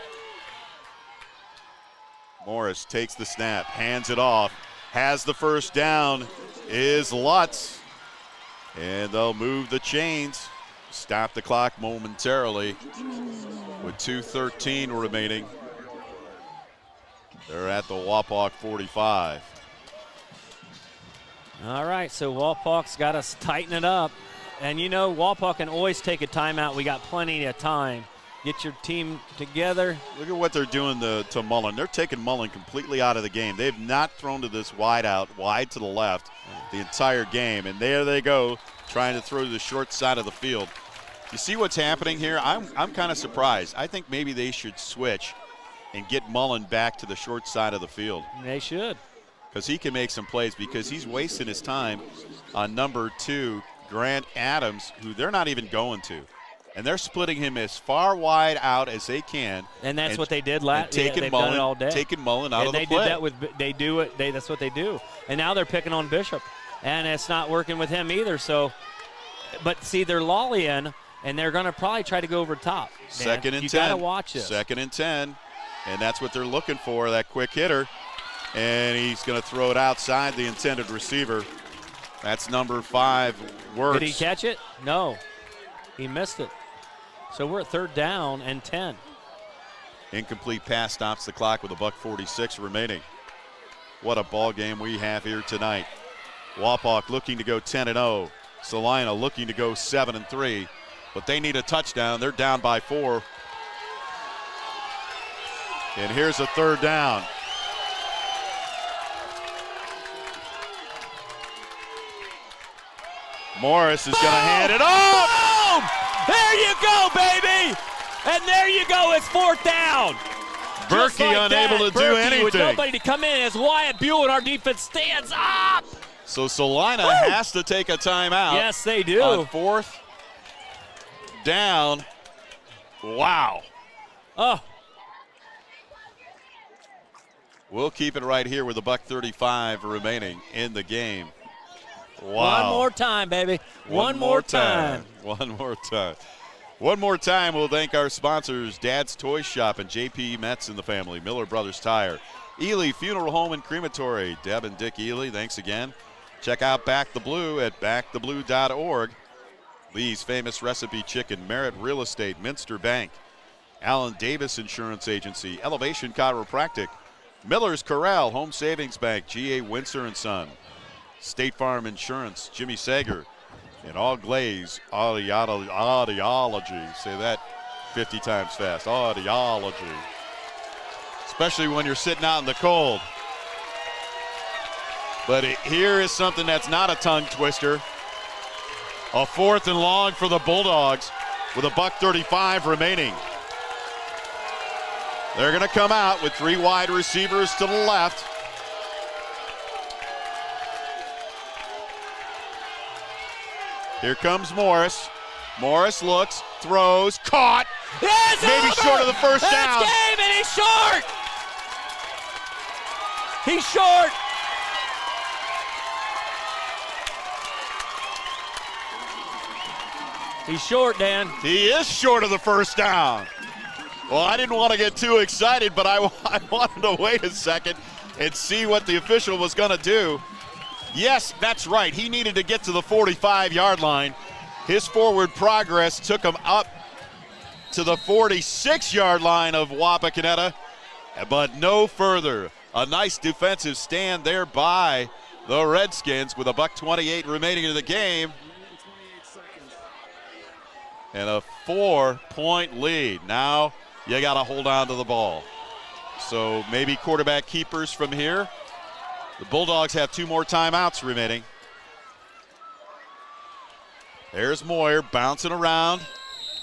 Morris takes the snap, hands it off, has the first down, is Lutz. And they'll move the chains. stop the clock momentarily with 2:13 remaining. They're at the Wapak 45. All right, so Wapak's got us tighten it up. And you know, Wapak can always take a timeout. We got plenty of time. Get your team together. Look at what they're doing to Mullen. They're taking Mullen completely out of the game. They've not thrown to this wide to the left the entire game. And there they go, trying to throw to the short side of the field. You see what's happening here? I'm kind of surprised. I think maybe they should switch and get Mullen back to the short side of the field. They should. Because he can make some plays, because he's wasting his time on number 2, Grant Adams, who they're not even going to. And they're splitting him as far wide out as they can. And that's what they did last. Taking they've Mullen, done it all day. Taking Mullen out of the they play. did that with. They do it. That's what they do. And now they're picking on Bishop, and it's not working with him either. So, but see, they're lollying, and they're going to probably try to go over top. Man. Second and 10. You got to watch this. 2nd and 10, and that's what they're looking for. That quick hitter, and he's going to throw it outside the intended receiver. That's number 5, Wirtz. Did he catch it? No, he missed it. So we're at 3rd down and 10. Incomplete pass stops the clock with $1:46 remaining. What a ball game we have here tonight. Wapak looking to go 10-0. Celina looking to go 7-3. But they need a touchdown. They're down by 4. And here's a 3rd down. Morris is going to hand it off. Boom! There you go, baby! And there you go, it's 4th down. Berkey like unable to do anything. With nobody to come in as Wyatt Buell and our defense stands up. So Celina has to take a timeout. Yes, they do. On 4th down. Wow. Oh. We'll keep it right here with $1:35 remaining in the game. Wow. One more time, baby. One more time. One more time. One more time, we'll thank our sponsors, Dad's Toy Shop and JP Metz and the family, Miller Brothers Tire, Ely Funeral Home and Crematory, Deb and Dick Ely, thanks again. Check out Back the Blue at backtheblue.org. Lee's Famous Recipe Chicken, Merritt Real Estate, Minster Bank, Allen Davis Insurance Agency, Elevation Chiropractic, Miller's Corral, Home Savings Bank, G.A. Windsor & Son, State Farm Insurance, Jimmy Sager, and All Glaze Audiology. Say that 50 times fast. Audiology. Especially when you're sitting out in the cold. But here is something that's not a tongue twister. A 4th and long for the Bulldogs with $1:35 remaining. They're going to come out with 3 wide receivers to the left. Here comes Morris. Morris looks, throws, caught. It's maybe over. Short of the first That's down. Game, and he's short. He's short. He's short, Dan. He is short of the first down. Well, I didn't want to get too excited, but I wanted to wait a second and see what the official was going to do. Yes, that's right. He needed to get to the 45-yard line. His forward progress took him up to the 46-yard line of Wapakoneta, but no further. A nice defensive stand there by the Redskins with $1:28 remaining in the game. And a 4-point lead. Now you got to hold on to the ball. So maybe quarterback keepers from here. The Bulldogs have 2 more timeouts remaining. There's Moyer bouncing around.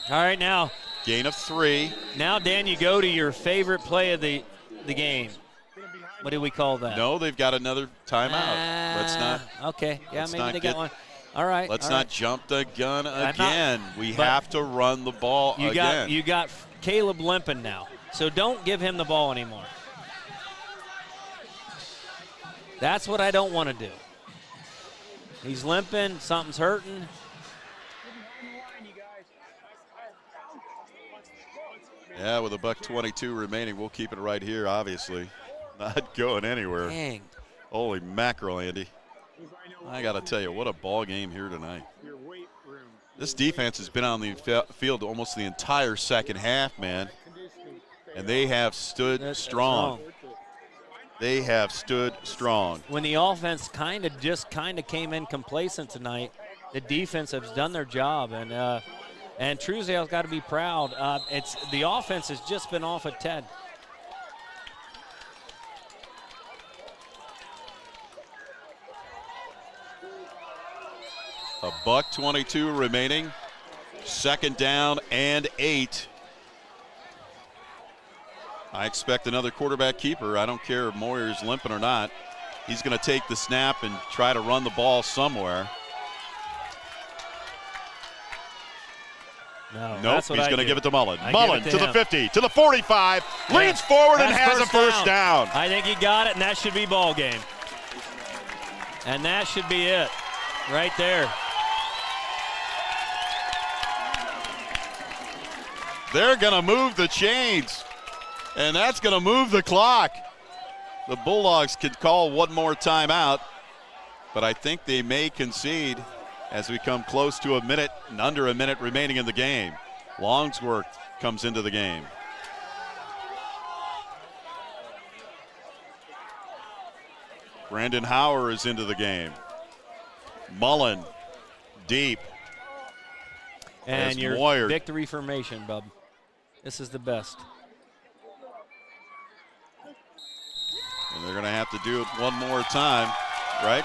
All right, now. Gain of 3. Now, Dan, you go to your favorite play of the game. What do we call that? No, they've got another timeout. Let's not. Okay, yeah, maybe they got one. All right. Let's all not right. jump the gun again. We have to run the ball you again. You got Caleb limping now, so don't give him the ball anymore. That's what I don't want to do. He's limping. Something's hurting. Yeah, with $1:22 remaining, we'll keep it right here, obviously. Not going anywhere. Dang. Holy mackerel, Andy. I got to tell you, what a ball game here tonight. This defense has been on the field almost the entire second half, man. And they have stood strong. They have stood strong. When the offense kind of came in complacent tonight, the defense has done their job, and Truesdale's got to be proud. The offense has just been off at 10. $1:22 remaining. Second down and 8. I expect another quarterback keeper. I don't care if Moyer's limping or not. He's going to take the snap and try to run the ball somewhere. Nope, he's going to give it to Mullen. Mullen to the 50, to the 45, leans forward and has a first down. I think he got it, and that should be ball game. And that should be it right there. They're going to move the chains, and that's going to move the clock. The Bulldogs could call one more timeout, but I think they may concede as we come close to a minute and under a minute remaining in the game. Longsworth comes into the game. Brandon Hauer is into the game. Mullen deep. And your Moyer. Victory formation, bub. This is the best. And they're going to have to do it one more time, right?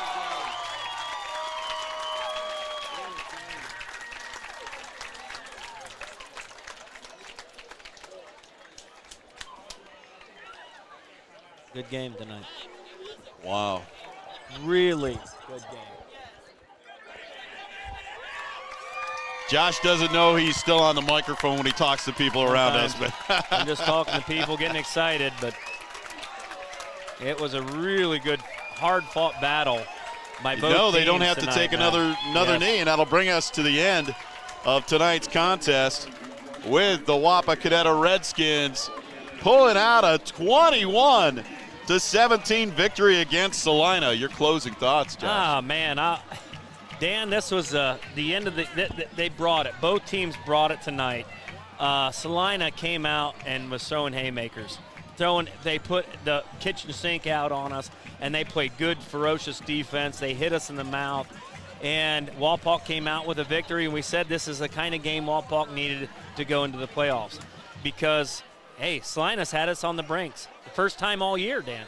Good game tonight. Wow. Really good game. Josh doesn't know he's still on the microphone when he talks to people around us. But I'm just talking to people, getting excited, but it was a really good, hard-fought battle by both teams. They don't have tonight. to take another knee, and that'll bring us to the end of tonight's contest with the Wapakoneta Redskins pulling out a 21-17 victory against Celina. Your closing thoughts, Josh? Ah, man. Dan, this was the end of they brought it. Both teams brought it tonight. Celina came out and was throwing haymakers. They put the kitchen sink out on us, and they played good, ferocious defense. They hit us in the mouth, and Walpock came out with a victory, and we said this is the kind of game Walpock needed to go into the playoffs because, hey, Celina's had us on the brinks. The first time all year, Dan.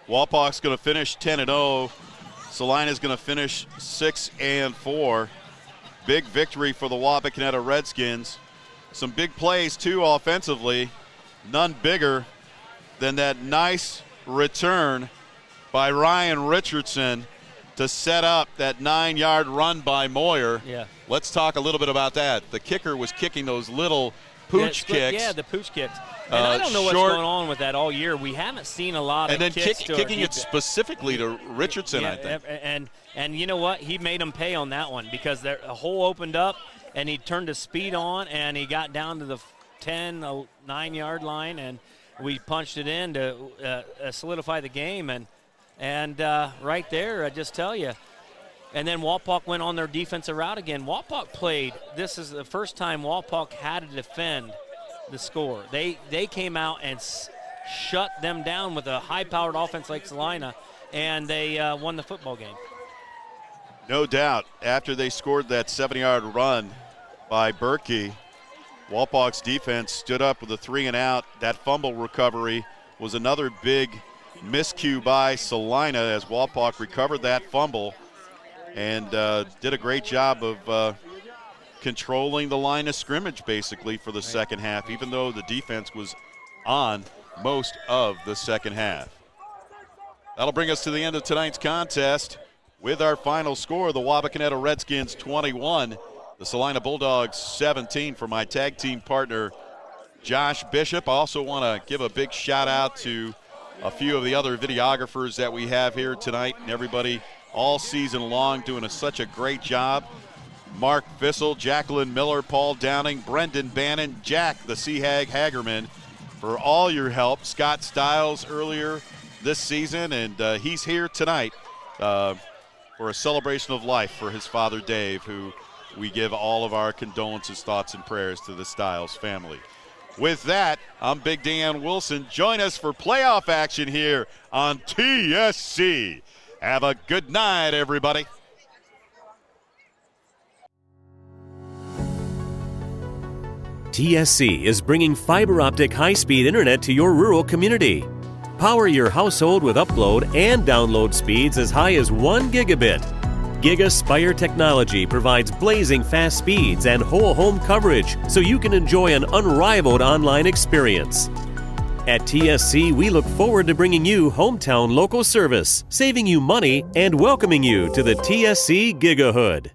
Walpock's going to finish 10-0. Celina's going to finish 6-4. Big victory for the Wapakoneta Redskins. Some big plays, too, offensively. None bigger than that nice return by Ryan Richardson to set up that 9-yard run by Moyer. Yeah. Let's talk a little bit about that. The kicker was kicking those little pooch kicks. Yeah, the pooch kicks. And I don't know what's going on with that all year. We haven't seen a lot of kicks. And then kicking it deep specifically to Richardson, I think. And you know what? He made them pay on that one because a hole opened up, and he turned his speed on, and he got down to the 9-yard line, and we punched it in to solidify the game. And right there, I just tell you. And then Walpock went on their defensive route again. Walpock played. This is the first time Walpock had to defend the score. They came out and shut them down with a high-powered offense like Celina, and they won the football game. No doubt. After they scored that 7-yard run by Berkey, Walpock's defense stood up with a 3-and-out. That fumble recovery was another big miscue by Celina as Walpock recovered that fumble and did a great job of controlling the line of scrimmage basically for the second half, even though the defense was on most of the second half. That'll bring us to the end of tonight's contest with our final score, the Wapakoneta Redskins 21, the Celina Bulldogs 17 for my tag team partner, Josh Bishop. I also want to give a big shout out to a few of the other videographers that we have here tonight and everybody all season long doing such a great job. Mark Fissel, Jacqueline Miller, Paul Downing, Brendan Bannon, Jack the Sea Hag Hagerman for all your help. Scott Stiles earlier this season, and he's here tonight for a celebration of life for his father Dave, who we give all of our condolences, thoughts, and prayers to the Stiles family. With that, I'm Big Dan Wilson. Join us for playoff action here on TSC. Have a good night, everybody. TSC is bringing fiber optic high-speed internet to your rural community. Power your household with upload and download speeds as high as 1 gigabit. GigaSpire technology provides blazing fast speeds and whole home coverage so you can enjoy an unrivaled online experience. At TSC, we look forward to bringing you hometown local service, saving you money, and welcoming you to the TSC Gigahood.